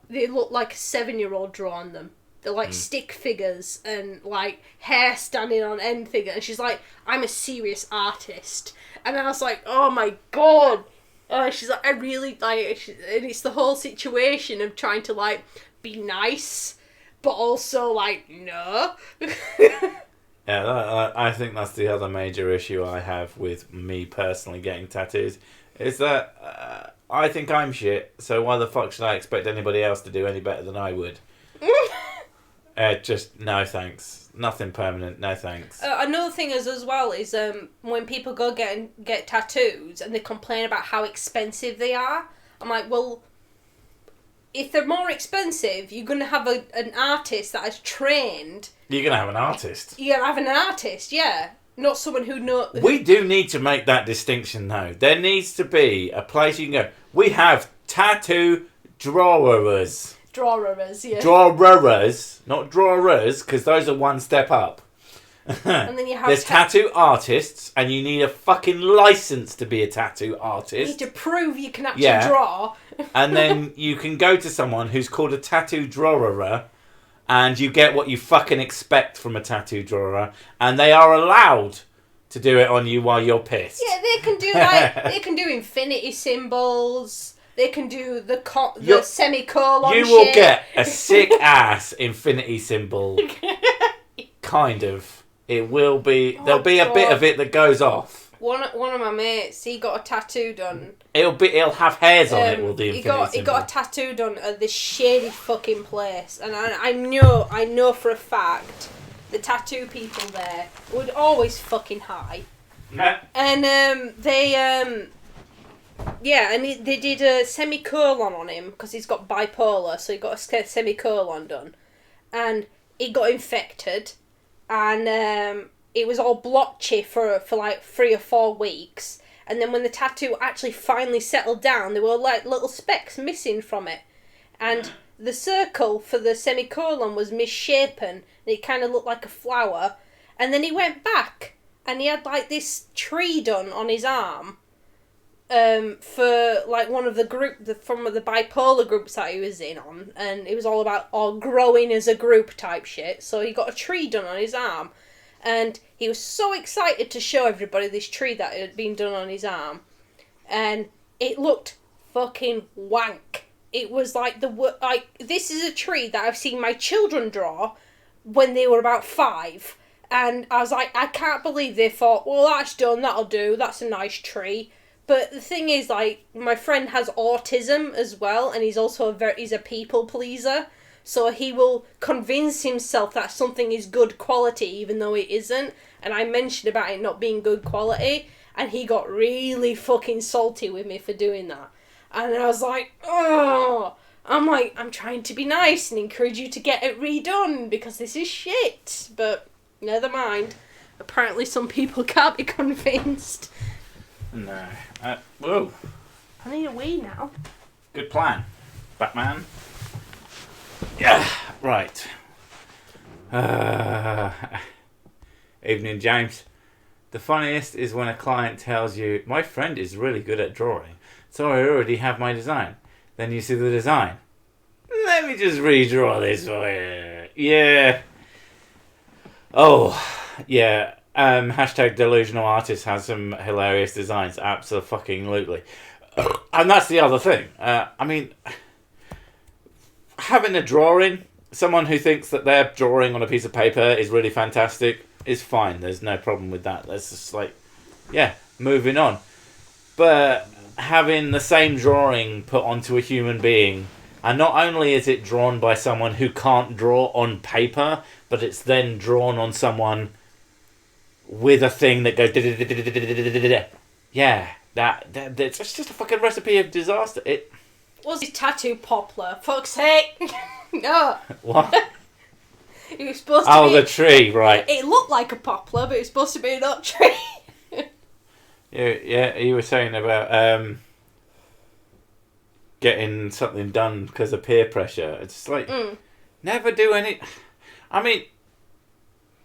they look like a 7-year-old drawn them. They're like stick figures and like hair standing on end figure. And she's like, "I'm a serious artist." And I was like, "Oh my god." She's like, "I really like," and it's the whole situation of trying to like be nice, but also like, no. Yeah, I think that's the other major issue I have with me personally getting tattoos, is that I think I'm shit, so why the fuck should I expect anybody else to do any better than I would? Just, no thanks. Nothing permanent, no thanks. Another thing is as well is when people go get tattoos and they complain about how expensive they are. I'm like, well, if they're more expensive, you're going to have an artist that is trained. You're going to have an artist. You're going to have an artist, yeah. Not someone who knows... We do need to make that distinction, though. There needs to be a place you can go. We have tattoo drawers. Drawers, yeah. Drawers, not drawers, because those are one step up. And then you have there's tattoo artists, and you need a fucking license to be a tattoo artist. You need to prove you can actually draw. And then you can go to someone who's called a tattoo drawer, and you get what you fucking expect from a tattoo drawer, and they are allowed to do it on you while you're pissed. Yeah, they can do infinity symbols. They can do the semicolon. You will get a sick ass infinity symbol. Kind of. It will be. There'll be a bit of it that goes off. One of my mates, he got a tattoo done. It'll have hairs on it. Will the infinity symbol? He got a tattoo done at this shady fucking place, and I know for a fact the tattoo people there would always fucking high. And they did a semicolon on him because he's got bipolar, so he got a semicolon done, and he got infected, and it was all blotchy for like 3 or 4 weeks, and then when the tattoo actually finally settled down, there were like little specks missing from it, and the circle for the semicolon was misshapen, and it kind of looked like a flower, and then he went back, and he had like this tree done on his arm, for like one of the from the bipolar groups that he was in on, and it was all about growing as a group type shit. So he got a tree done on his arm, and he was so excited to show everybody this tree that had been done on his arm, and it looked fucking wank. It was like this is a tree that I've seen my children draw when they were about 5, and I was like, I can't believe they thought, well, that's done, that'll do, that's a nice tree. But the thing is, like, my friend has autism as well, and he's also he's a people pleaser. So he will convince himself that something is good quality, even though it isn't. And I mentioned about it not being good quality, and he got really fucking salty with me for doing that. And I was like, oh, I'm trying to be nice and encourage you to get it redone because this is shit. But never mind. Apparently, some people can't be convinced. No. Whoa. I need a wee now. Good plan, Batman. Yeah, right. Evening, James. The funniest is when a client tells you, my friend is really good at drawing, so I already have my design. Then you see the design. Let me just redraw this for you. Yeah. Oh, yeah. Hashtag delusional artist has some hilarious designs. Absolutely. And that's the other thing. I mean, having a drawing, someone who thinks that their drawing on a piece of paper is really fantastic is fine. There's no problem with that. That's just like, yeah, moving on. But having the same drawing put onto a human being, and not only is it drawn by someone who can't draw on paper, but it's then drawn on someone with a thing that goes yeah, that's just a fucking recipe of disaster. It was his tattoo poplar. Fuck's sake! No. What? It was supposed to be. Oh, the tree, right? It looked like a poplar, but it was supposed to be an oak tree. Yeah. You were saying about getting something done because of peer pressure. It's like never do any. I mean.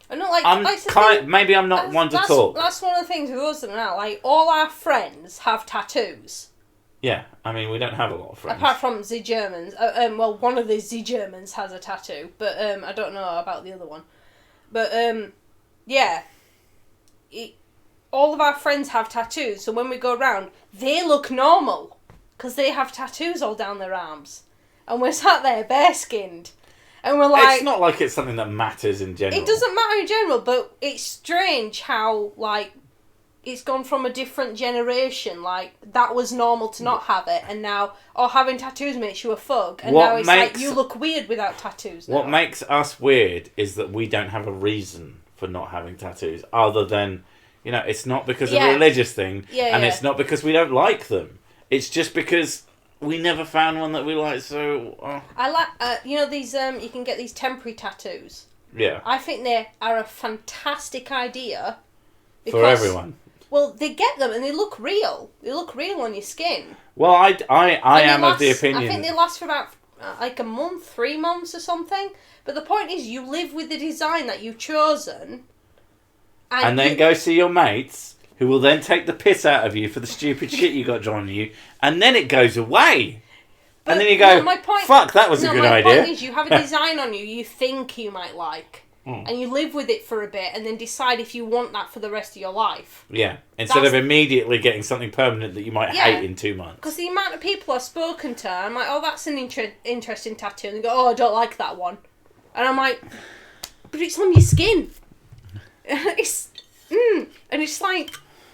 I know, like, maybe I'm not one to talk. That's one of the things with us now. Like, all our friends have tattoos. Yeah, I mean, we don't have a lot of friends. Apart from the Germans. Well, one of the Germans has a tattoo, but I don't know about the other one. But, yeah. All of our friends have tattoos, so when we go around, they look normal. Because they have tattoos all down their arms. And we're sat there bare-skinned. And we're like... It's not like it's something that matters in general. It doesn't matter in general, but it's strange how, like, it's gone from a different generation. Like, that was normal to not have it, and now, having tattoos makes you a thug. And now it's like, you look weird without tattoos now. What makes us weird is that we don't have a reason for not having tattoos, other than, it's not because of a religious thing, and it's not because we don't like them. It's just because we never found one that we like, so... I like, these, you can get these temporary tattoos. Yeah. I think they are a fantastic idea. For everyone. Well, they get them and they look real. They look real on your skin. Well, I am of the opinion... I think they last for about, a month, 3 months or something. But the point is, you live with the design that you've chosen. And then go see your mates, who will then take the piss out of you for the stupid shit you got drawn on you, and then it goes away. But and then you go, fuck, that was a good idea. My point is, you have a design on you think you might like, and you live with it for a bit, and then decide if you want that for the rest of your life. Yeah, instead of immediately getting something permanent that you might hate in 2 months. Because the amount of people I've spoken to, I'm like, oh, that's an interesting tattoo, and they go, oh, I don't like that one. And I'm like, but it's on your skin. And it's like...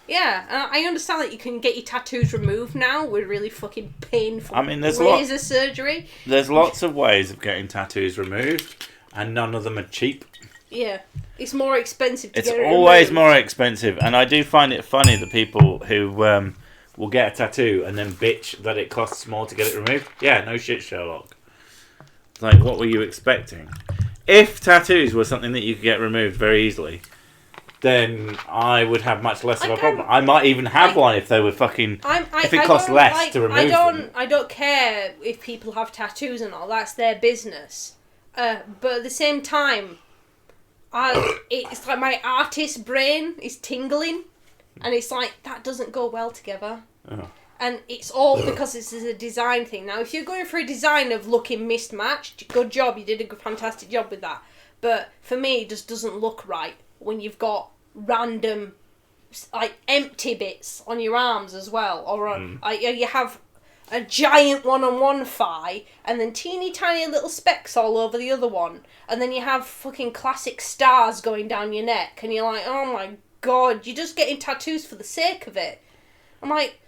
Yeah, and I understand that you can get your tattoos removed now with really fucking painful laser surgery. There's lots of ways of getting tattoos removed, and none of them are cheap. Yeah, it's more expensive to get it removed. It's always more expensive, and I do find it funny that people who will get a tattoo and then bitch that it costs more to get it removed. Yeah, no shit, Sherlock. Like, what were you expecting? If tattoos were something that you could get removed very easily... then I would have much less of a problem. I might even have one if they were fucking... if it cost less to remove them. I don't care if people have tattoos and all. That's their business. But at the same time, it's like my artist brain is tingling. And it's like, that doesn't go well together. Oh. And it's all because this is a design thing. Now, if you're going for a design of looking mismatched, good job. You did a fantastic job with that. But for me, it just doesn't look right when you've got random, like, empty bits on your arms as well, or you have a giant one on one thigh, and then teeny tiny little specks all over the other one, and then you have fucking classic stars going down your neck, and you're like, oh my god, you're just getting tattoos for the sake of it. I'm like,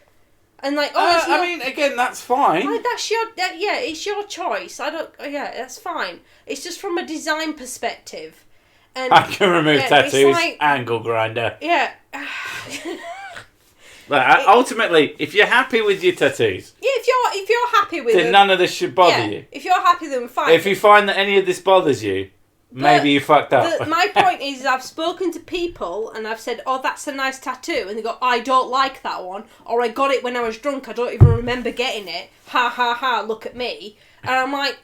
and like, I mean, again, that's fine. Like, it's your choice. That's fine. It's just from a design perspective. And, I can remove tattoos, angle grinder. Yeah. But ultimately, if you're happy with your tattoos... Yeah, if you're happy with them... then none of this should bother you. If you're happy with them, fine. If you find that any of this bothers you, maybe you fucked up. My point is, I've spoken to people and I've said, oh, that's a nice tattoo. And they go, I don't like that one. Or I got it when I was drunk. I don't even remember getting it. Ha, ha, ha, look at me. And I'm like...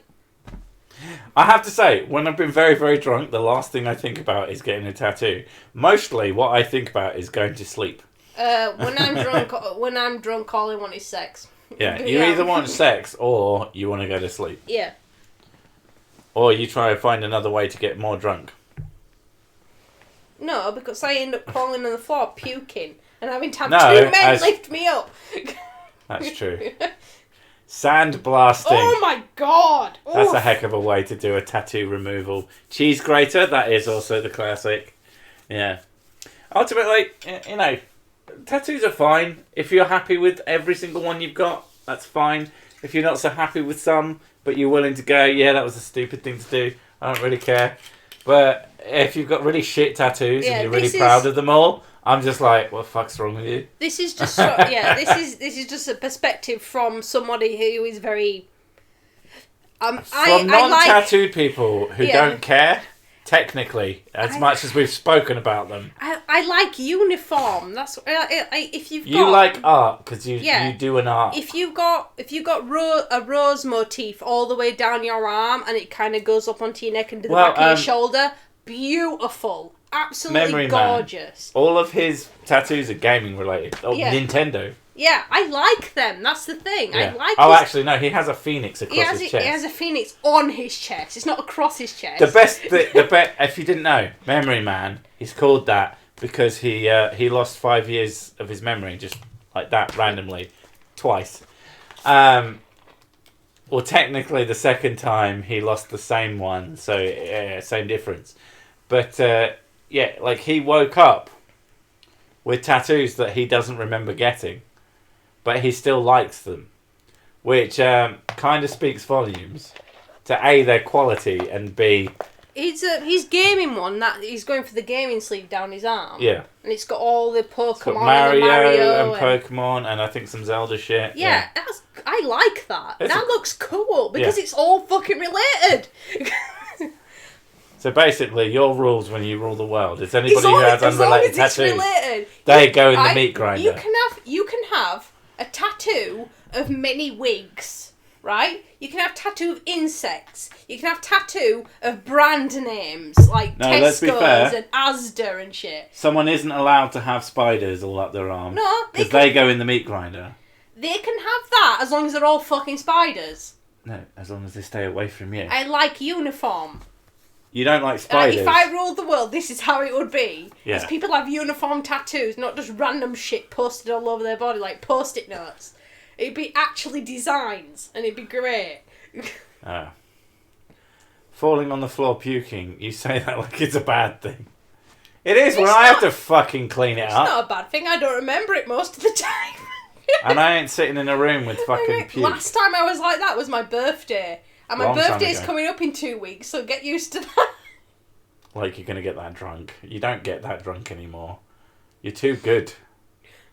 I have to say, when I've been very, very drunk, the last thing I think about is getting a tattoo. Mostly, what I think about is going to sleep. When I'm drunk, all I want is sex. Yeah, you either want sex or you want to go to sleep. Yeah. Or you try to find another way to get more drunk. No, because I end up crawling on the floor, puking, and having to have two men lift me up. That's true. Sand blasting. Oh my god! That's a heck of a way to do a tattoo removal. Cheese grater, that is also the classic. Yeah. Ultimately, tattoos are fine. If you're happy with every single one you've got, that's fine. If you're not so happy with some, but you're willing to go, yeah, that was a stupid thing to do, I don't really care. But if you've got really shit tattoos and you're really proud of them all, I'm just like, what the fuck's wrong with you? This is just this is just a perspective from somebody who is very from non-tattooed people who don't care, technically, as much as we've spoken about them. I like uniform. That's if you've got... You like art because you do an art. If you've got a rose motif all the way down your arm and it kind of goes up onto your neck and to the back of your shoulder, beautiful. Absolutely Memory gorgeous. Man. All of his tattoos are gaming related. Oh, Yeah. Nintendo. Yeah, I like them. That's the thing. Yeah. I like. Actually, no. He has a phoenix across his chest. He has a phoenix on his chest. It's not across his chest. The best. If you didn't know, Memory Man. He's called that because he lost 5 years of his memory just like that randomly, twice. Well, technically, the second time he lost the same one, so same difference. But yeah, like he woke up with tattoos that he doesn't remember getting, but he still likes them, which kind of speaks volumes to A, their quality, and B... He's gaming one, that he's going for the gaming sleeve down his arm. Yeah. And it's got all the Pokemon It's got Mario and Pokemon and I think some Zelda shit. Yeah, I like that. That looks cool because Yeah. it's all fucking related. So basically, your rules when you rule the world is anybody who has unrelated tattoos, related, they go in the meat grinder. You can have a tattoo of many wigs, right? You can have tattoo of insects. You can have tattoo of brand names like let's be Tesco's fair. and Asda and shit. Someone isn't allowed to have spiders all up their arm. No, because they go in the meat grinder. They can have that as long as they're all fucking spiders. No, as long as they stay away from you. I like uniform. You don't like spiders. If I ruled the world, this is how it would be. Yeah. Is people have uniform tattoos, not just random shit posted all over their body, like post-it notes. It'd be actually designs, and it'd be great. Falling on the floor puking, you say that like it's a bad thing. It is when I have to fucking clean it up. It's not a bad thing, I don't remember it most of the time. And I ain't sitting in a room with fucking puke. Last time I was like that was my birthday. And my birthday's coming up in 2 weeks, so get used to that. Like you're going to get that drunk. You don't get that drunk anymore. You're too good.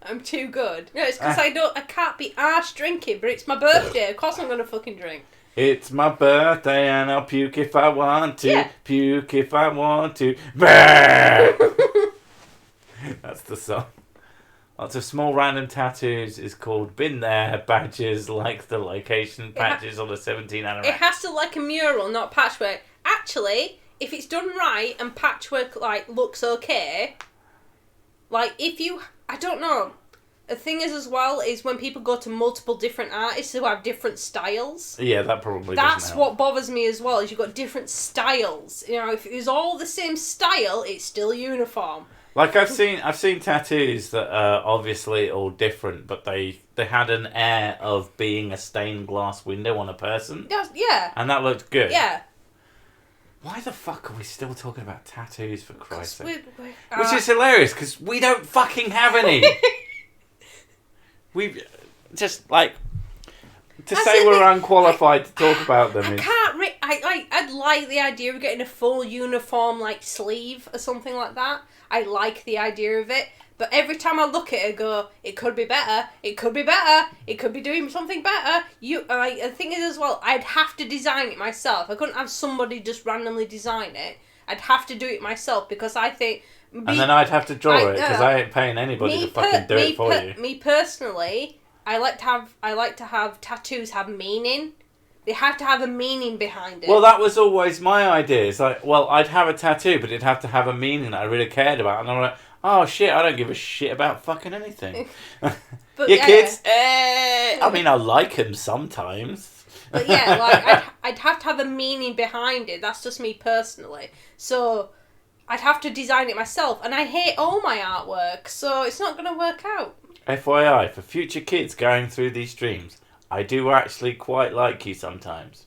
I'm too good. No, it's because I can't be arsed drinking, but it's my birthday. Of course I'm going to fucking drink. It's my birthday and I'll puke if I want to. Yeah. Puke if I want to. That's the song. Lots of small random tattoos is called Been There badges, like the location patches on the 17 anorak. It has to like a mural, not patchwork. Actually, if it's done right and patchwork like looks okay, like if you, I don't know. The thing is as well is when people go to multiple different artists who have different styles. Yeah, that probably That's doesn't help. what bothers me as well, is you've got different styles. You know, if it was all the same style, it's still uniform. Like I've seen tattoos that are obviously all different, but they had an air of being a stained glass window on a person. Yeah. And that looked good. Yeah. Why the fuck are we still talking about tattoos, for Christ's sake? Which Which is hilarious, because we don't fucking have any. We just, like... To say we're unqualified to talk about them is... I'd like the idea of getting a full uniform, like, sleeve or something like that. I like the idea of it. But every time I look at it, I go, it could be better. It could be better. It could be doing something better. The thing is as well, I'd have to design it myself. I couldn't have somebody just randomly design it. I'd have to do it myself because I think... And then I'd have to draw it because I ain't paying anybody to fucking do it for you. Me personally, I like to have tattoos have meaning. They have to have a meaning behind it. Well, that was always my idea. It's like, well, I'd have a tattoo, but it'd have to have a meaning that I really cared about. And I'm like, oh shit, I don't give a shit about fucking anything. But, Your kids? I mean, I like them sometimes. But yeah, like, I'd have to have a meaning behind it. That's just me personally. So, I'd have to design it myself. And I hate all my artwork, so it's not going to work out. FYI, for future kids going through these streams, I do actually quite like you sometimes.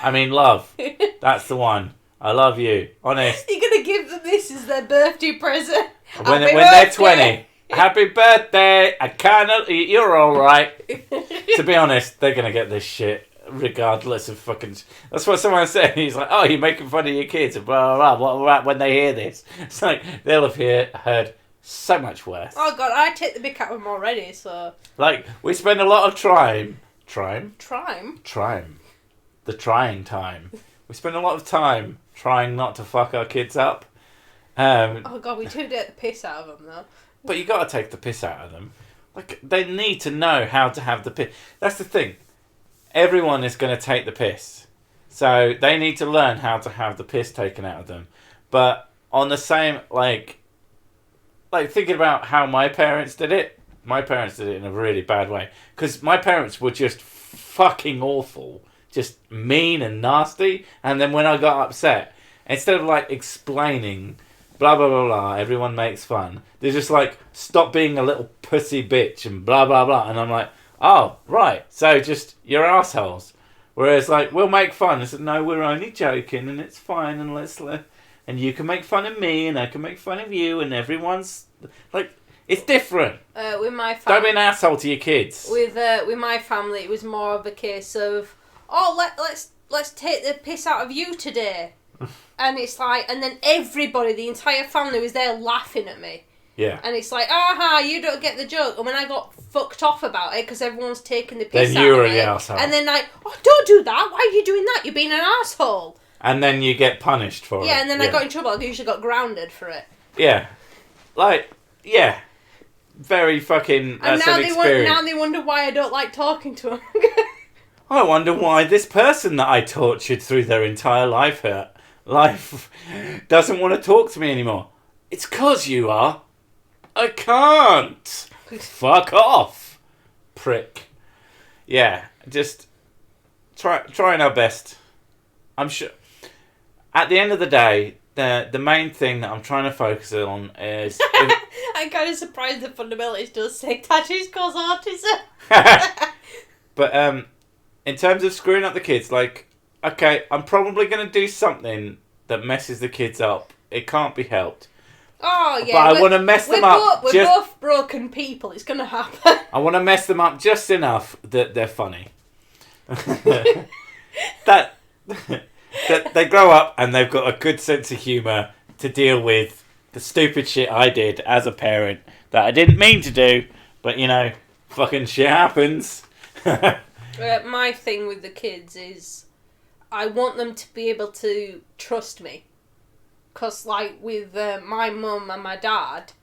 I mean, love. That's the one. I love you. Honest. You're going to give them this as their birthday present. When they're 20. Happy birthday. I cannot eat. You're alright. To be honest, they're going to get this shit regardless of fucking... That's what someone said. He's like, oh, you're making fun of your kids. And blah, blah, blah, blah, when they hear this. It's like, they'll have heard so much worse. Oh, God, I take the big out of them already, so... Like, we spend a lot of time... Time? The trying time. We spend a lot of time trying not to fuck our kids up. Oh God, we do get the piss out of them though. But you got to take the piss out of them. Like, they need to know how to have the piss. That's the thing. Everyone is going to take the piss. So they need to learn how to have the piss taken out of them. But on the same, like thinking about how my parents did it in a really bad way. Because my parents were just fucking awful. Just mean and nasty. And then when I got upset, instead of like explaining, blah, blah, blah, blah, everyone makes fun, they're just like, stop being a little pussy bitch and blah, blah, blah. And I'm like, oh, right. So just, you're assholes. Whereas like, we'll make fun. I said, no, we're only joking and it's fine and and you can make fun of me and I can make fun of you and everyone's like, it's different. With my family, don't be an asshole to your kids. With my family, it was more of a case of, oh, let's take the piss out of you today, and it's like, and then everybody, the entire family, was there laughing at me. Yeah. And it's like, aha, you don't get the joke. And when I got fucked off about it because everyone's taking the piss then out you of were me, the asshole. and then like, oh, don't do that. Why are you doing that? You're being an asshole. And then you get punished for it. Yeah, and then I got in trouble. I usually got grounded for it. Yeah. Like, yeah. Very fucking... And now they wonder why I don't like talking to them. I wonder why this person that I tortured through their entire life doesn't want to talk to me anymore. It's 'cause you are. I can't. Fuck off. Prick. Yeah, just trying our best. I'm sure... At the end of the day, the main thing that I'm trying to focus on is... I'm kind of surprised the fundamentalists don't say tattoos cause autism. But in terms of screwing up the kids, like, okay, I'm probably going to do something that messes the kids up. It can't be helped. Oh, yeah. But I want to mess them up. We're both broken people. It's going to happen. I want to mess them up just enough that they're funny. that they grow up and they've got a good sense of humour to deal with the stupid shit I did as a parent that I didn't mean to do, but you know, fucking shit happens. My thing with the kids is I want them to be able to trust me. Because, like, with my mum and my dad,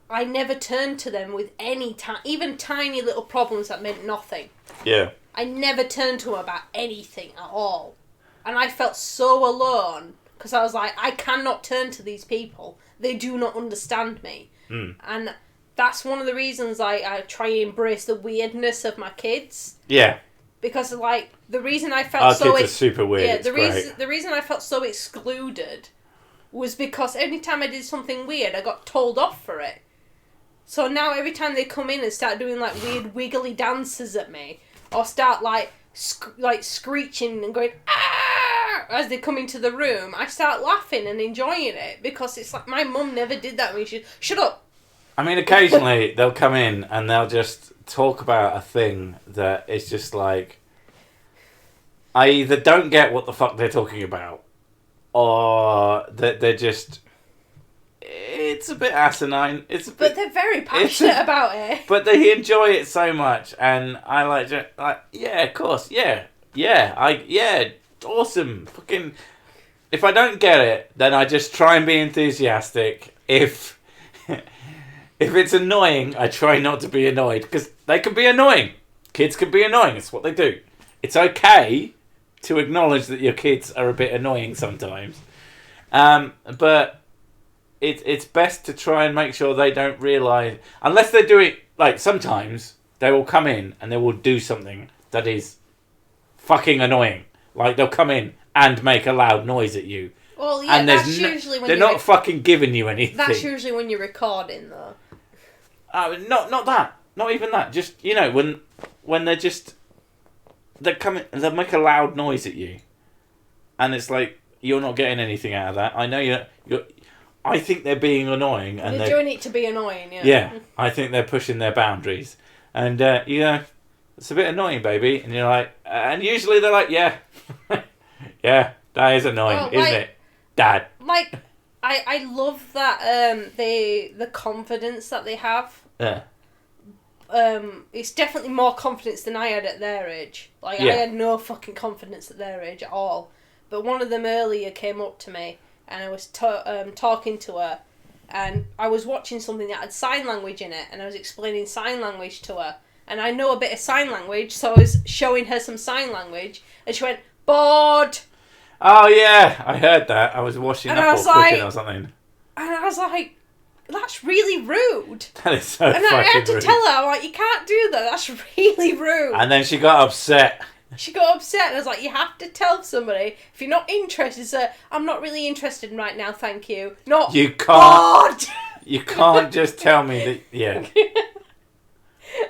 I never turned to them with any even tiny little problems that meant nothing. Yeah. I never turned to them about anything at all. And I felt so alone because I was like, I cannot turn to these people. They do not understand me. Mm. And that's one of the reasons I try and embrace the weirdness of my kids. Yeah. Because, like, the reason I felt Our so... kids are super weird. Yeah, it's the reason I felt so excluded was because every time I did something weird, I got told off for it. So now every time they come in and start doing, like, weird wiggly dances at me, or start, like, screeching and going, ah, as they come into the room, I start laughing and enjoying it, because it's like, my mum never did that to me. She shut up. I mean, occasionally they'll come in and they'll just talk about a thing that is just like, I either don't get what the fuck they're talking about, or that they're just, it's a bit asinine. But they're very passionate about it. But they enjoy it so much, and I like, yeah, of course, yeah, awesome, fucking. If I don't get it, then I just try and be enthusiastic. If it's annoying, I try not to be annoyed, because they can be annoying. Kids can be annoying. It's what they do. It's okay to acknowledge that your kids are a bit annoying sometimes, but it's best to try and make sure they don't realise, unless they're doing, like, sometimes they will come in and they will do something that is fucking annoying. Like, they'll come in and make a loud noise at you. Well, yeah, and that's usually when they're not fucking giving you anything. That's usually when you're recording, though. Not that. Not even that. Just, you know, when they're just... They'll make a loud noise at you. And it's like, you're not getting anything out of that. I know you're I think they're being annoying. And they're doing it to be annoying, yeah. Yeah, I think they're pushing their boundaries. And, you know, it's a bit annoying, baby. And you're like... and usually they're like, yeah. Yeah, that is annoying, isn't it? Dad. Like, I love that the confidence that they have. Yeah. It's definitely more confidence than I had at their age. Like, Yeah. I had no fucking confidence at their age at all. But one of them earlier came up to me, and I was talking to her, and I was watching something that had sign language in it, and I was explaining sign language to her. And I know a bit of sign language, so I was showing her some sign language, and she went, bored. Oh yeah, I heard that. I was washing And up I or was cooking like- or something. And I was like, that's really rude. That is so And I fucking had to rude. tell her, I'm like, you can't do that. That's really rude. And then she got upset. She got upset, and I was like, you have to tell somebody. If you're not interested, say, I'm not really interested right now, thank you. Not, You can't. God! You can't just tell me that. Yeah.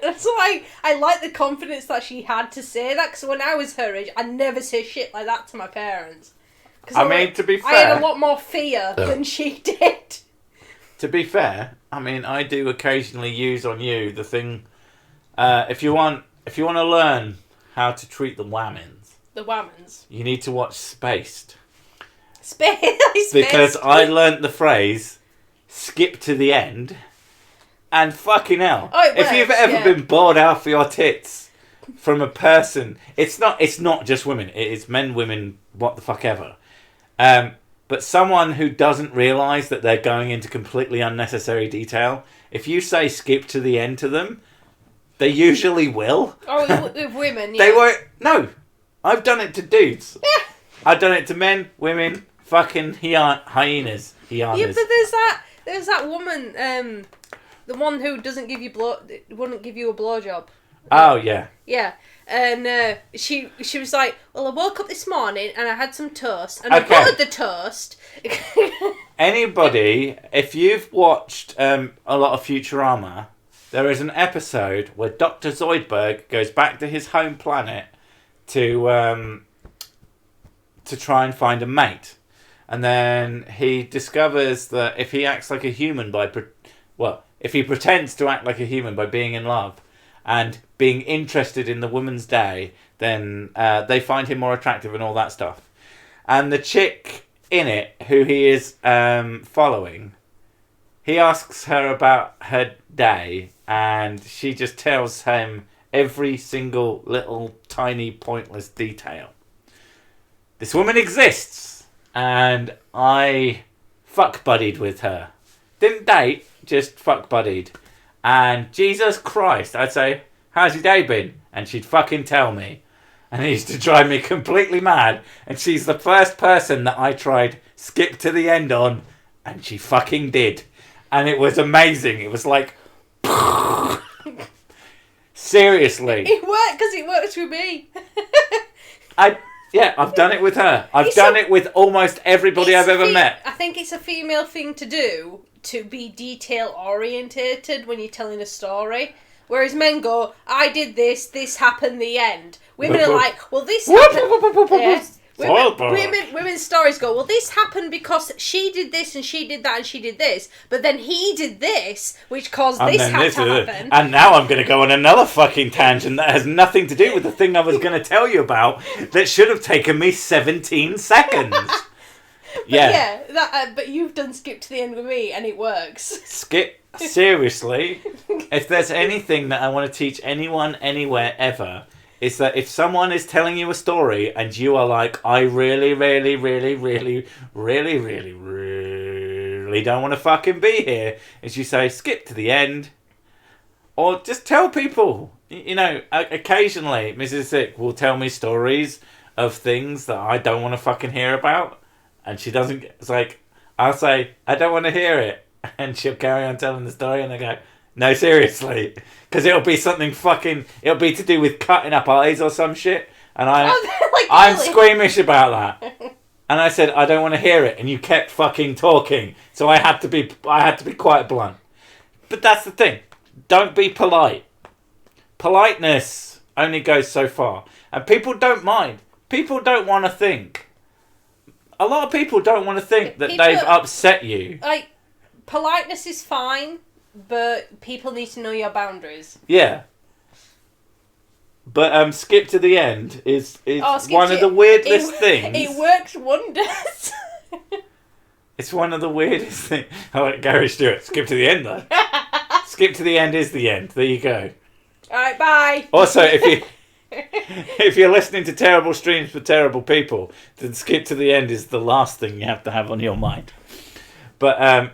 That's why I like the confidence that she had to say that, because when I was her age, I'd never say shit like that to my parents. I mean, to be I had fair. a lot more fear than she did. To be fair, I mean, I do occasionally use on you the thing. If you want to learn how to treat the whammons, you need to watch Spaced. Spaced. Because I learnt the phrase "skip to the end," and fucking hell, Oh, it if you've works, ever yeah. been bored out for your tits from a person, it's not just women. It is men, women, what the fuck ever. But someone who doesn't realise that they're going into completely unnecessary detail, if you say skip to the end to them, they usually will. Oh, with women, yeah. They won't. No, I've done it to dudes. I've done it to men, women, fucking hyenas. Yeah, but there's that woman, the one who wouldn't give you a blowjob. Oh, yeah. Yeah, and she was like, well, I woke up this morning and I had some toast, and Okay. I buttered the toast. Anybody, if you've watched a lot of Futurama, there is an episode where Dr. Zoidberg goes back to his home planet to try and find a mate. And then he discovers that if he acts like a human if he pretends to act like a human by being in love and being interested in the woman's day, then they find him more attractive and all that stuff. And the chick in it, who he is following, he asks her about her day, and she just tells him every single little tiny pointless detail. This woman exists, and I fuck buddied with her. Didn't date, just fuck buddied. And Jesus Christ, I'd say, how's your day been? And she'd fucking tell me. And it used to drive me completely mad. And she's the first person that I tried skip to the end on, and she fucking did. And it was amazing. It was like... Seriously. It worked because it works with me. I've done it with her. I've done it with almost everybody I've ever met. I think it's a female thing to do, to be detail orientated when you're telling a story. Whereas men go, I did this happened, the end. Women are like, well, this happened. Yeah. Women's stories go, well, this happened because she did this and she did that and she did this, but then he did this, which caused this to happen. And now I'm going to go on another fucking tangent that has nothing to do with the thing I was going to tell you about that should have taken me 17 seconds. But you've done skip to the end with me and it works. Skip, seriously, if there's anything that I want to teach anyone, anywhere, ever, is that if someone is telling you a story and you are like, I really, really, really, really, really, really, really don't want to fucking be here, is you say, skip to the end. Or just tell people. You know, occasionally Mrs. Sick will tell me stories of things that I don't want to fucking hear about. And she doesn't, it's like, I'll say, I don't want to hear it. And she'll carry on telling the story and I go, no, seriously. Because it'll be something it'll be to do with cutting up eyes or some shit. And I'm squeamish about that. And I said, I don't want to hear it. And you kept fucking talking. So I had to be quite blunt. But that's the thing. Don't be polite. Politeness only goes so far. And people don't mind. People don't want to think. A lot of people don't want to think that they've upset you. Like, politeness is fine, but people need to know your boundaries. Yeah. But skip to the end is one of the weirdest things. It works wonders. It's one of the weirdest things. I like Gary Stewart. Skip to the end, though. Skip to the end is the end. There you go. Alright, bye. Also, if you're listening to terrible streams for terrible people, then skip to the end is the last thing you have to have on your mind. But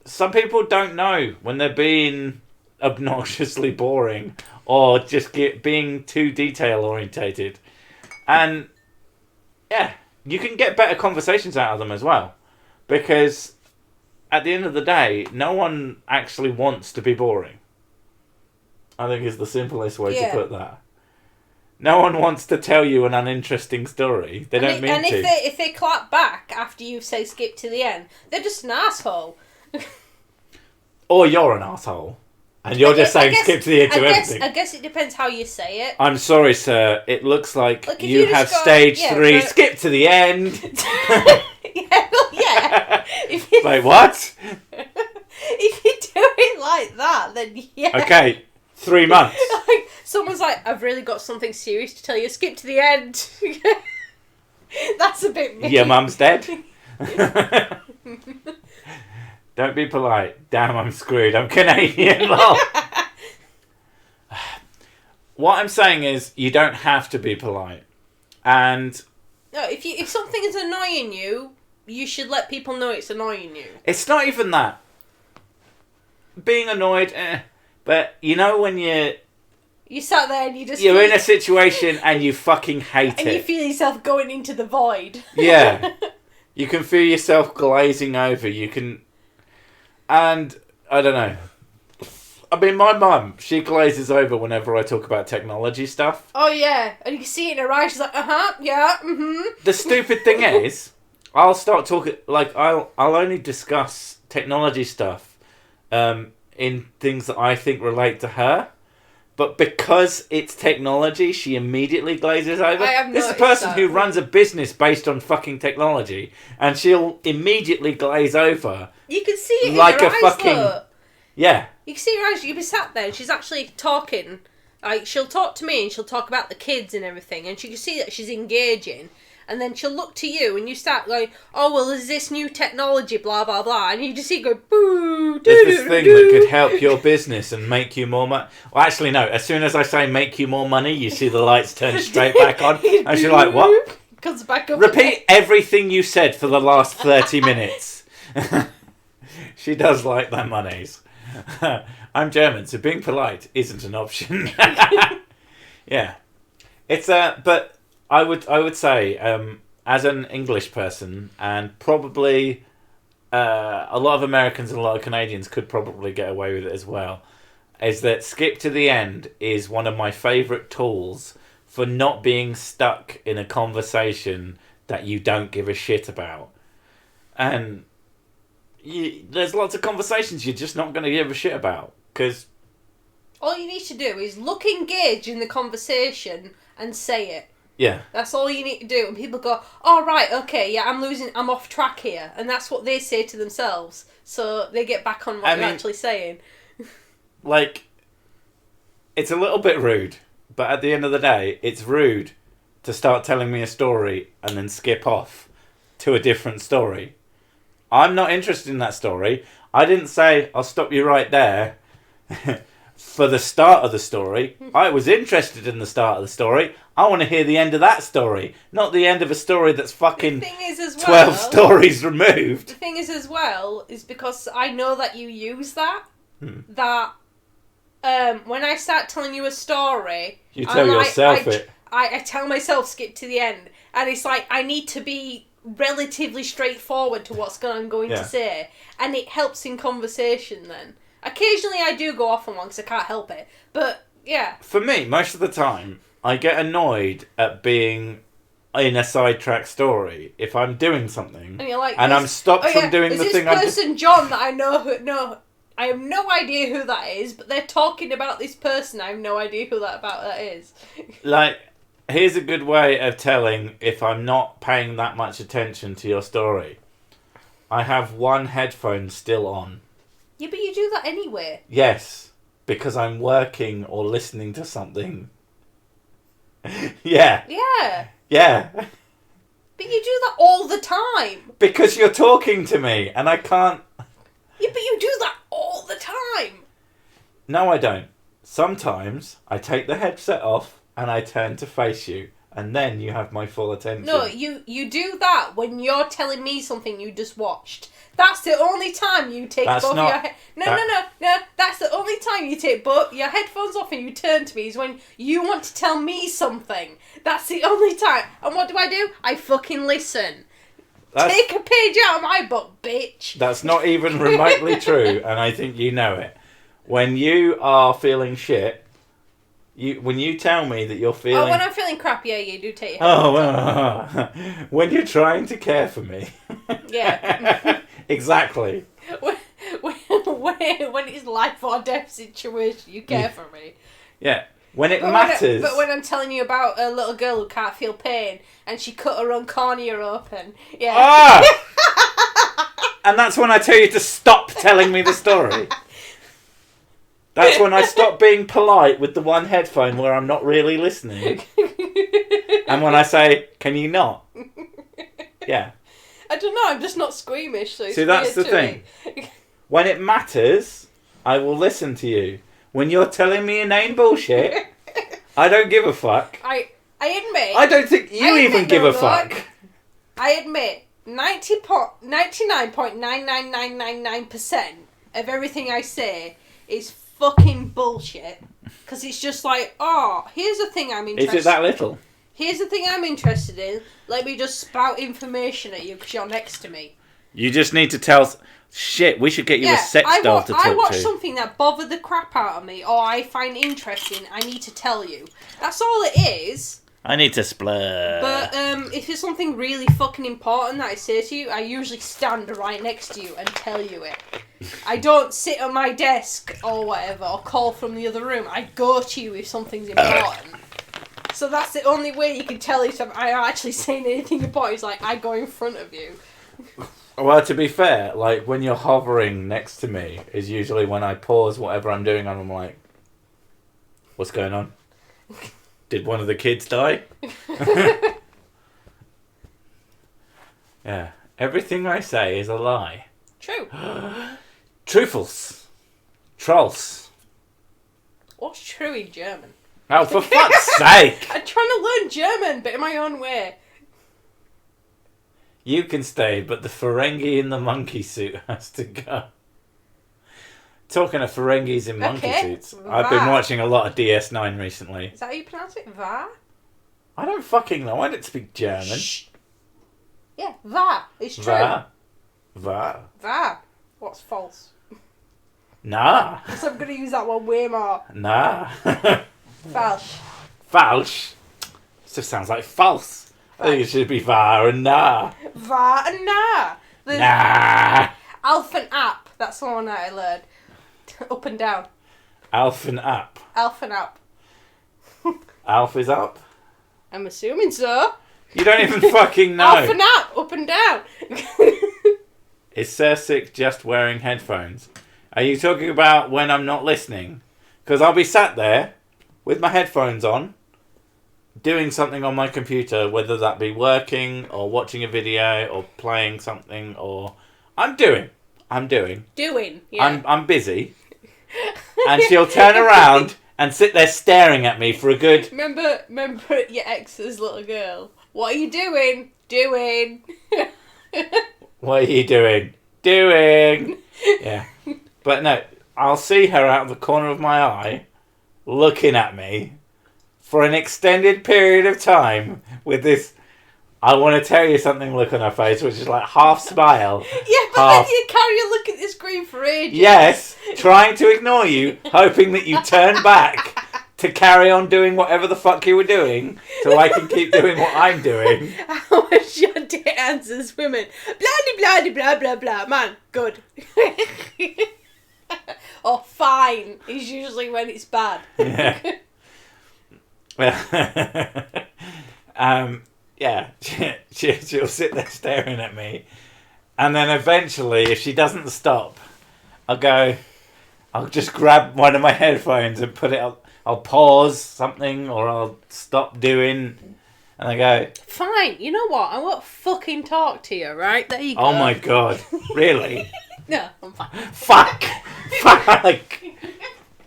some people don't know when they're being obnoxiously boring or just being too detail orientated. And Yeah, you can get better conversations out of them as well. Because at the end of the day, no one actually wants to be boring. I think is the simplest way to put that. No one wants to tell you an uninteresting story. They don't mean to. And if they clap back after you say skip to the end, they're just an asshole. Or you're an asshole. And you're just saying skip to the end to everything. I guess it depends how you say it. I'm sorry, sir. It looks like you have stage 3. Skip to the end. Yeah. Like, what? If you do it like that, then yeah. Okay, 3 months. Someone's like, I've really got something serious to tell you. Skip to the end. That's a bit mean. Your mum's dead? Don't be polite. Damn, I'm screwed. I'm Canadian. What I'm saying is, you don't have to be polite. And no, if something is annoying you, you should let people know it's annoying you. It's not even that. Being annoyed, but you know when you sat there and you're in a situation and you fucking hate it. And you feel yourself going into the void. Yeah. You can feel yourself glazing over. You can... And, I don't know. I mean, my mum, she glazes over whenever I talk about technology stuff. Oh, yeah. And you can see it in her eyes. She's like, yeah, The stupid thing is, I'll start talking... Like, I'll only discuss technology stuff in things that I think relate to her. But because it's technology, she immediately glazes over. This is a person who runs a business based on fucking technology, and she'll immediately glaze over. You can see it like in her eyes, though. Yeah. You can see her eyes. You'll be sat there, and she's actually talking. Like, she'll talk to me, and she'll talk about the kids and everything, and you can see that she's engaging. And then she'll look to you, and you start going, oh, well, there's this new technology, blah, blah, blah. And you just see it go, boo, there's this thing that could help your business and make you more money. Well, actually, no. As soon as I say make you more money, you see the lights turn straight back on. And she's like, what? Comes back up. Repeat everything you said for the last 30 minutes. She does like that monies. I'm German, so being polite isn't an option. Yeah. It's but... I would say, as an English person, and probably a lot of Americans and a lot of Canadians could probably get away with it as well, is that skip to the end is one of my favourite tools for not being stuck in a conversation that you don't give a shit about. And there's lots of conversations you're just not going to give a shit about, because... All you need to do is look engaged in the conversation and say it. Yeah. That's all you need to do. And people go, oh, right, okay, yeah, I'm off track here. And that's what they say to themselves. So they get back on what you're actually saying. Like, it's a little bit rude. But at the end of the day, it's rude to start telling me a story and then skip off to a different story. I'm not interested in that story. I didn't say, I'll stop you right there. For the start of the story. I was interested in the start of the story. I want to hear the end of that story, not the end of a story that's fucking 12 stories removed. The thing is as well, is because I know that you use that, that when I start telling you a story... You tell yourself it. I tell myself skip to the end, and it's like I need to be relatively straightforward to what I'm going to say, and it helps in conversation then. Occasionally I do go off on one because I can't help it. But, yeah. For me, most of the time, I get annoyed at being in a sidetrack story if I'm doing something. And you're like... And I'm stopped from doing the thing I'm... This person, John, that I know... I have no idea who that is, but they're talking about this person. I have no idea who that is. Like, here's a good way of telling if I'm not paying that much attention to your story. I have one headphone still on. Yeah, but you do that anyway. Yes, because I'm working or listening to something. Yeah. Yeah. Yeah. But you do that all the time. Because you're talking to me and I can't... Yeah, but you do that all the time. No, I don't. Sometimes I take the headset off and I turn to face you and then you have my full attention. No, you do that when you're telling me something you just watched. That's the only time you take That's both not- your No. That's the only time you take both your headphones off and you turn to me is when you want to tell me something. That's the only time. And what do? I fucking listen. Take a page out of my book, bitch. That's not even remotely true, and I think you know it. When you are feeling shit, when you tell me that you're feeling... Oh, when I'm feeling crap, yeah, you do take your Oh, when you're trying to care for me. Yeah. Exactly. When it's life or death situation, you care for me. Yeah. When it matters. But when I'm telling you about a little girl who can't feel pain and she cut her own cornea open, yeah. Ah! And that's when I tell you to stop telling me the story. That's when I stop being polite with the one headphone where I'm not really listening. And when I say, can you not? Yeah. I don't know, I'm just not squeamish, so it's See, that's the weird thing. to me. When it matters, I will listen to you. When you're telling me inane bullshit, I don't give a fuck. I admit... I don't think you even give a fuck. I admit, 99.99999% of everything I say is fucking bullshit. Because it's just like, oh, here's the thing I'm interested in. Is it that little? Here's the thing I'm interested in. Let me just spout information at you because you're next to me. You just need to tell... Shit, we should get you a sex doll to talk to. I watch something that bothered the crap out of me or I find interesting, I need to tell you. That's all it is. I need to splur. But if it's something really fucking important that I say to you, I usually stand right next to you and tell you it. I don't sit at my desk or whatever or call from the other room. I go to you if something's important. So that's the only way you can tell if I'm actually saying anything important. It's like I go in front of you. Well, to be fair, like, when you're hovering next to me is usually when I pause whatever I'm doing and I'm like, what's going on? Did one of the kids die? Yeah. Everything I say is a lie. True. Truthfuls. Trolls. What's true in German? Oh, for fuck's sake! I'm trying to learn German, but in my own way. You can stay, but the Ferengi in the monkey suit has to go. Talking of Ferengis in monkey suits, I've been watching a lot of DS9 recently. Is that how you pronounce it? Va? I don't fucking know. I don't speak German. Shh. Yeah, va. It's true. Va. What's false? Nah. So I'm going to use that one way more. Nah. Falsch. Falsch. Just sounds like false. I think it should be va and nah. Va and nah. Nah. Alf and app. That's the one that I learned. Up and down. Alf and up. Alf and up. Alf is up? I'm assuming so. You don't even fucking know. Alf and up and down. Is Cersei just wearing headphones? Are you talking about when I'm not listening? Because I'll be sat there with my headphones on, doing something on my computer, whether that be working or watching a video or playing something, or I'm doing. Doing, yeah. I'm busy. And she'll turn around and sit there staring at me for a good... Remember your ex's little girl? What are you doing? Doing. What are you doing? Doing. Yeah. But no, I'll see her out of the corner of my eye, looking at me for an extended period of time with this I want to tell you something look on her face, which is like half smile. Yeah, but then you carry a look at the screen for ages. Yes, trying to ignore you, hoping that you turn back to carry on doing whatever the fuck you were doing, so I can keep doing what I'm doing. How much your date answers women? Blah, blah, blah, blah, blah. Man, good. Or fine is usually when it's bad. Yeah. Yeah, she'll sit there staring at me, and then eventually, if she doesn't stop, I'll just grab one of my headphones and put it up. I'll pause something, or I'll stop doing, and I go, fine, you know what? I won't fucking talk to you, right? There you go. Oh my god, really? No, I'm fine. Fuck!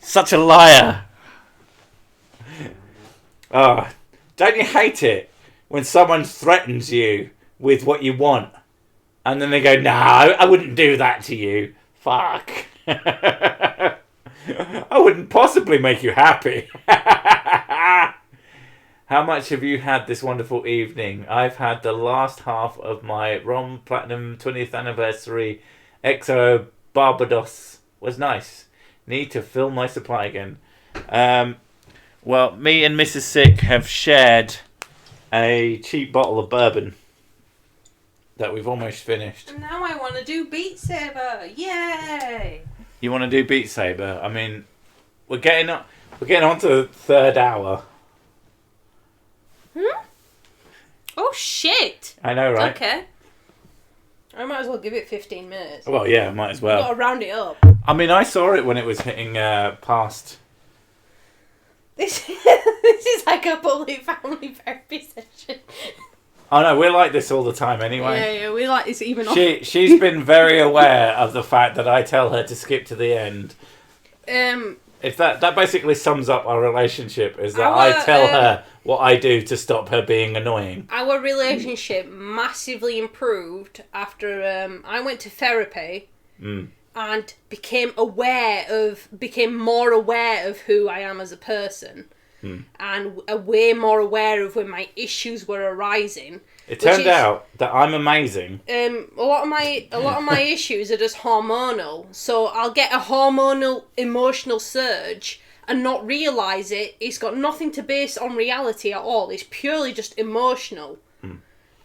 Such a liar. Oh, Don't you hate it when someone threatens you with what you want, and then they go, "No, I wouldn't do that to you. Fuck. I wouldn't possibly make you happy." How much have you had this wonderful evening? I've had the last half of my Rom Platinum 20th Anniversary XO Barbados. Was nice. Need to fill my supply again. Well, me and Mrs. Sick have shared a cheap bottle of bourbon that we've almost finished. And now I want to do Beat Saber. Yay! You want to do Beat Saber? I mean, we're getting on to the third hour. Oh shit! I know, right? Okay. I might as well give it 15 minutes. Well, yeah, might as well. Got to round it up. I mean, I saw it when it was hitting past. This is like a public family therapy session. Oh no, we're like this all the time anyway. Yeah, we like this even off. She's been very aware of the fact that I tell her to skip to the end. If that basically sums up our relationship, is that I tell her what I do to stop her being annoying. Our relationship massively improved after I went to therapy and became more aware of who I am as a person, and way more aware of when my issues were arising. It turned out that I'm amazing. A lot of my issues are just hormonal. So I'll get a hormonal emotional surge and not realise it. It's got nothing to base on reality at all. It's purely just emotional.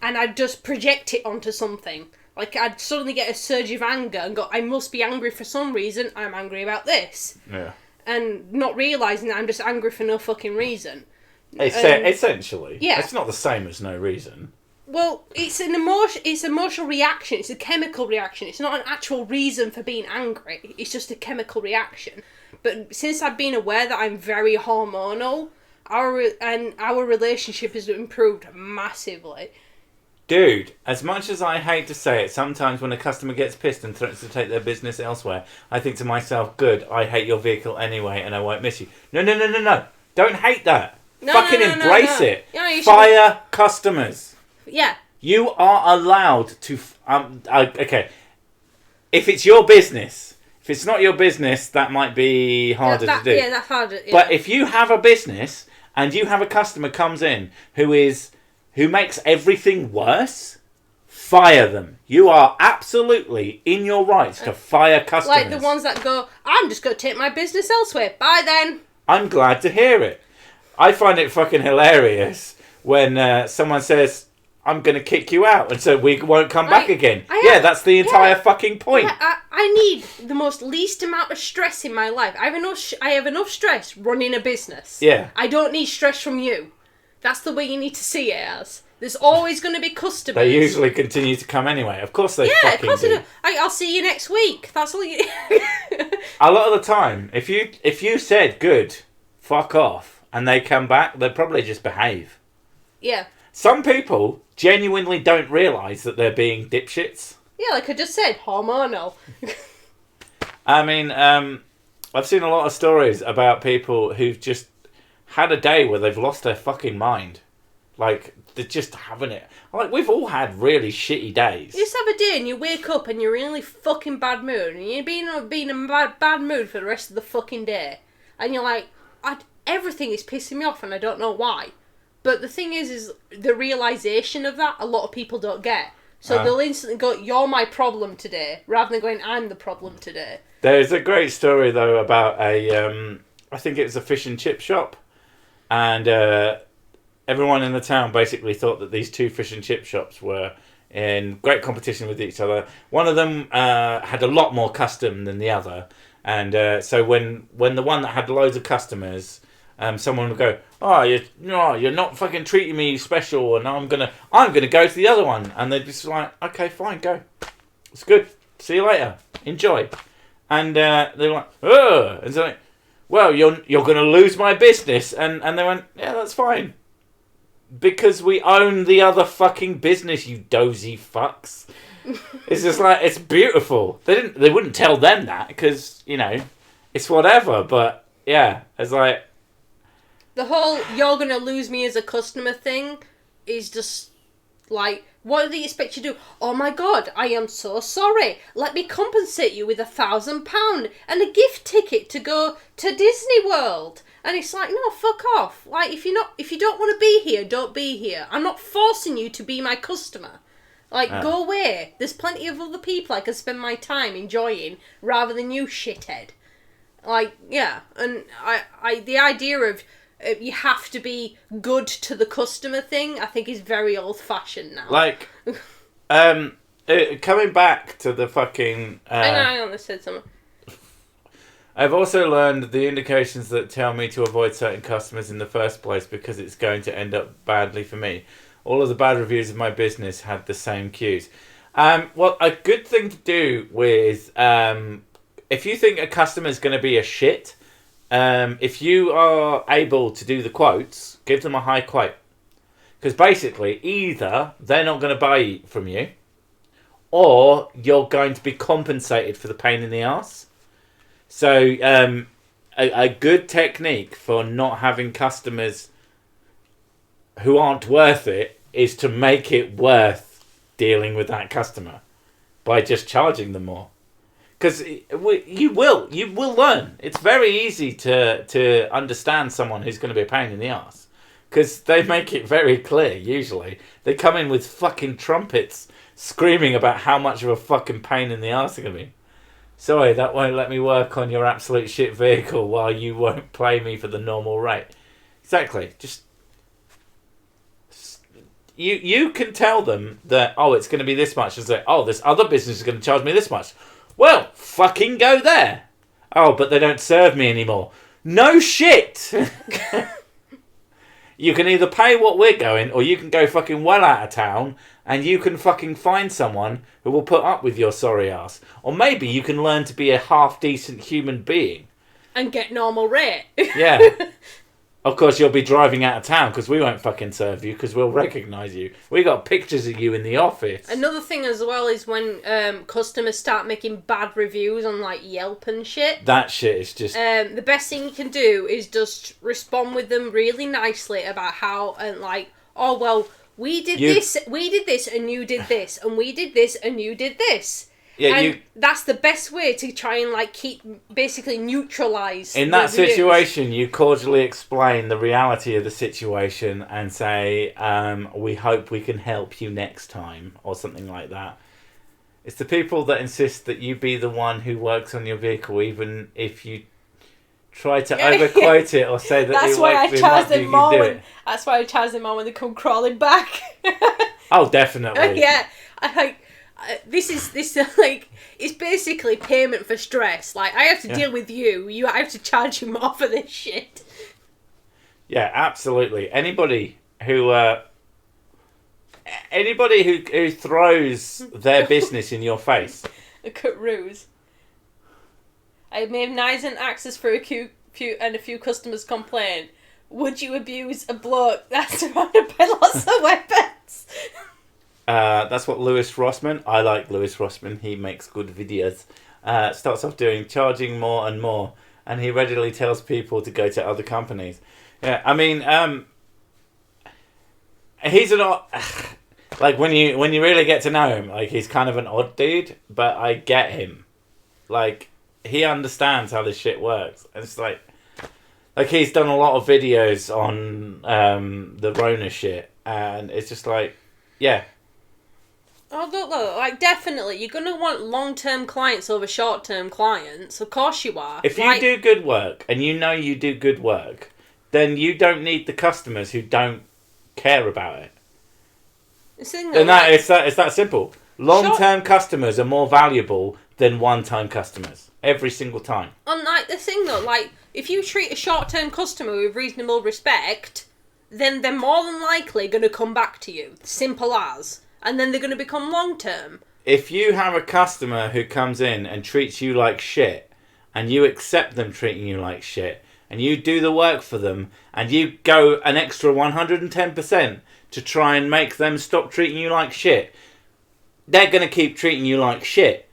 And I'd just project it onto something. Like, I'd suddenly get a surge of anger and go, I must be angry for some reason. I'm angry about this. Yeah. And not realising that I'm just angry for no fucking reason. Essentially. Yeah. It's not the same as no reason. Well, it's an emotional reaction. It's a chemical reaction. It's not an actual reason for being angry. It's just a chemical reaction. But since I've been aware that I'm very hormonal, our relationship has improved massively. Dude, as much as I hate to say it, sometimes when a customer gets pissed and threatens to take their business elsewhere, I think to myself, good, I hate your vehicle anyway and I won't miss you. No. Don't hate that. Fucking embrace it. Yeah, fire customers. Yeah. You are allowed to... okay. If it's your business... If it's not your business, that might be harder to do. Yeah, that's harder. Yeah. But if you have a business and you have a customer comes in who makes everything worse, fire them. You are absolutely in your rights to fire customers. Like the ones that go, I'm just going to take my business elsewhere. Bye then. I'm glad to hear it. I find it fucking hilarious when someone says, I'm going to kick you out, and so we won't come back again. That's the entire fucking point. I need the most least amount of stress in my life. I have enough stress running a business. Yeah. I don't need stress from you. That's the way you need to see it as. There's always going to be customers. They usually continue to come anyway. Of course they fucking do. Yeah, of course they do. I'll see you next week. That's all you... A lot of the time, if you said, good, fuck off, and they come back, they'd probably just behave. Yeah. Some people genuinely don't realise that they're being dipshits. Yeah, like I just said, hormonal. I mean, I've seen a lot of stories about people who've just had a day where they've lost their fucking mind. Like, they're just having it. Like, we've all had really shitty days. You just have a day and you wake up and you're in a really fucking bad mood. And you're being in a bad mood for the rest of the fucking day. And you're like, everything is pissing me off and I don't know why. But the thing is the realisation of that, a lot of people don't get. So they'll instantly go, you're my problem today, rather than going, I'm the problem today. There's a great story, though, about I think it was a fish and chip shop. And everyone in the town basically thought that these two fish and chip shops were in great competition with each other. One of them had a lot more custom than the other. And so when the one that had loads of customers... someone would go, you're not fucking treating me special, and I'm gonna go to the other one, and they'd just like, okay, fine, go, it's good, see you later, enjoy, and they're like, ugh, and so like, well, you're gonna lose my business, and they went, yeah, that's fine, because we own the other fucking business, you dozy fucks. It's just like, it's beautiful. They wouldn't tell them that because it's whatever, but yeah, it's like. the whole "you're gonna lose me as a customer" thing is just like, what do they expect you to do? Oh my god, I am so sorry. Let me compensate you with £1,000 and a gift ticket to go to Disney World. And it's like, no, fuck off. Like, if you don't want to be here, don't be here. I'm not forcing you to be my customer. Like, go away. There's plenty of other people I can spend my time enjoying rather than you, shithead. Like, yeah, and I the idea of you have to be good to the customer thing, I think is very old-fashioned now. Like, coming back to the fucking... hang on, I said something. I've also learned the indications that tell me to avoid certain customers in the first place because it's going to end up badly for me. All of the bad reviews of my business had the same cues. Well, a good thing to do with... if you think a customer is going to be a shit... if you are able to do the quotes, give them a high quote. Because basically, either they're not going to buy from you, or you're going to be compensated for the pain in the arse. So, a good technique for not having customers who aren't worth it is to make it worth dealing with that customer by just charging them more. Because you will learn. It's very easy to understand someone who's going to be a pain in the arse. Because they make it very clear, usually. They come in with fucking trumpets screaming about how much of a fucking pain in the arse they're going to be. Sorry, that won't let me work on your absolute shit vehicle while you won't pay me for the normal rate. Exactly. Just... You can tell them that, oh, it's going to be this much. And say, oh, this other business is going to charge me this much. Well, fucking go there. Oh, but they don't serve me anymore. No shit. You can either pay what we're going, or you can go fucking well out of town, and you can fucking find someone who will put up with your sorry ass. Or maybe you can learn to be a half-decent human being. And get normal rate. Yeah. Of course, you'll be driving out of town because we won't fucking serve you because we'll recognise you. We got pictures of you in the office. Another thing as well is when customers start making bad reviews on like Yelp and shit. That shit is just... the best thing you can do is just respond with them really nicely about how, and like, oh, well, we did this, and you did this, and we did this, and you did this. Yeah, and that's the best way to try and like keep basically neutralise. In that situation, you cordially explain the reality of the situation and say, "We hope we can help you next time," or something like that. It's the people that insist that you be the one who works on your vehicle, even if you try to overquote it or say that that's it why works. I charge them more. That's why I charge them more when they come crawling back. Oh, definitely. Yeah, I like. This is like, it's basically payment for stress. Like, I have to deal with you. I have to charge you more for this shit. Yeah, absolutely. Anybody who throws their business in your face. A cut ruse. I may have knives and axes for a few customers complain. Would you abuse a bloke that's surrounded by lots of weapons? That's what Lewis Rossman, I like Lewis Rossman, he makes good videos, starts off doing, charging more and more, and he readily tells people to go to other companies. Yeah, I mean, he's an odd, like when you really get to know him, like he's kind of an odd dude, but I get him. Like, he understands how this shit works. And it's like he's done a lot of videos on the Rona shit, and it's just like, yeah. Oh, look, like, definitely, you're going to want long-term clients over short-term clients. Of course you are. If you do good work, and you know you do good work, then you don't need the customers who don't care about it. It's that simple. Long-term customers are more valuable than one-time customers. Every single time. And, like, the thing, though, like, if you treat a short-term customer with reasonable respect, then they're more than likely going to come back to you. Simple as. And then they're going to become long-term. If you have a customer who comes in and treats you like shit, and you accept them treating you like shit, and you do the work for them, and you go an extra 110% to try and make them stop treating you like shit, they're going to keep treating you like shit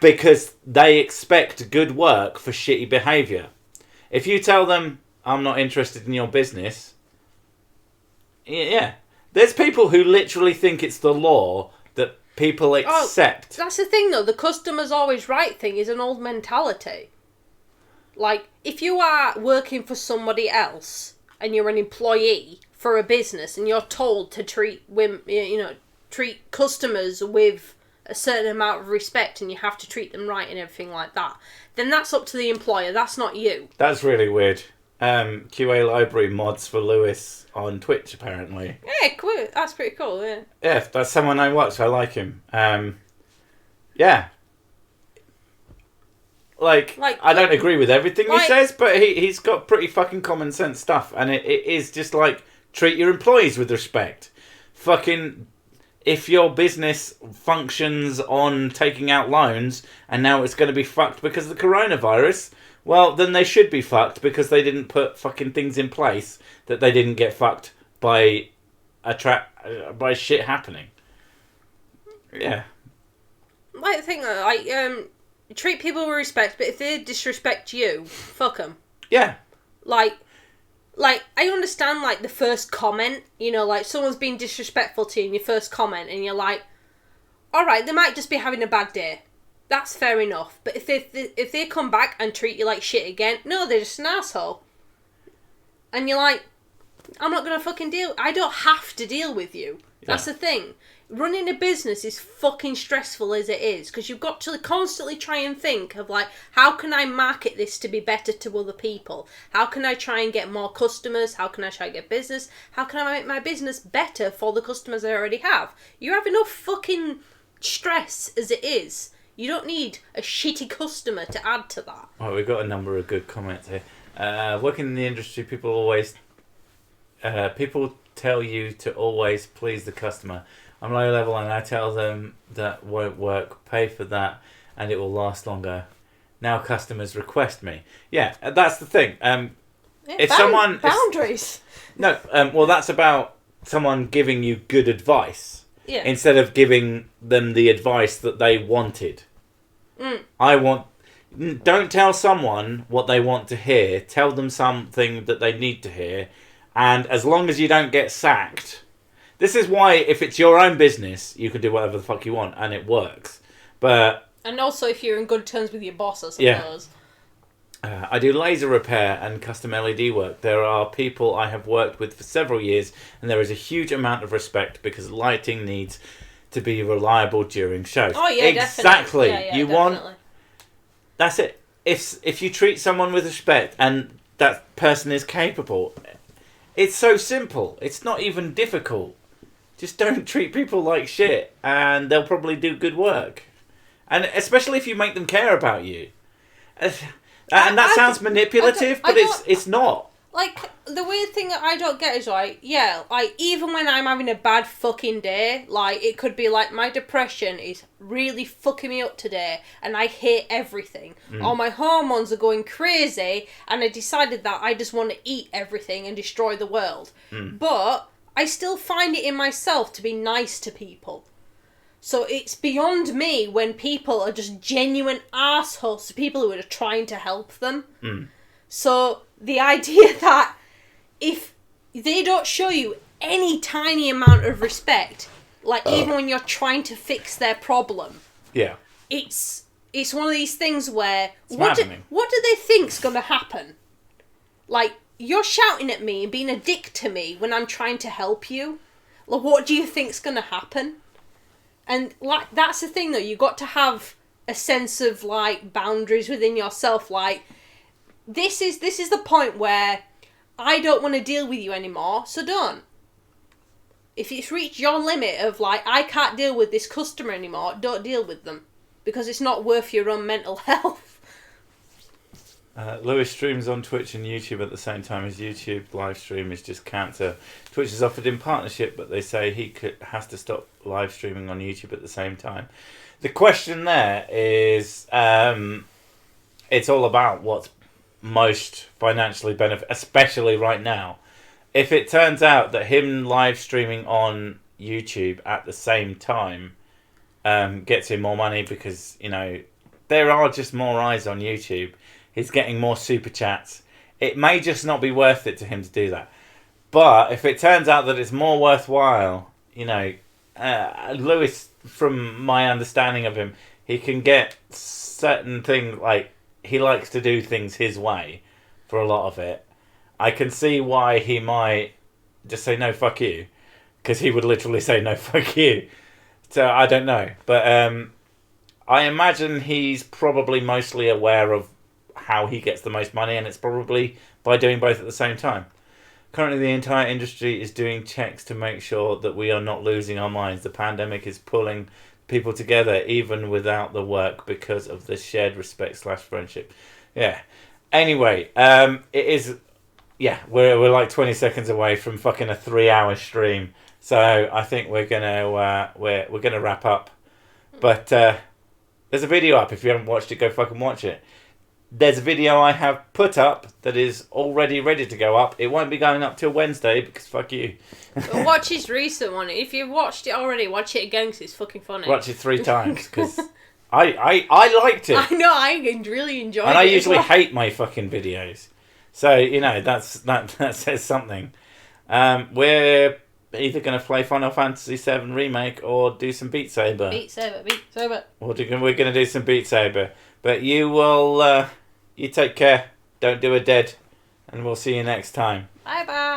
because they expect good work for shitty behaviour. If you tell them, I'm not interested in your business. Yeah. There's people who literally think it's the law that people accept. That's the thing, though. The customer's always right thing is an old mentality. Like, if you are working for somebody else and you're an employee for a business and you're told to treat women, treat customers with a certain amount of respect and you have to treat them right and everything like that, then that's up to the employer. That's not you. That's really weird. QA library mods for Lewis on Twitch, apparently. Yeah, cool. That's pretty cool, yeah. Yeah, that's someone I watch. I like him. Yeah. Like I don't agree with everything he says, but he's got pretty fucking common sense stuff. And it is just like, treat your employees with respect. Fucking, if your business functions on taking out loans and now it's going to be fucked because of the coronavirus, well, then they should be fucked because they didn't put fucking things in place that they didn't get fucked by by shit happening. Yeah. Like the thing though, like, treat people with respect, but if they disrespect you, fuck them. Yeah. Like, I understand, like, the first comment, like, someone's being disrespectful to you in your first comment, and you're like, alright, they might just be having a bad day. That's fair enough. But if they come back and treat you like shit again, no, they're just an asshole. And you're like, I'm not gonna fucking I don't have to deal with you. Yeah. That's the thing. Running a business is fucking stressful as it is, because you've got to constantly try and think of, like, how can I market this to be better to other people? How can I try and get more customers? How can I try and get business? How can I make my business better for the customers I already have? You have enough fucking stress as it is. You don't need a shitty customer to add to that. Well, we've got a number of good comments here. Working in the industry, people tell you to always please the customer. I'm low level and I tell them that won't work. Pay for that and it will last longer. Now customers request me. Yeah, that's the thing. If someone boundaries. Well, that's about someone giving you good advice. Yeah. Instead of giving them the advice that they wanted. Don't tell someone what they want to hear. Tell them something that they need to hear. And as long as you don't get sacked, this is why if it's your own business, you can do whatever the fuck you want and it works. And also if you're in good terms with your boss, I suppose. Yeah. I do laser repair and custom LED work. There are people I have worked with for several years and there is a huge amount of respect because lighting needs to be reliable during shows. Oh yeah, exactly. Yeah, you definitely. want. That's it. If you treat someone with respect and that person is capable, it's so simple. It's not even difficult. Just don't treat people like shit, and they'll probably do good work. And especially if you make them care about you. And that sounds manipulative, but it's not. Like, the weird thing that I don't get is, like, even when I'm having a bad fucking day, like, it could be like, my depression is really fucking me up today, and I hate everything. Or my hormones are going crazy, and I decided that I just want to eat everything and destroy the world. But I still find it in myself to be nice to people. So it's beyond me when people are just genuine assholes to people who are trying to help them. So the idea that if they don't show you any tiny amount of respect, like even when you're trying to fix their problem, it's one of these things where what do they think's going to happen? Like, you're shouting at me and being a dick to me when I'm trying to help you. Like, what do you think's going to happen? And like, that's the thing though, you got to have a sense of like boundaries within yourself. Like, this is the point where I don't want to deal with you anymore, so don't. If it's reached your limit of like, I can't deal with this customer anymore, don't deal with them. Because it's not worth your own mental health. Lewis streams on Twitch and YouTube at the same time as YouTube. Live stream is just cancer. Twitch is offered in partnership, but they say he has to stop live streaming on YouTube at the same time. The question there is, it's all about what's most financially beneficial, especially right now. If it turns out that him live streaming on YouTube at the same time gets him more money because, there are just more eyes on YouTube. He's getting more super chats. it may just not be worth it to him to do that. But if it turns out that it's more worthwhile, you know, Lewis, from my understanding of him, he can get certain things, like, he likes to do things his way for a lot of it. I can see why he might just say, no, fuck you. Because he would literally say, no, fuck you. So, I don't know. But I imagine he's probably mostly aware of how he gets the most money, and it's probably by doing both at the same time. Currently, the entire industry is doing checks to make sure that we are not losing our minds. The pandemic is pulling people together, even without the work, because of the shared respect/friendship. Yeah. Anyway, it is. Yeah, we're like 20 seconds away from fucking a 3-hour stream, so I think we're gonna wrap up. But there's a video up. If you haven't watched it, go fucking watch it. There's a video I have put up that is already ready to go up. It won't be going up till Wednesday because fuck you. Watch his recent one. If you've watched it already, watch it again because it's fucking funny. Watch it 3 times because I liked it. I know, I really enjoyed it. And I usually hate my fucking videos. So, you know, that says something. We're either going to play Final Fantasy VII Remake or do some Beat Saber. Beat Saber. We're going to do some Beat Saber. But you will... you take care. Don't do a dead. And we'll see you next time. Bye-bye.